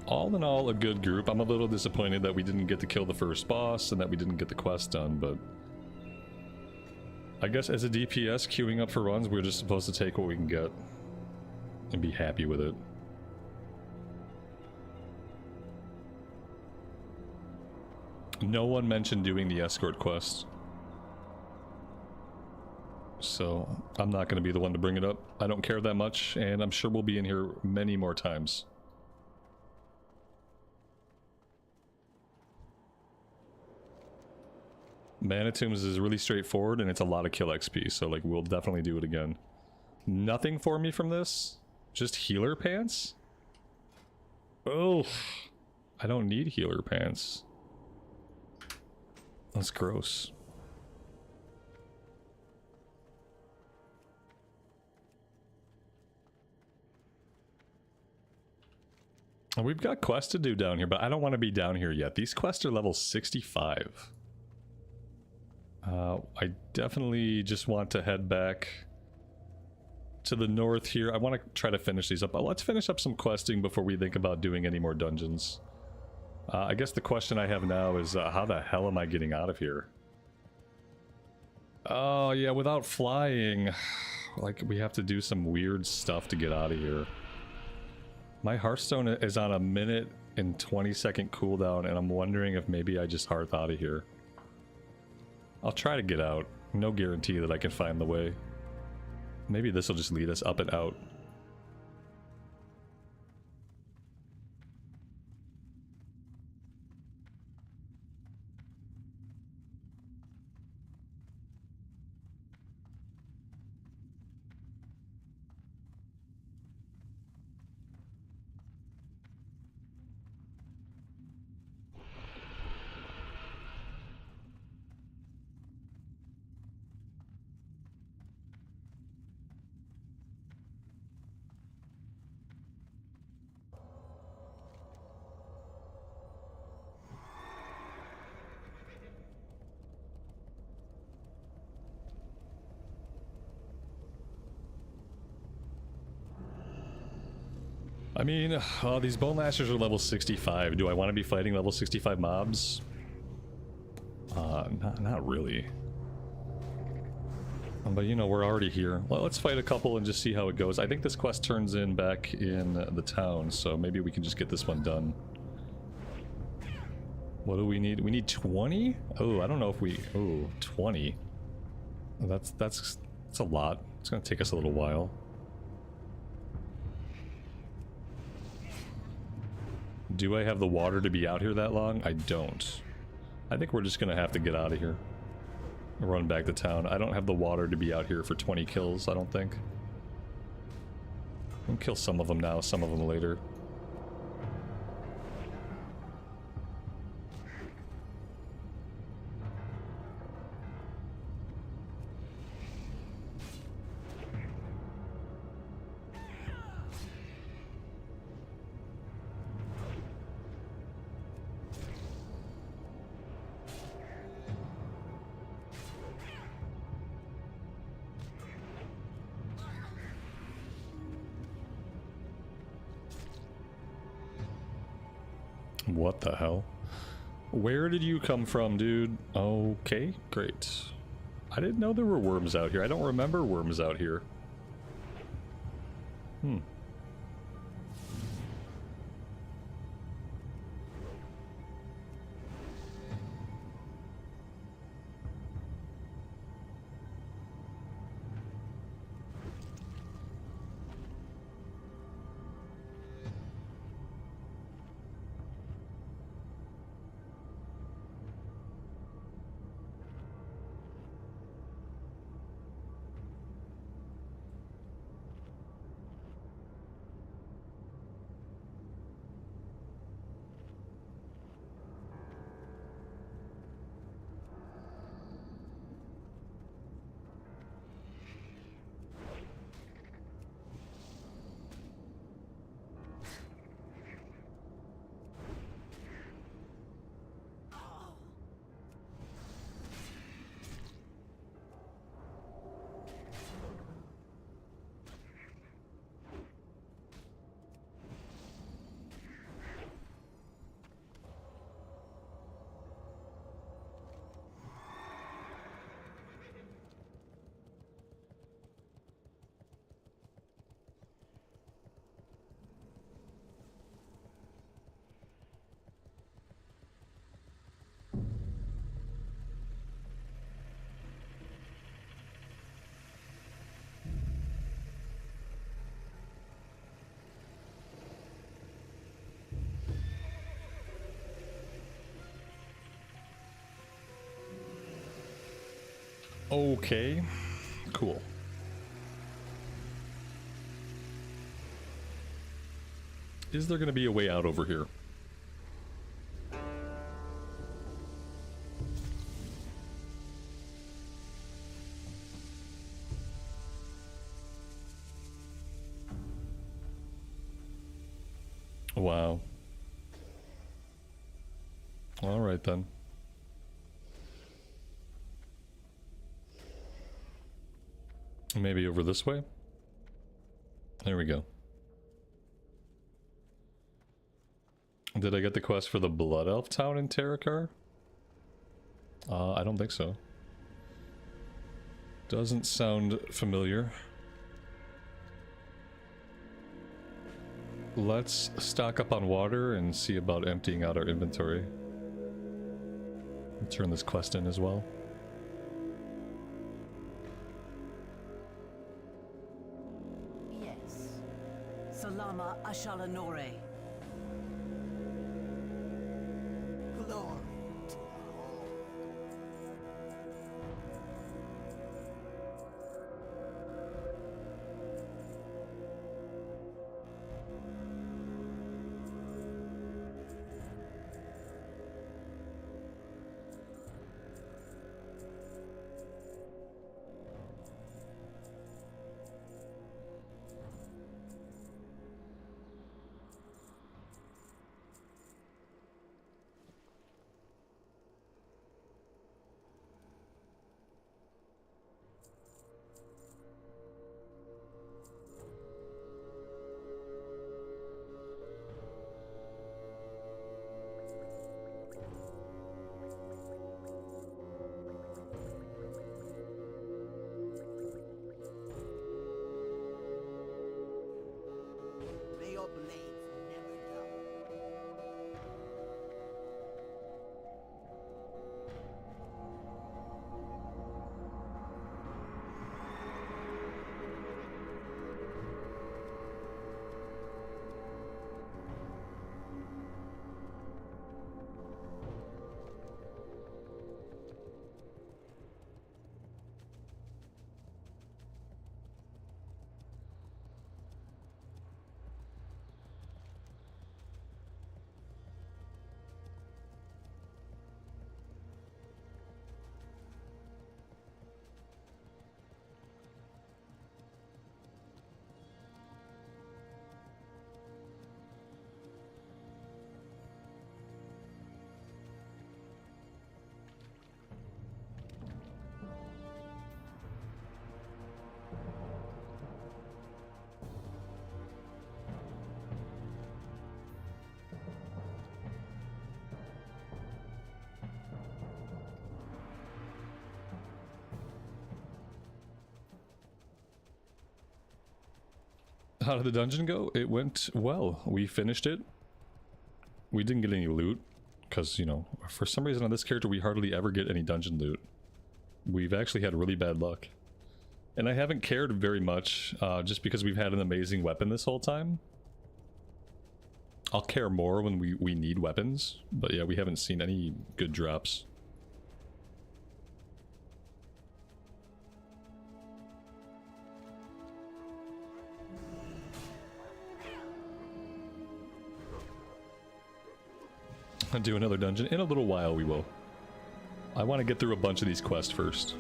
All in all, a good group. I'm a little disappointed that we didn't get to kill the first boss and that we didn't get the quest done, but I guess as a DPS queuing up for runs, we're just supposed to take what we can get and be happy with it. No one mentioned doing the escort quest, so I'm not going to be the one to bring it up. I don't care that much, and I'm sure we'll be in here many more times. Mana Tombs is really straightforward, and it's a lot of kill XP, so like we'll definitely do it again. Nothing for me from this? Just healer pants? Oh, I don't need healer pants. That's gross. We've got quests to do down here, but I don't want to be down here yet. These quests are level 65. I definitely just want to head back to the north here. I want to try to finish these up. Let's finish up some questing before we think about doing any more dungeons. I guess the question I have now is how the hell am I getting out of here? Oh yeah, without flying, like we have to do some weird stuff to get out of here. My Hearthstone is on a 1:20 cooldown, and I'm wondering if maybe I just hearth out of here. I'll try to get out. No guarantee that I can find the way. Maybe this will just lead us up and out. I mean, these Bone Lashers are level 65. Do I want to be fighting level 65 mobs? Not really. But you know, we're already here. Well, let's fight a couple and just see how it goes. I think this quest turns in back in the town, so maybe we can just get this one done. What do we need? We need 20? Oh, I don't know if we... Oh, 20. That's a lot. It's gonna take us a little while. Do I have the water to be out here that long? I don't. I think we're just gonna have to get out of here. Run back to town. I don't have the water to be out here for 20 kills, I don't think. I'll kill some of them now, some of them later. What the hell? Where did you come from, dude? Okay, great. I didn't know there were worms out here. I don't remember worms out here. Okay, cool. Is there going to be a way out over here? Wow. All right then. Maybe over this way? There we go. Did I get the quest for the Blood Elf town in Terokkar? I don't think so. Doesn't sound familiar. Let's stock up on water and see about emptying out our inventory. Turn this quest in as well. Yes. Salama Ashalanore. Glory. How did the dungeon go? It went well. We finished it. We didn't get any loot, because, you know, for some reason on this character we hardly ever get any dungeon loot. We've actually had really bad luck. And I haven't cared very much, just because we've had an amazing weapon this whole time. I'll care more when we need weapons, but yeah, we haven't seen any good drops. I'll do another dungeon. In a little while we will. I want to get through a bunch of these quests first.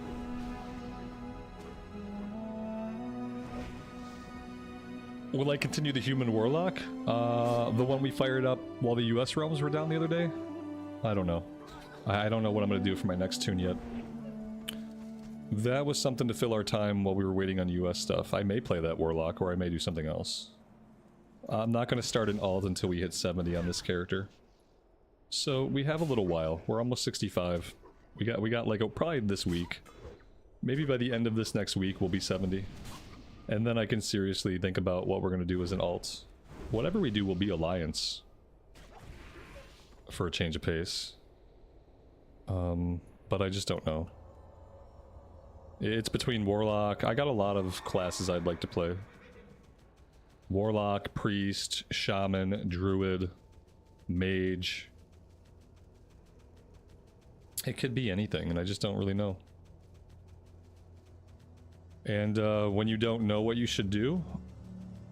Will I continue the human warlock? The one we fired up while the US realms were down the other day? I don't know. I don't know what I'm going to do for my next tune yet. That was something to fill our time while we were waiting on US stuff. I may play that warlock, or I may do something else. I'm not going to start an alt until we hit 70 on this character. So we have a little while. We're almost 65. We got like probably this week. Maybe by the end of this next week we'll be 70. And then I can seriously think about what we're going to do as an alt. Whatever we do will be Alliance. For a change of pace. But I just don't know. It's between Warlock. I got a lot of classes I'd like to play. Warlock, Priest, Shaman, Druid, Mage. It could be anything, and I just don't really know. And when you don't know what you should do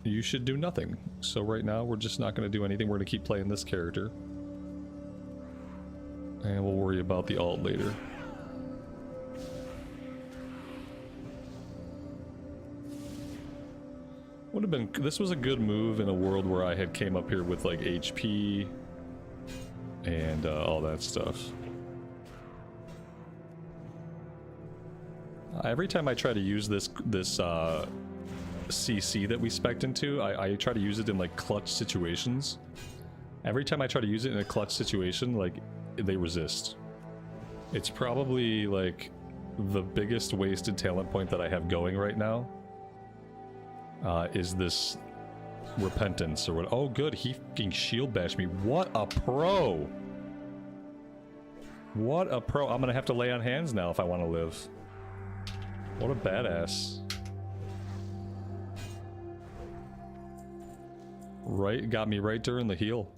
nothing. So right now, we're just not going to do anything. We're going to keep playing this character. And we'll worry about the alt later. Would have been... This was a good move in a world where I had came up here with, like, HP... and all that stuff. Every time I try to use this CC that we spec'd into. I try to use it in like clutch situations. Every time I try to use it in a clutch situation, like, they resist. It's probably like the biggest wasted talent point that I have going right now. Is this repentance or what? Oh good, he fucking shield bashed me. What a pro! What a pro. I'm gonna have to lay on hands now if I want to live. What a badass. Right, got me right during the heal.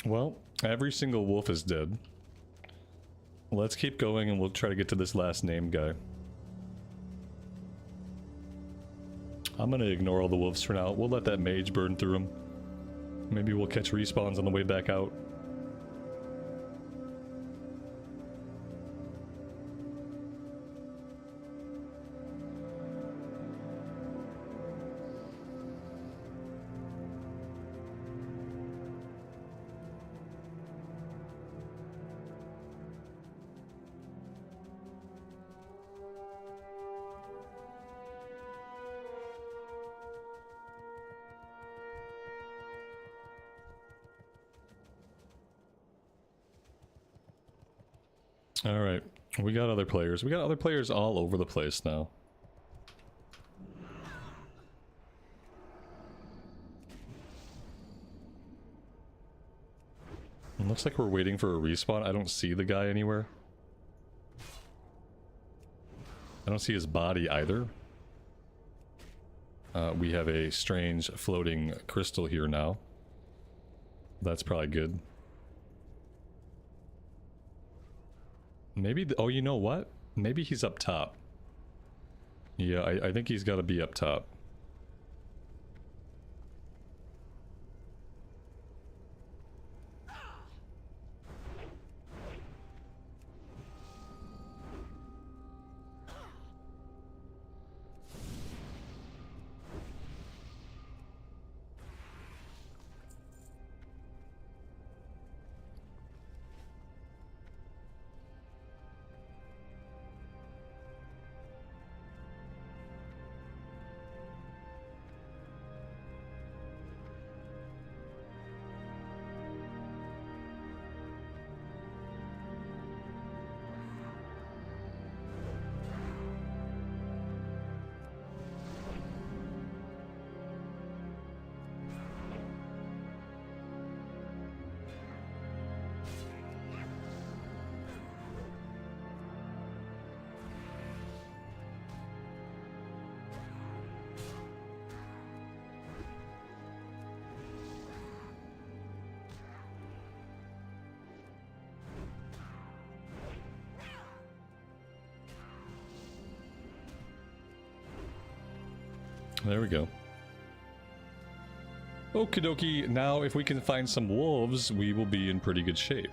Well, every single wolf is dead. Let's keep going and we'll try to get to this last name guy. I'm gonna ignore all the wolves for now. We'll let that mage burn through them. Maybe we'll catch respawns on the way back out. Alright, we got other players. We got other players all over the place now. It looks like we're waiting for a respawn. I don't see the guy anywhere. I don't see his body either. We have a strange floating crystal here now. That's probably good. Maybe, oh, you know what? Maybe he's up top. Yeah, I think he's got to be up top. There we go. Okie dokie, now if we can find some wolves, we will be in pretty good shape.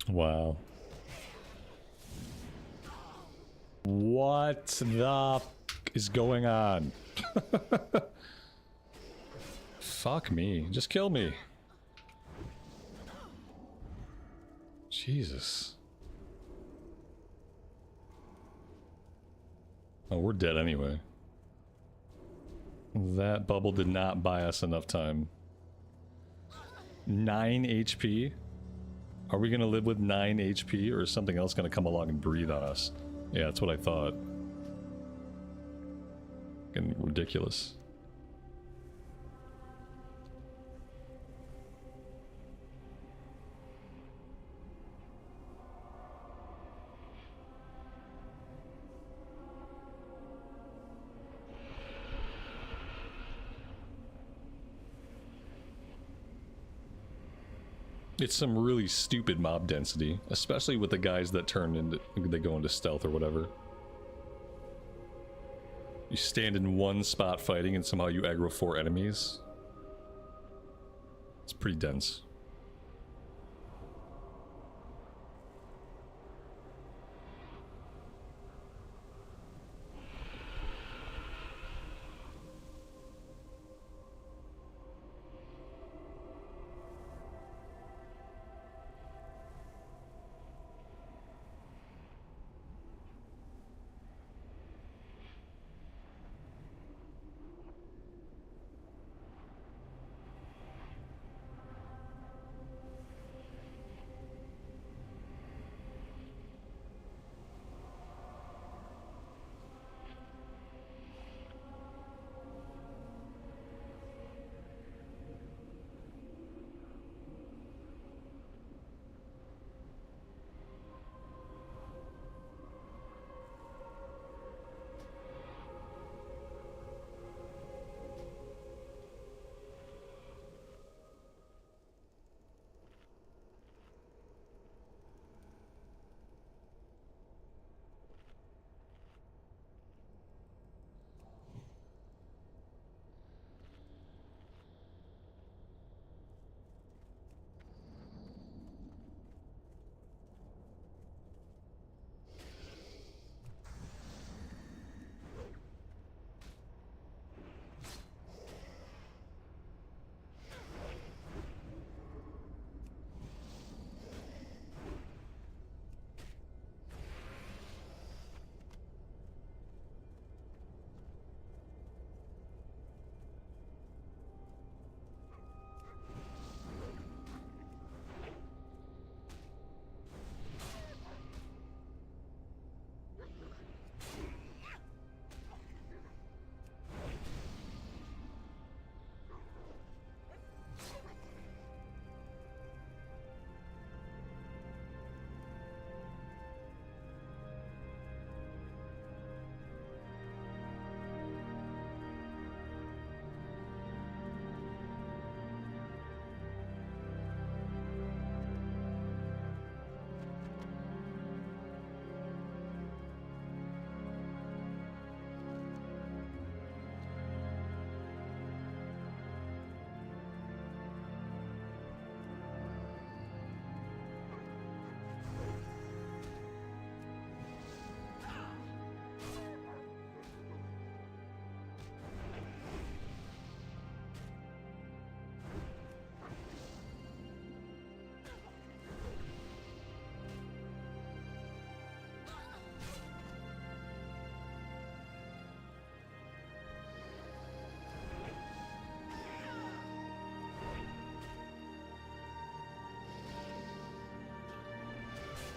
Wow. What the f is going on? Fuck me. Just kill me. Jesus. Oh, we're dead anyway. That bubble did not buy us enough time. 9 HP? Are we gonna live with 9 HP, or is something else gonna come along and breathe on us? Yeah, that's what I thought. Getting ridiculous. It's some really stupid mob density, especially with the guys that turn into, they go into stealth or whatever. You stand in one spot fighting and somehow you aggro 4 enemies. It's pretty dense.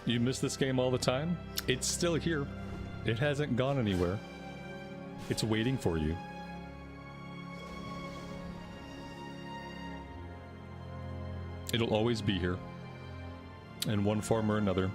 You miss this game all the time? It's still here. It hasn't gone anywhere. It's waiting for you. It'll always be here. In one form or another.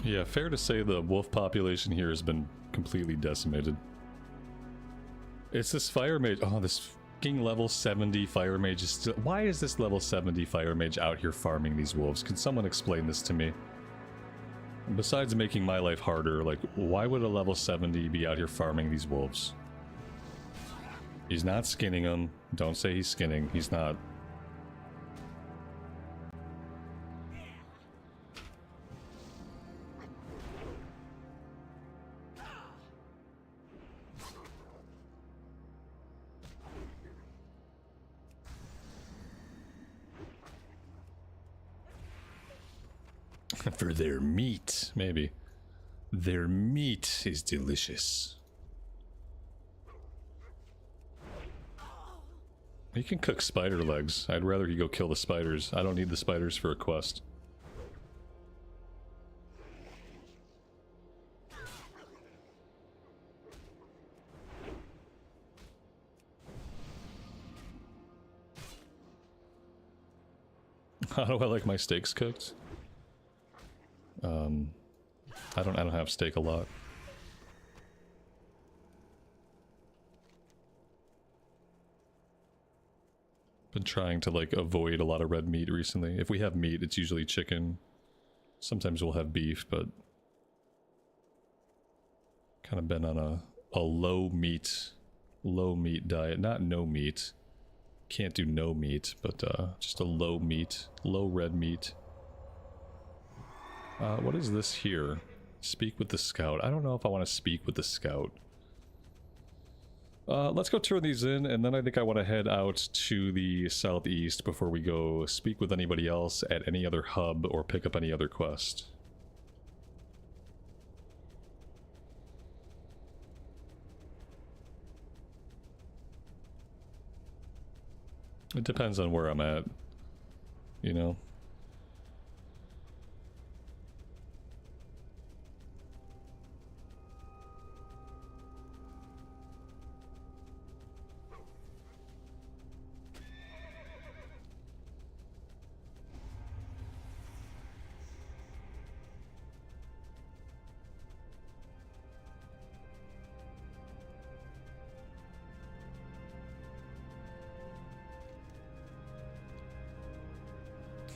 Yeah, fair to say the wolf population here has been completely decimated. It's this fire mage. Oh, this fucking level 70 fire mage is still. Why is this level 70 fire mage out here farming these wolves? Can someone explain this to me? Besides making my life harder, like, why would a level 70 be out here farming these wolves? He's not skinning them. Don't say he's skinning. He's not. For their meat, maybe. Their meat is delicious. You can cook spider legs. I'd rather you go kill the spiders. I don't need the spiders for a quest. How do I like my steaks cooked? I don't have steak a lot. Been trying to like avoid a lot of red meat recently. If we have meat, it's usually chicken. Sometimes we'll have beef, but kind of been on a low meat diet. Not no meat. Can't do no meat, but just a low meat, low red meat. What is this here? Speak with the scout. I don't know if I want to speak with the scout. Let's go turn these in, and then I think I want to head out to the southeast before we go speak with anybody else at any other hub or pick up any other quest. It depends on where I'm at, you know?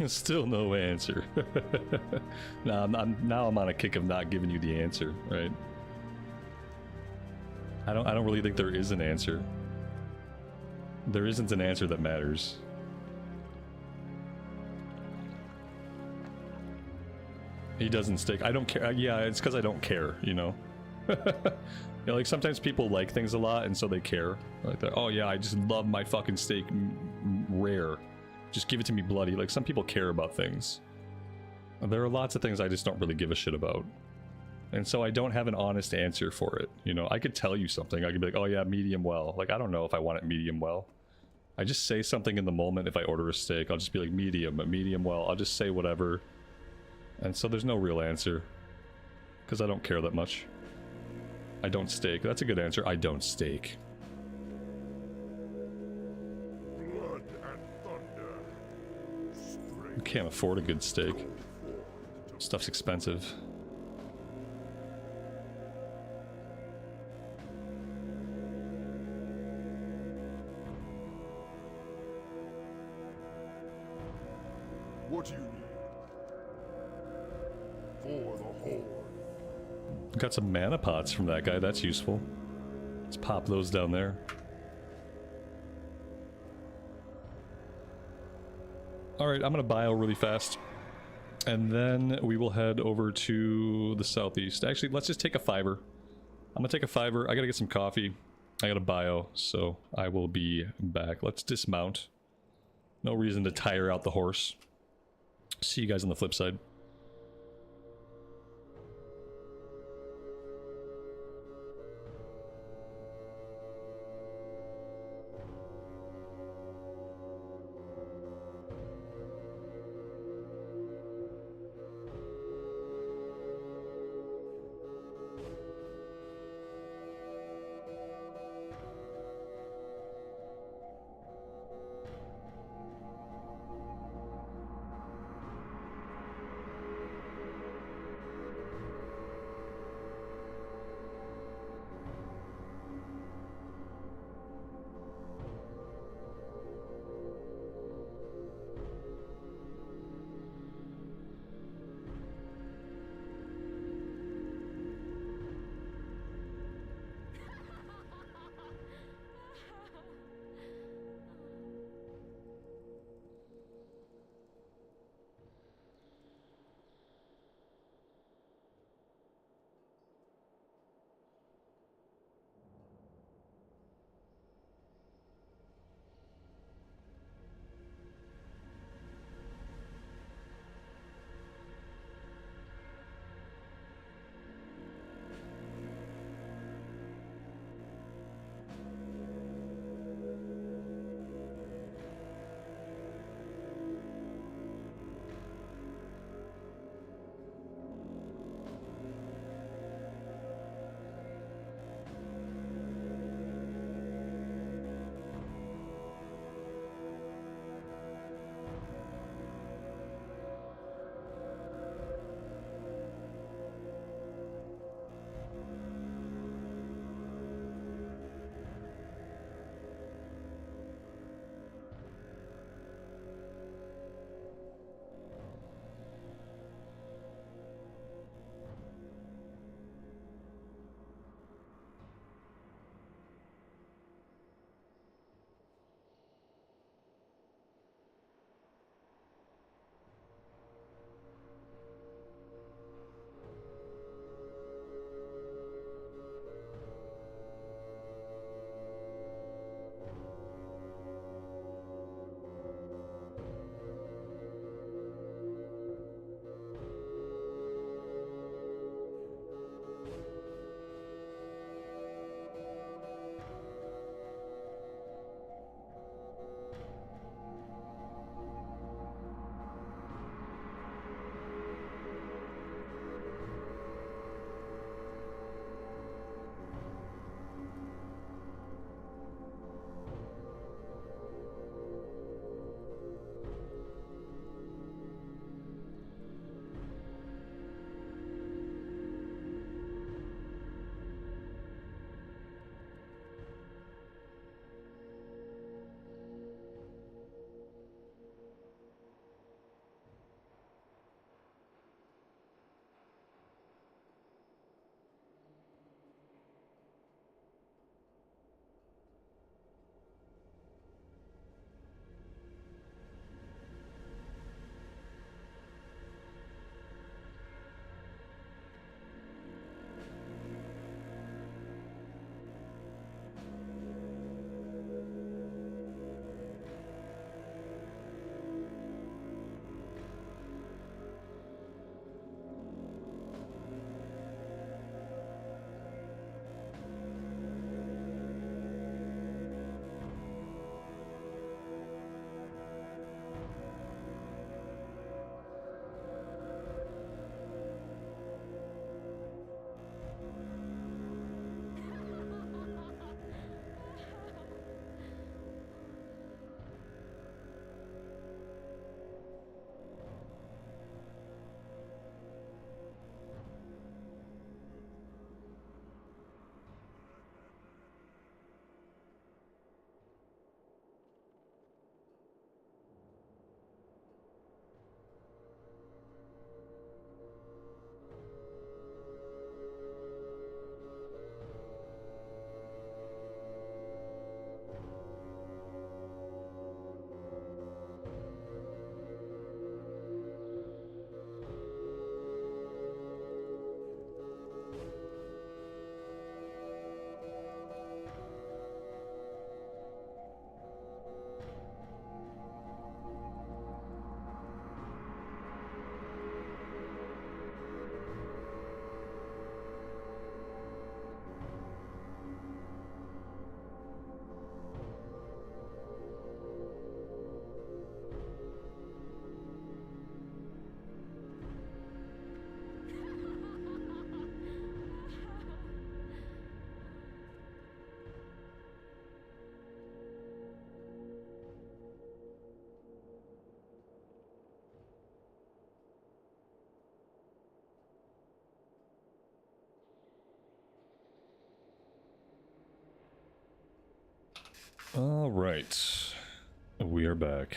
Still no answer. Now I'm on a kick of not giving you the answer, right? I don't really think there is an answer. There isn't an answer that matters. He doesn't stick. I don't care. Yeah, it's because I don't care, you know? You know, like sometimes people like things a lot and so they care. Like, oh yeah, I just love my fucking steak rare. Just give it to me bloody. Like, some people care about things. There are lots of things I just don't really give a shit about. And so I don't have an honest answer for it. You know, I could tell you something. I could be like, oh yeah, medium well. Like, I don't know if I want it medium well. I just say something in the moment. If I order a steak, I'll just be like, medium well. I'll just say whatever. And so there's no real answer. Because I don't care that much. I don't steak. That's a good answer. I don't steak. Blood and thunder. You can't afford a good steak. Stuff's expensive. What do you need? For the Horde. Got some mana pots from that guy. That's useful. Let's pop those down there. Alright, I'm gonna bio really fast. And then we will head over to the southeast. Actually, let's just take a fiver. I'm gonna take a fiver. I gotta get some coffee. I got a bio, so I will be back. Let's dismount. No reason to tire out the horse. See you guys on the flip side. All right, we are back.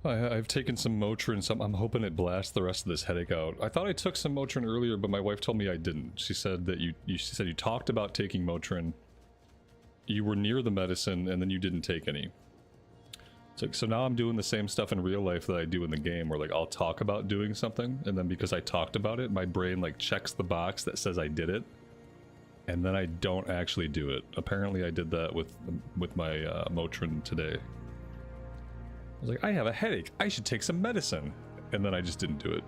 I've taken some Motrin, so I'm hoping it blasts the rest of this headache out. I thought I took some Motrin earlier, but my wife told me I didn't. She said that she said you talked about taking Motrin, you were near the medicine, and then you didn't take any. So now I'm doing the same stuff in real life that I do in the game, where like I'll talk about doing something, and then because I talked about it, my brain like checks the box that says I did it, and then I don't actually do it. Apparently I did that with my Motrin today. I was like, I have a headache, I should take some medicine. And then I just didn't do it.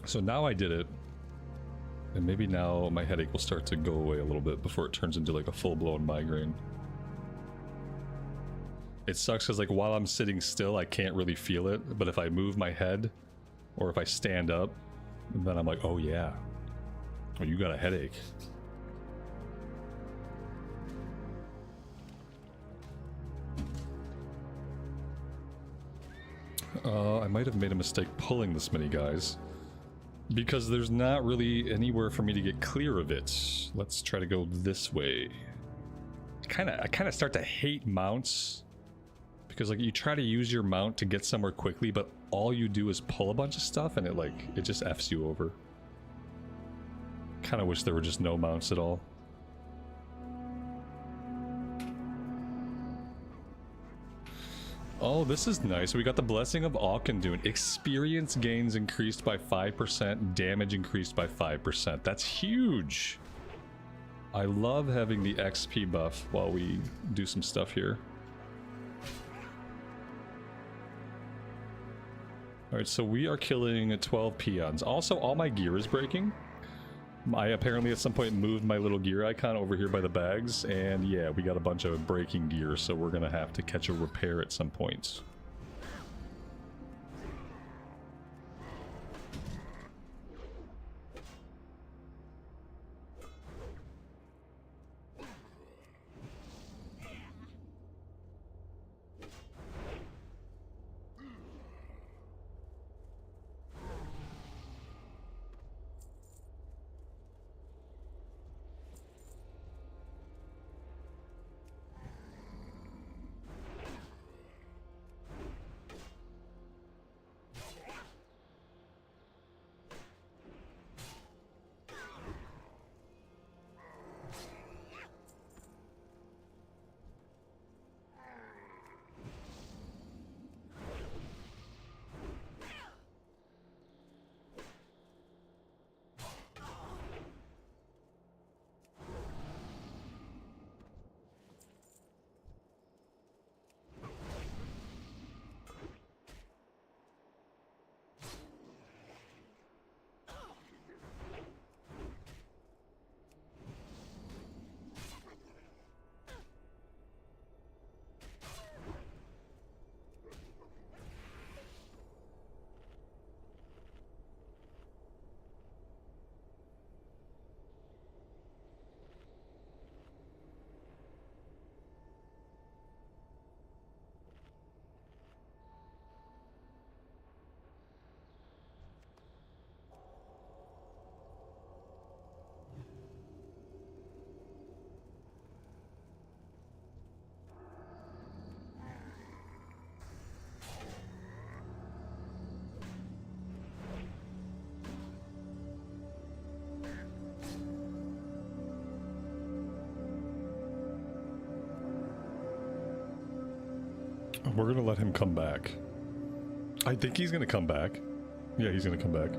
So now I did it. And maybe now my headache will start to go away a little bit before it turns into like a full-blown migraine. It sucks because like while I'm sitting still, I can't really feel it. But if I move my head, or if I stand up, then I'm like, oh yeah. Oh, you got a headache. I might have made a mistake pulling this many guys, because there's not really anywhere for me to get clear of it. Let's try to go this way. I kind of start to hate mounts, because like you try to use your mount to get somewhere quickly, but all you do is pull a bunch of stuff, and it just F's you over. Kind of wish there were just no mounts at all. Oh, this is nice. We got the Blessing of Auchindoun. Experience gains increased by 5%, damage increased by 5%. That's huge. I love having the XP buff while we do some stuff here. Alright, so we are killing 12 peons. Also, all my gear is breaking. I apparently at some point moved my little gear icon over here by the bags, and yeah, we got a bunch of breaking gear, so we're gonna have to catch a repair at some point. We're gonna let him come back. I think he's gonna come back. Yeah, he's gonna come back.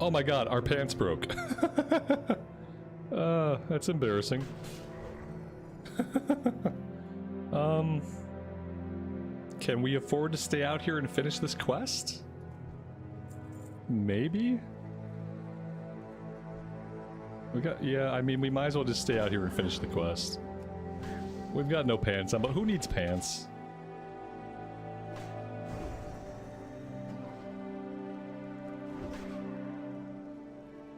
Oh my god, our pants broke. That's embarrassing. Can we afford to stay out here and finish this quest? Yeah, I mean, we might as well just stay out here and finish the quest. We've got no pants on, but who needs pants?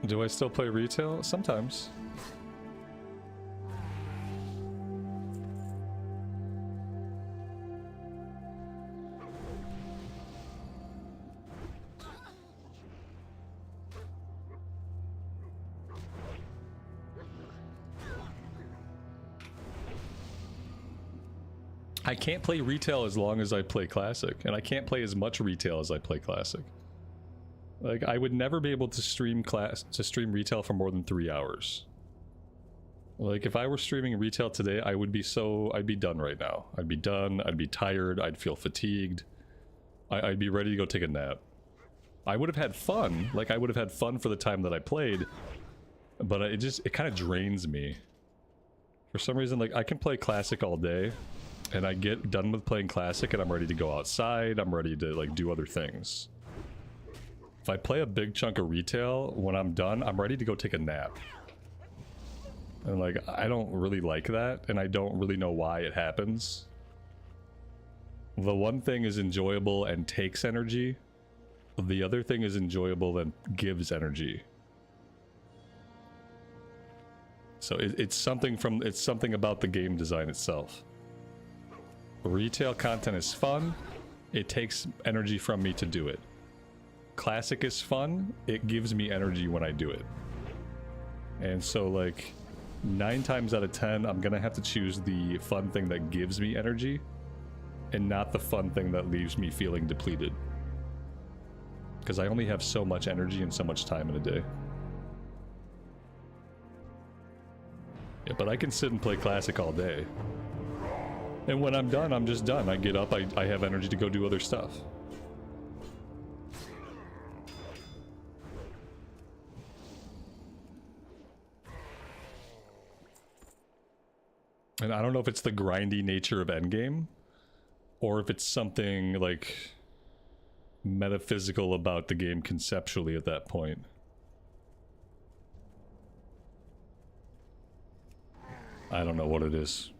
Do I still play retail? Sometimes. I can't play retail as long as I play classic, and I can't play as much retail as I play classic. Like, I would never be able to stream retail for more than 3 hours. Like, if I were streaming retail today, I'd be done right now. I'd be done, I'd be tired, I'd feel fatigued. I'd be ready to go take a nap. I would have had fun, like I would have had fun for the time that I played, but it kind of drains me. For some reason, like, I can play classic all day, and I get done with playing classic and I'm ready to go outside, I'm ready to, like, do other things. If I play a big chunk of retail, when I'm done, I'm ready to go take a nap. And, like, I don't really like that, and I don't really know why it happens. The one thing is enjoyable and takes energy. The other thing is enjoyable and gives energy. So it's something about the game design itself. Retail content is fun. It takes energy from me to do it. Classic is fun. It gives me energy when I do it. And so, like, 9 times out of 10, I'm gonna have to choose the fun thing that gives me energy and not the fun thing that leaves me feeling depleted. Because I only have so much energy and so much time in a day. Yeah, but I can sit and play classic all day. And when I'm done, I'm just done. I get up, I have energy to go do other stuff. And I don't know if it's the grindy nature of endgame, or if it's something, like, metaphysical about the game conceptually at that point. I don't know what it is.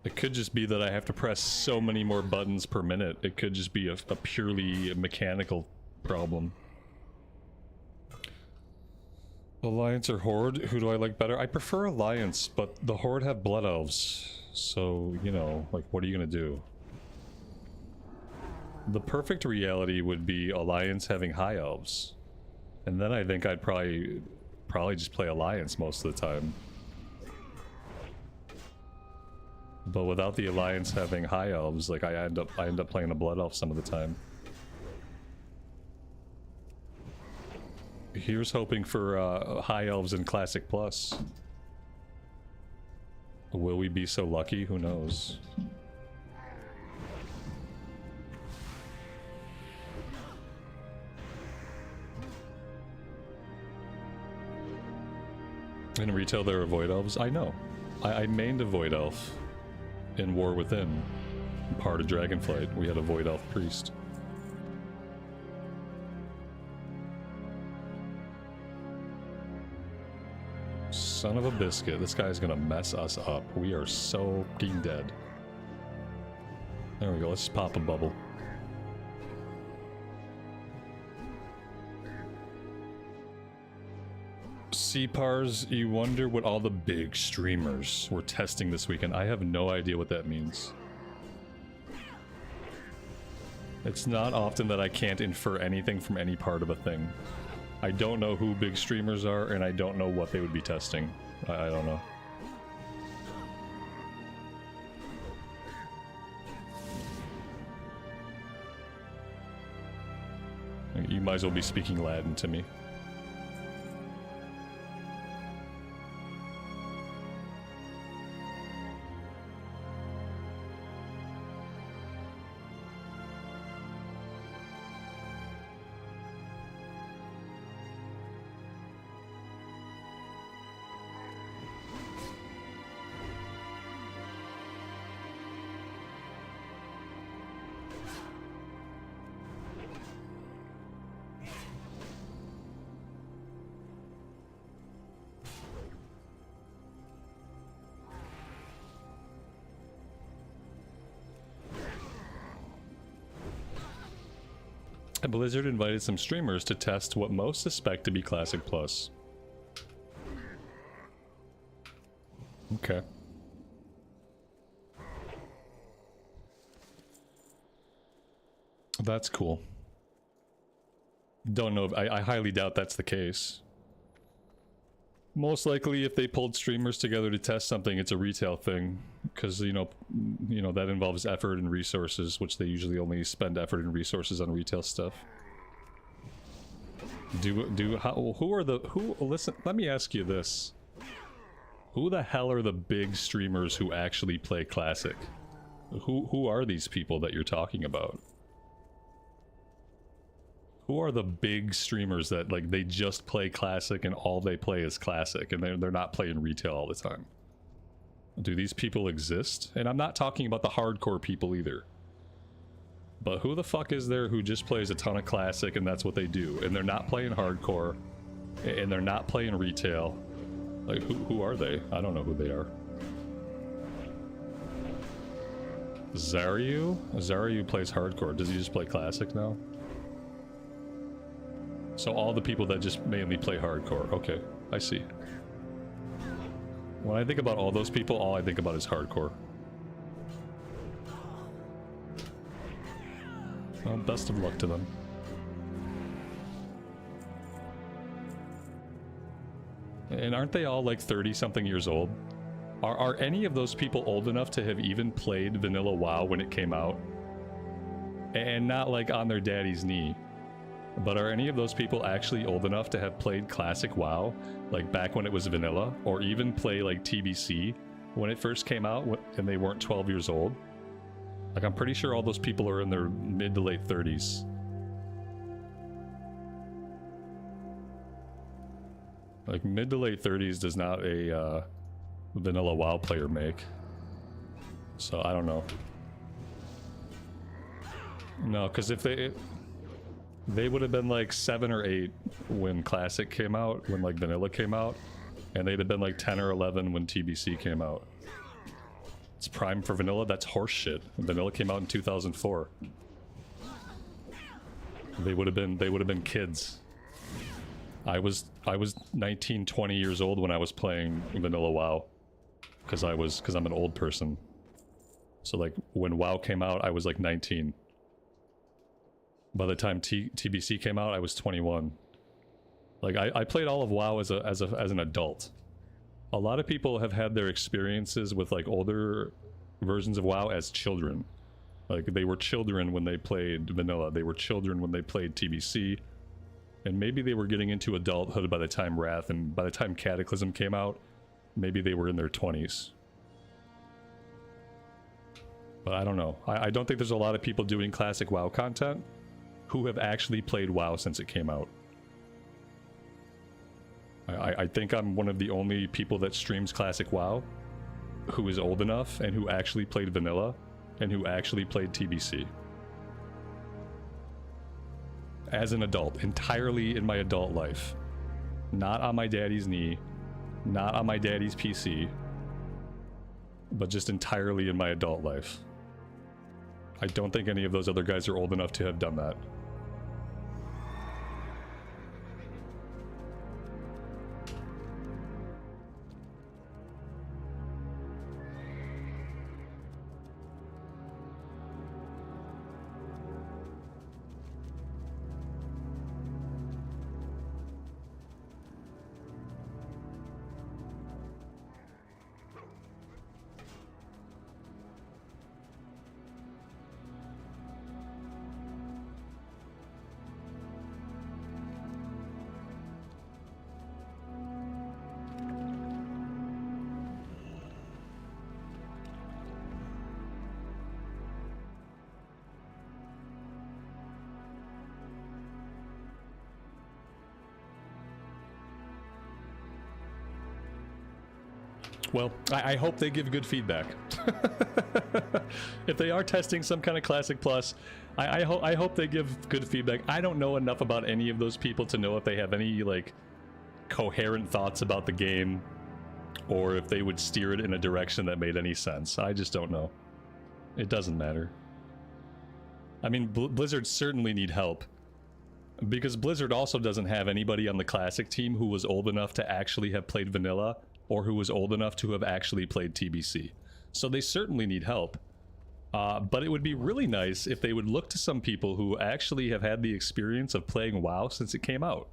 It could just be that I have to press so many more buttons per minute. It could just be a purely mechanical problem. Alliance or Horde? Who do I like better? I prefer Alliance, but the Horde have Blood Elves. So, you know, like, what are you gonna do? The perfect reality would be Alliance having High Elves. And then I think I'd probably just play Alliance most of the time. But without the Alliance having High Elves, like, I end up playing a Blood Elf some of the time. Here's hoping for High Elves in Classic Plus. Will we be so lucky? Who knows? In retail there are Void Elves? I know. I mained a Void Elf in War Within. Part of Dragonflight, we had a Void Elf priest. Son of a biscuit, this guy's gonna mess us up. We are so fucking dead. There we go, let's just pop a bubble. CPARs, you wonder what all the big streamers were testing this weekend. I have no idea what that means. It's not often that I can't infer anything from any part of a thing. I don't know who big streamers are, and I don't know what they would be testing. I don't know. You might as well be speaking Latin to me. Blizzard invited some streamers to test what most suspect to be Classic Plus. Okay. That's cool. Don't know. I highly doubt that's the case. Most likely, if they pulled streamers together to test something, it's a retail thing, because you know that involves effort and resources, which they usually only spend effort and resources on retail stuff. Listen, let me ask you this: who the hell are the big streamers who actually play Classic? Who are these people that you're talking about? Who are the big streamers that, like, they just play Classic and all they play is Classic and they're not playing retail all the time? Do these people exist? And I'm not talking about the hardcore people either. But who the fuck is there who just plays a ton of Classic and that's what they do? And they're not playing hardcore and they're not playing retail. Like, who are they? I don't know who they are. Zaryu? Zaryu plays hardcore. Does he just play Classic now? So all the people that just mainly play hardcore. Okay, I see. When I think about all those people, all I think about is hardcore. Well, best of luck to them. And aren't they all like 30-something years old? Are any of those people old enough to have even played vanilla WoW when it came out? And not like on their daddy's knee. But are any of those people actually old enough to have played Classic WoW, like back when it was vanilla, or even play like TBC when it first came out and they weren't 12 years old? Like, I'm pretty sure all those people are in their mid to late 30s. Like, mid to late 30s does not a vanilla WoW player make. So, I don't know. No, because if they would have been like 7 or 8 when Classic came out, when like vanilla came out, and they'd have been like 10 or 11 when TBC came out. It's prime for vanilla. That's horse shit. Vanilla came out in 2004. They would have been kids. I was 19, 20 years old when I was playing vanilla WoW, because I'm an old person. So like when WoW came out, I was like 19. By the time TBC came out, I was 21. Like, I played all of WoW as an adult. A lot of people have had their experiences with like older versions of WoW as children. Like, they were children when they played vanilla. They were children when they played TBC. And maybe they were getting into adulthood by the time Wrath, and by the time Cataclysm came out, maybe they were in their 20s. But I don't know. I don't think there's a lot of people doing Classic WoW content who have actually played WoW since it came out. I think I'm one of the only people that streams Classic WoW who is old enough and who actually played vanilla and who actually played TBC. As an adult, entirely in my adult life. Not on my daddy's knee, not on my daddy's PC, but just entirely in my adult life. I don't think any of those other guys are old enough to have done that. Well, I hope they give good feedback. If they are testing some kind of Classic Plus, I hope they give good feedback. I don't know enough about any of those people to know if they have any, like, coherent thoughts about the game, or if they would steer it in a direction that made any sense. I just don't know. It doesn't matter. I mean, Blizzard certainly need help Because Blizzard also doesn't have anybody on the Classic team who was old enough to actually have played Vanilla, or who was old enough to have actually played TBC. So they certainly need help. But it would be really nice if they would look to some people who actually have had the experience of playing WoW since it came out.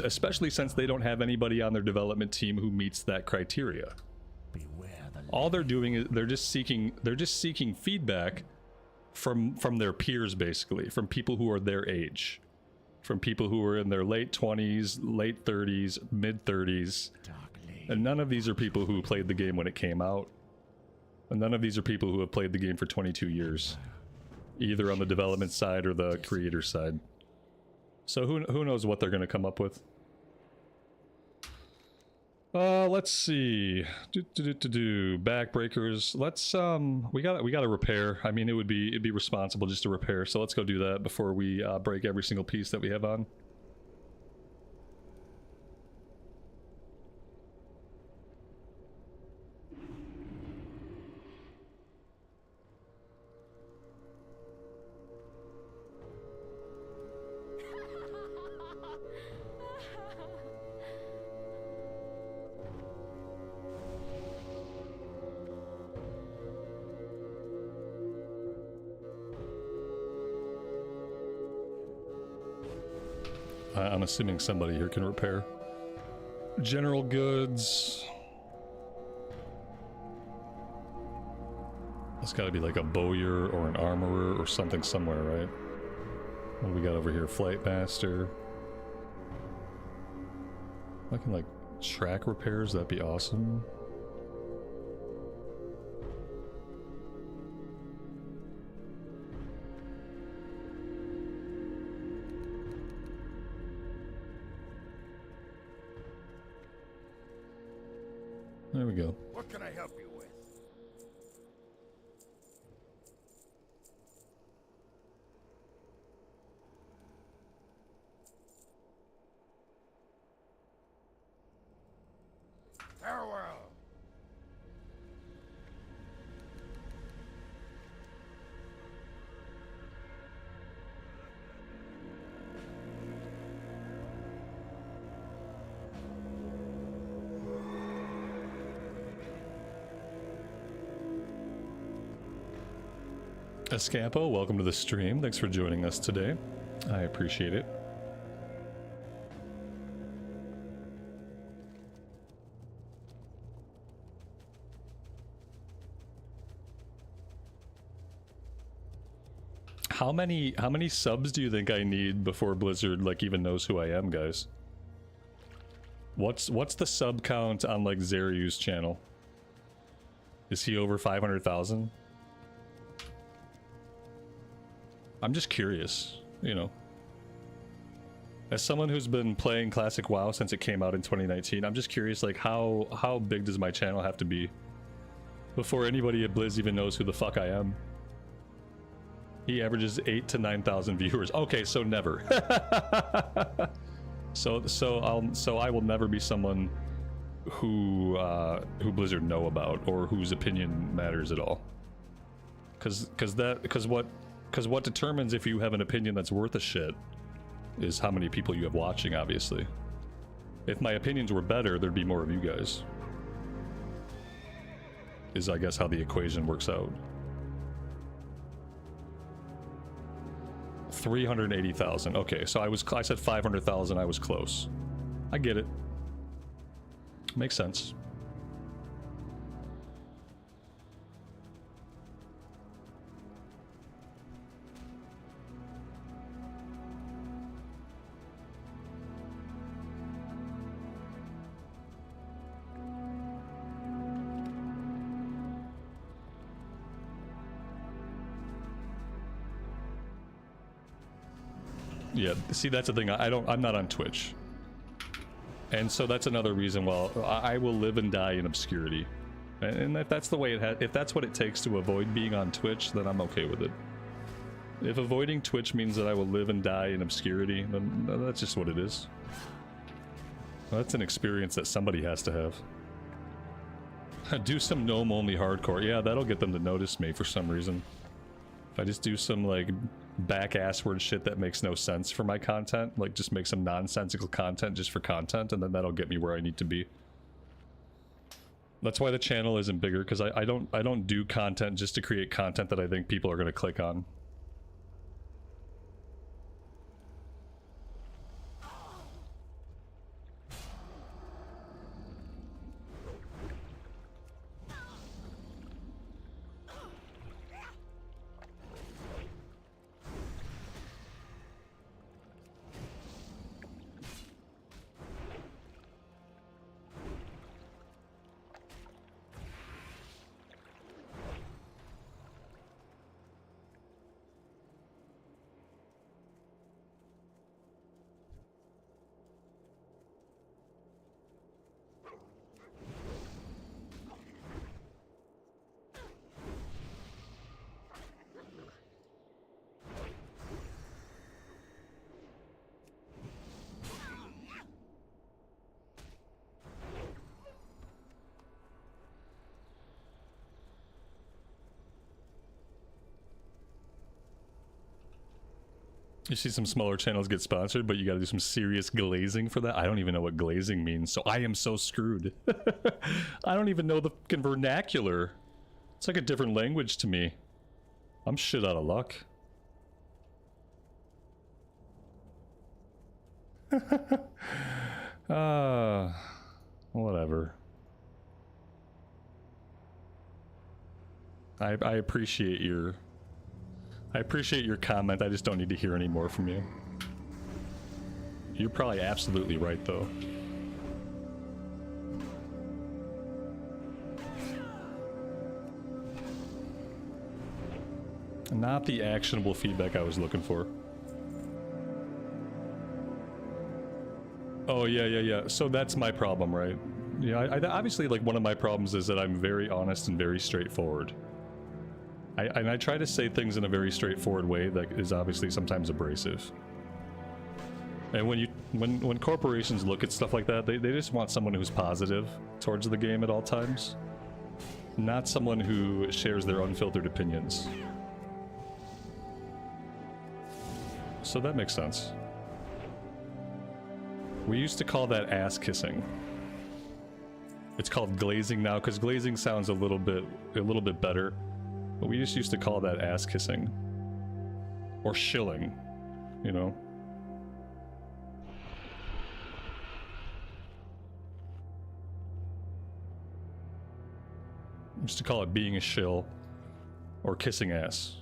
Especially since they don't have anybody on their development team who meets that criteria. All they're doing is they're just seeking feedback from their peers, basically, from people who are their age, from people who are in their late 20s, late 30s, mid 30s. And none of these are people who played the game when it came out. And none of these are people who have played the game for 22 years, either on the development side or the creator side. So who knows what they're going to come up with. Let's see. Backbreakers. Let's we gotta repair. I mean, it'd be responsible just to repair. So let's go do that before we break every single piece that we have on. I'm assuming somebody here can repair. General goods. It's got to be like a bowyer or an armorer or something somewhere, right? What do we got over here? Flight master. I can like track repairs. That'd be awesome. There we go. What can I help you with? Farewell. Escampo, welcome to the stream. Thanks for joining us today. I appreciate it. How many subs do you think I need before Blizzard like even knows who I am, guys? What's the sub count on like Zeryu's channel? Is he over 500,000? I'm just curious, you know. As someone who's been playing Classic WoW since it came out in 2019, I'm just curious, like, how big does my channel have to be before anybody at Blizz even knows who the fuck I am? He averages 8,000 to 9,000 viewers. Okay, so never. so I will never be someone who Blizzard know about or whose opinion matters at all. Because what determines if you have an opinion that's worth a shit is how many people you have watching, obviously. If my opinions were better, there'd be more of you guys. Is, I guess, how the equation works out. 380,000. Okay, so I said 500,000, I was close. I get it. Makes sense. Yeah, see, that's the thing. I'm not on Twitch, and so that's another reason. Well, I will live and die in obscurity, and if that's the way if that's what it takes to avoid being on Twitch, then I'm okay with it. If avoiding Twitch means that I will live and die in obscurity, then that's just what it is. Well, that's an experience that somebody has to have. Do some gnome only hardcore. Yeah, that'll get them to notice me for some reason. If I just do some like back-assward shit that makes no sense for my content. Like, just make some nonsensical content just for content, and then that'll get me where I need to be. That's why the channel isn't bigger, because I don't do content just to create content that I think people are going to click on. You see some smaller channels get sponsored, but you gotta do some serious glazing for that. I don't even know what glazing means, so I am so screwed. I don't even know the fucking vernacular. It's like a different language to me. I'm shit out of luck. Whatever. I appreciate your... I appreciate your comment, I just don't need to hear any more from you. You're probably absolutely right, though. Not the actionable feedback I was looking for. Oh, yeah. So that's my problem, right? Yeah, I obviously, like, one of my problems is that I'm very honest and very straightforward. I try to say things in a very straightforward way that is obviously sometimes abrasive. And when corporations look at stuff like that, they just want someone who's positive towards the game at all times. Not someone who shares their unfiltered opinions. So that makes sense. We used to call that ass kissing. It's called glazing now, because glazing sounds a little bit better. But we just used to call that ass kissing. Or shilling, you know? We used to call it being a shill. Or kissing ass.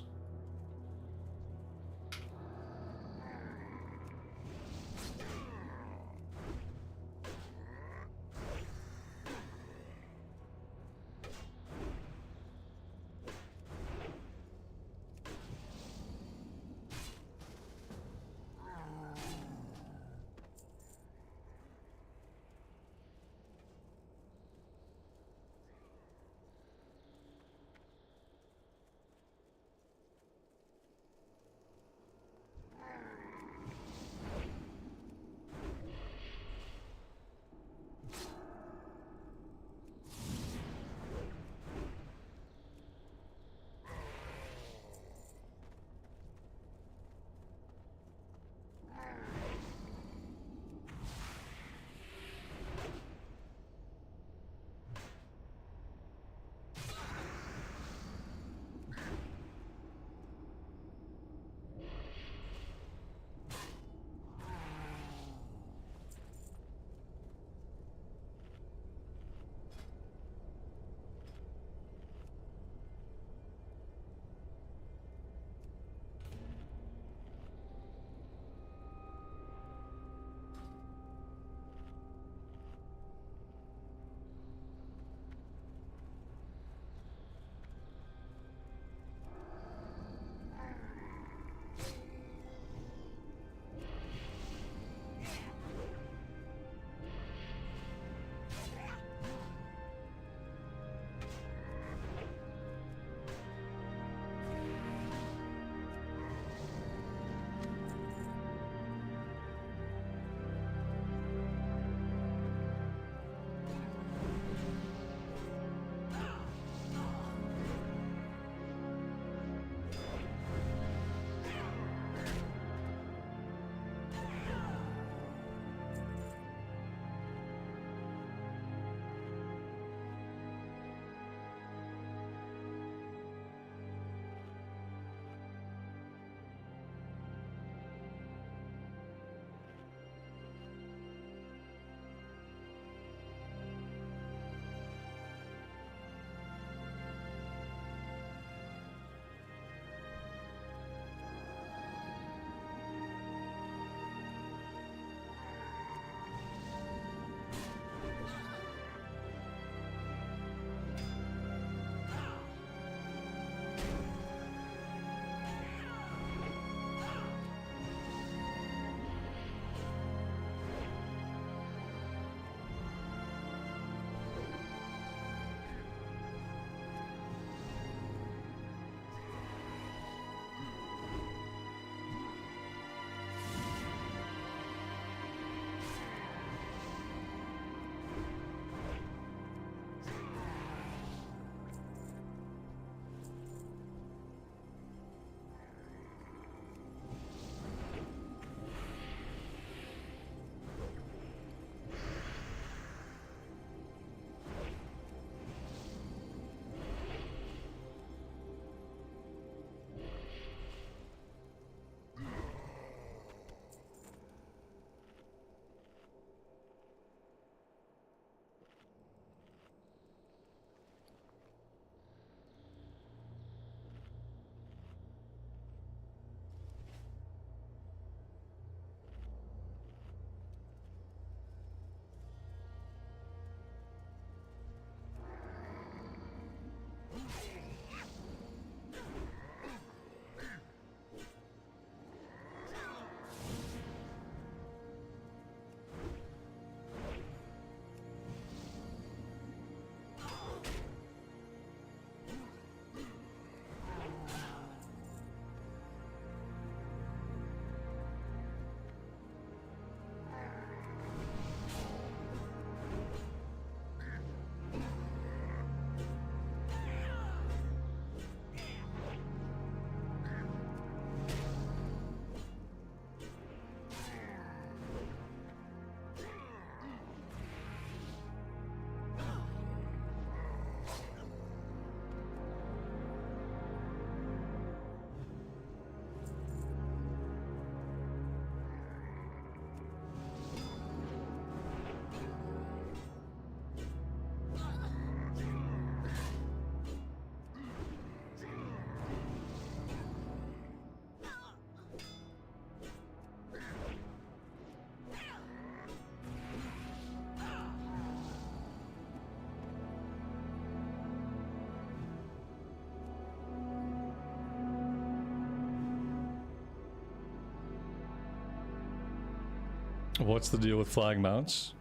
What's the deal with flag mounts?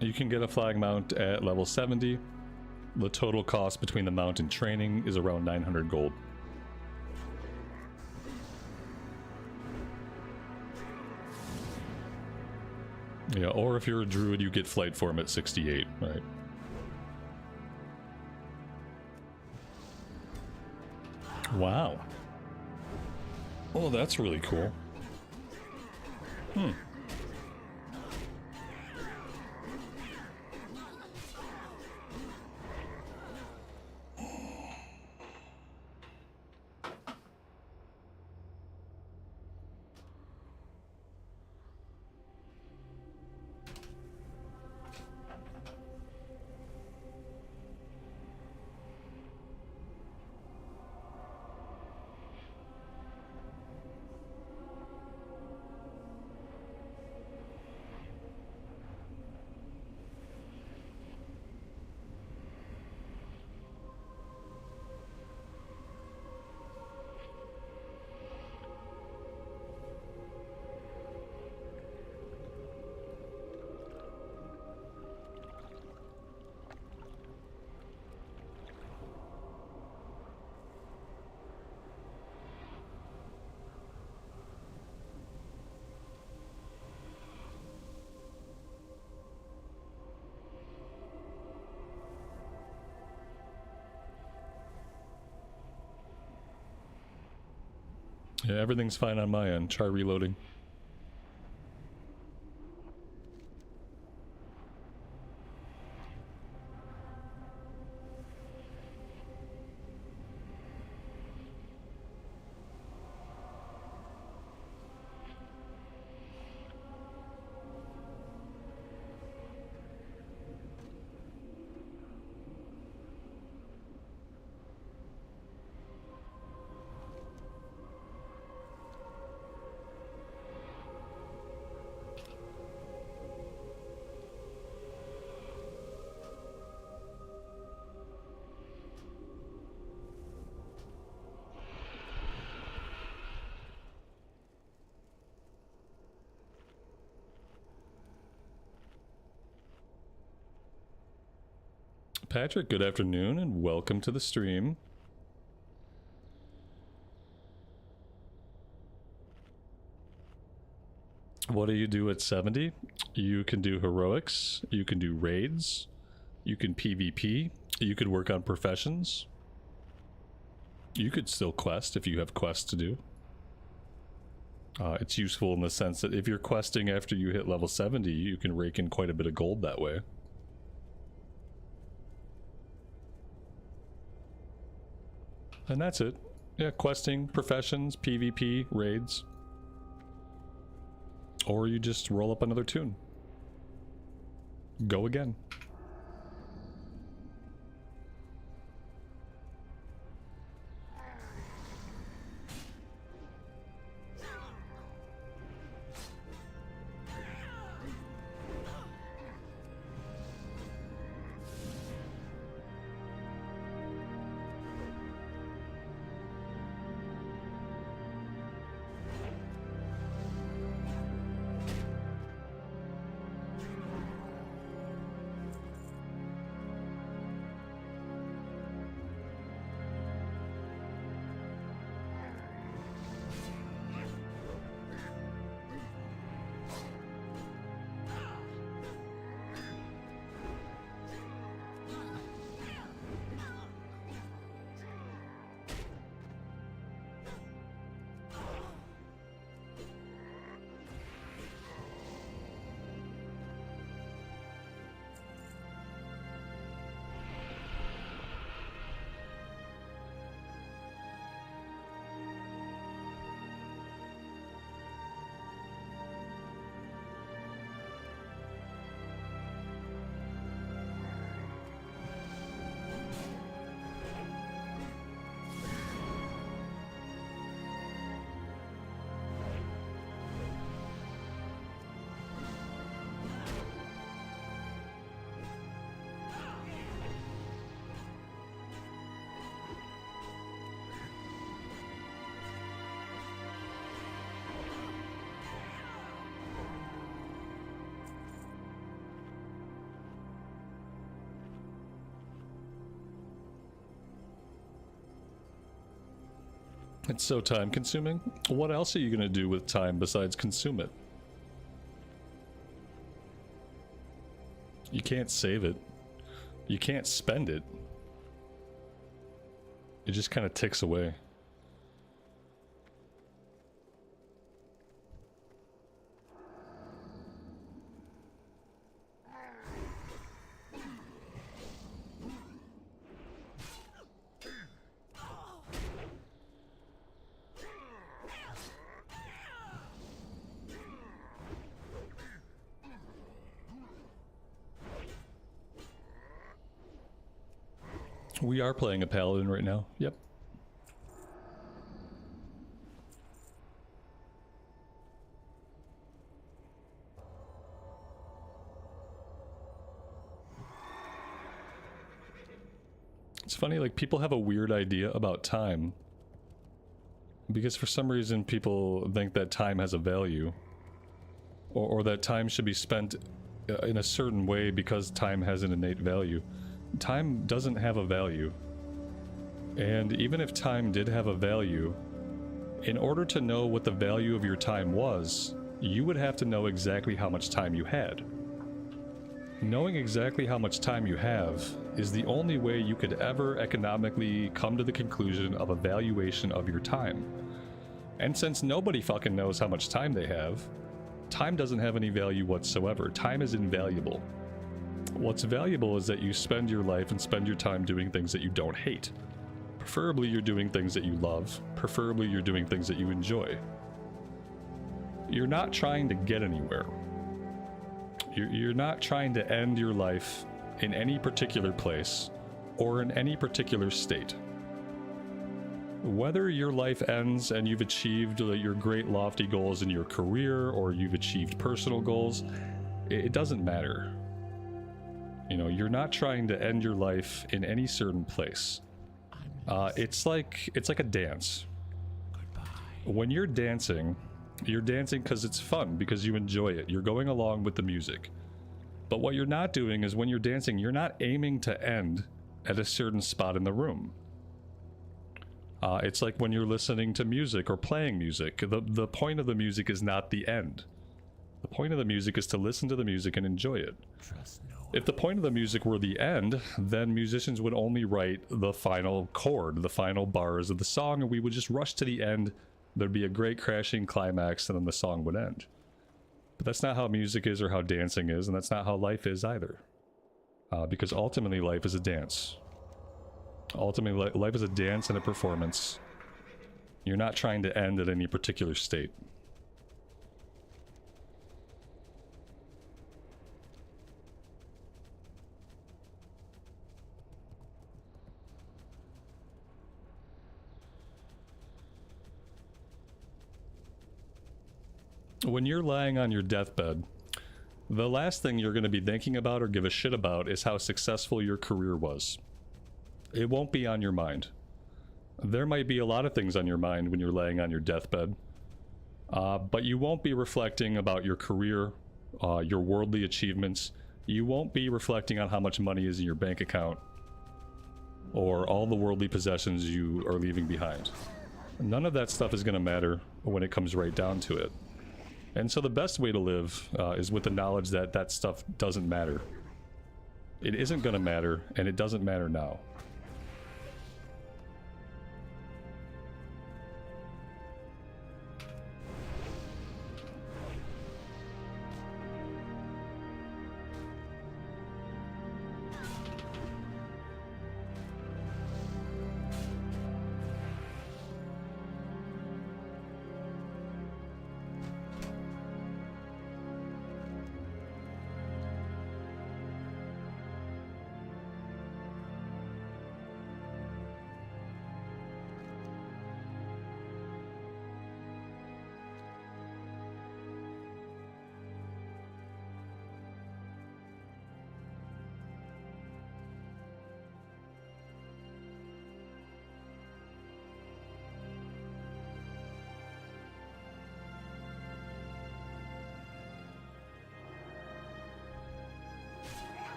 You can get a flag mount at level 70. The total cost between the mount and training is around 900 gold. Yeah, or if you're a druid, you get flight form at 68, right? Wow. Oh, that's really cool. Hmm. Yeah, everything's fine on my end. Try reloading. Patrick, good afternoon and welcome to the stream. What do you do at 70? You can do heroics, you can do raids, you can PvP, you could work on professions. You could still quest if you have quests to do. It's useful in the sense that if you're questing after you hit level 70, you can rake in quite a bit of gold that way. And that's it. Yeah, questing, professions, PvP, raids. Or you just roll up another tune. Go again. It's so time consuming. What else are you gonna do with time besides consume it? You can't save it. You can't spend it. It just kind of ticks away. We are playing a Paladin right now. Yep. It's funny, like, people have a weird idea about time. Because for some reason people think that time has a value. Or that time should be spent in a certain way because time has an innate value. Time doesn't have a value. And even if time did have a value, in order to know what the value of your time was, you would have to know exactly how much time you had. Knowing exactly how much time you have is the only way you could ever economically come to the conclusion of a valuation of your time. And since nobody fucking knows how much time they have, time doesn't have any value whatsoever. Time is invaluable. What's valuable is that you spend your life and spend your time doing things that you don't hate. Preferably you're doing things that you love. Preferably you're doing things that you enjoy. You're not trying to get anywhere. You're not trying to end your life in any particular place or in any particular state. Whether your life ends and you've achieved your great lofty goals in your career or you've achieved personal goals, it doesn't matter. You know, you're not trying to end your life in any certain place. It's like a dance. When you're dancing because it's fun, because you enjoy it. You're going along with the music. But what you're not doing is when you're dancing, you're not aiming to end at a certain spot in the room. It's like when you're listening to music or playing music. The point of the music is not the end. The point of the music is to listen to the music and enjoy it. If the point of the music were the end, then musicians would only write the final chord, the final bars of the song, and we would just rush to the end. There'd be a great crashing climax, and then the song would end. But that's not how music is or how dancing is, and that's not how life is either. Because ultimately life is a dance. Ultimately life is a dance and a performance. You're not trying to end at any particular state. When you're lying on your deathbed, the last thing you're going to be thinking about or give a shit about is how successful your career was. It won't be on your mind. There might be a lot of things on your mind when you're laying on your deathbed, but you won't be reflecting about your career, your worldly achievements. You won't be reflecting on how much money is in your bank account, or all the worldly possessions you are leaving behind. None of that stuff is going to matter when it comes right down to it. And so the best way to live is with the knowledge that that stuff doesn't matter. It isn't going to matter, and it doesn't matter now.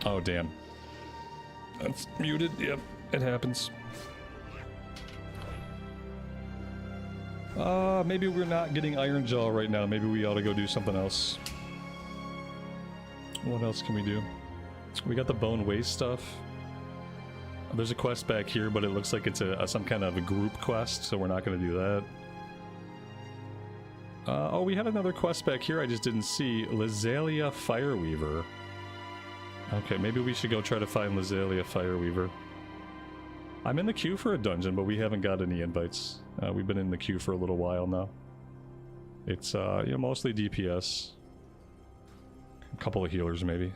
Oh, damn. That's muted. Yep, it happens. Maybe we're not getting Iron Jaw right now. Maybe we ought to go do something else. What else can we do? We got the Bone Waste stuff. There's a quest back here, but it looks like it's some kind of a group quest, so we're not going to do that. Oh, we had another quest back here I just didn't see. Lazalia Fireweaver. Okay, maybe we should go try to find Lazalia Fireweaver. I'm in the queue for a dungeon, but we haven't got any invites. We've been in the queue for a little while now. It's, you know, mostly DPS. A couple of healers, maybe.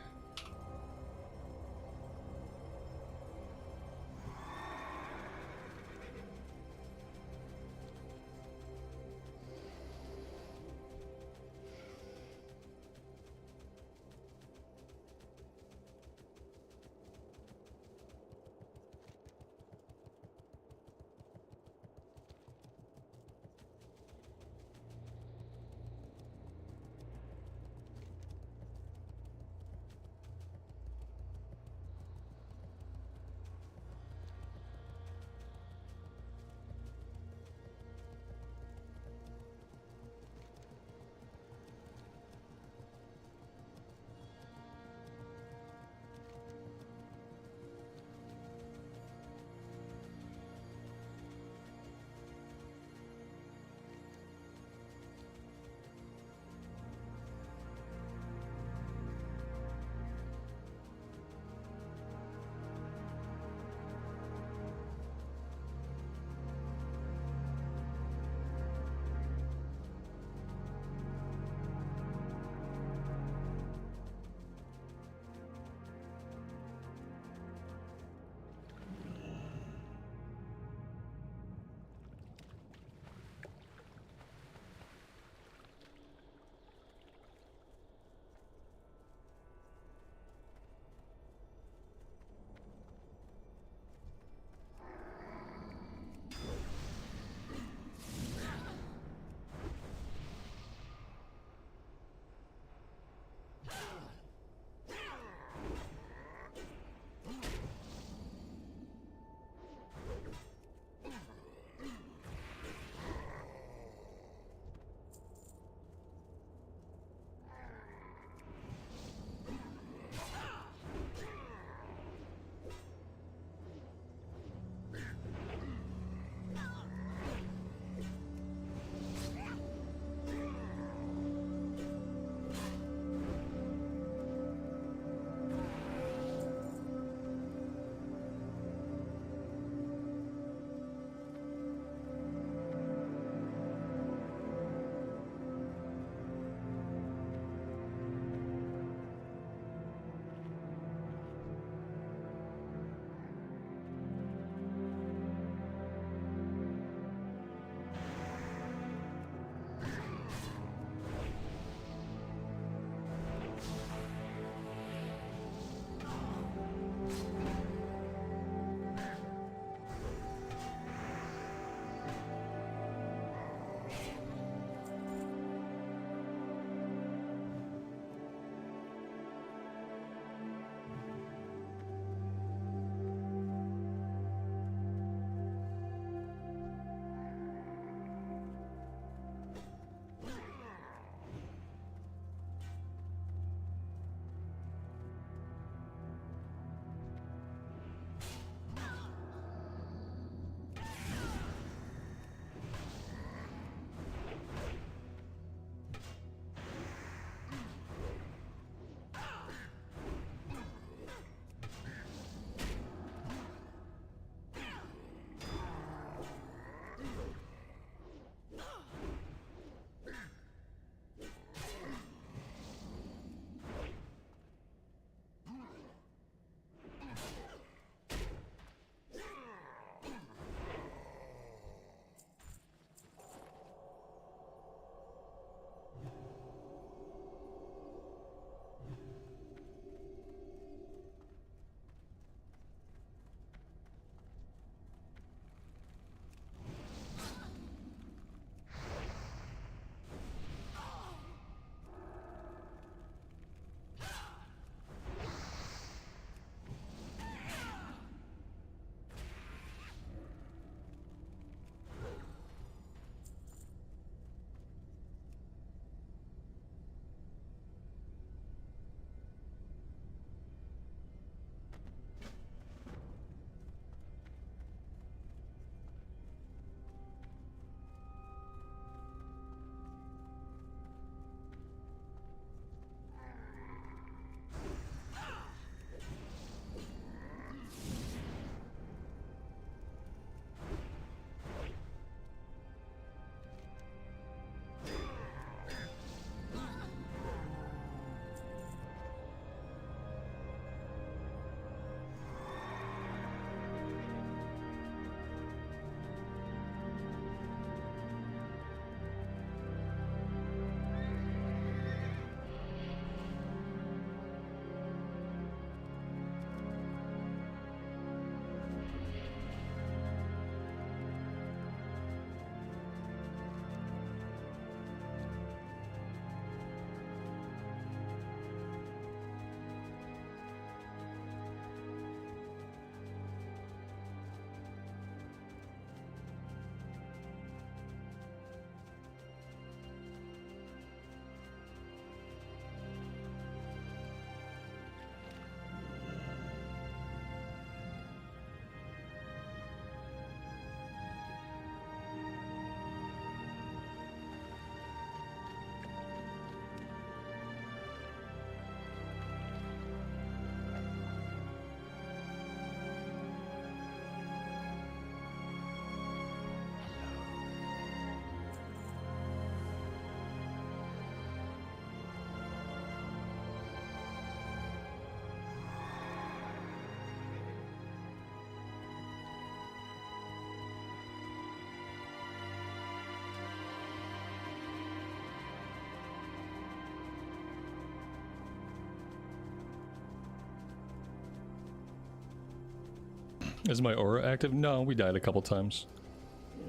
Is my aura active? No, we died a couple times.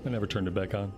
I never turned it back on.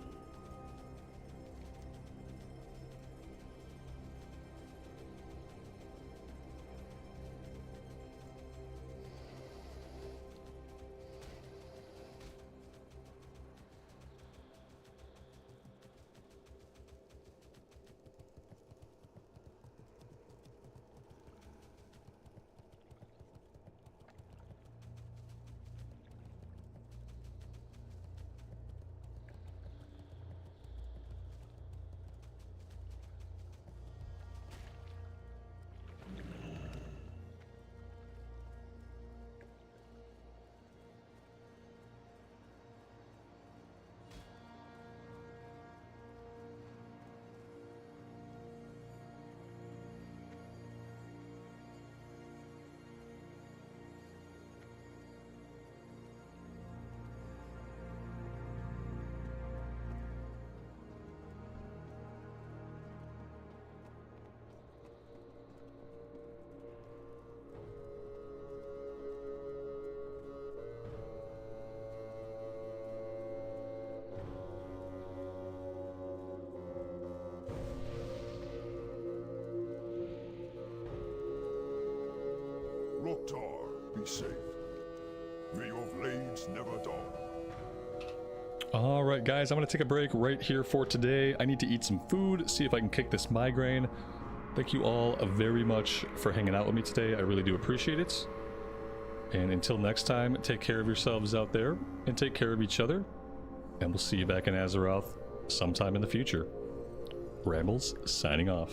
Loktar, be safe. May your blades never dull. Alright guys, I'm gonna take a break right here for today. I need to eat some food, see if I can kick this migraine. Thank you all very much for hanging out with me today. I really do appreciate it. And until next time, take care of yourselves out there, and take care of each other. And we'll see you back in Azeroth sometime in the future. Rambles, signing off.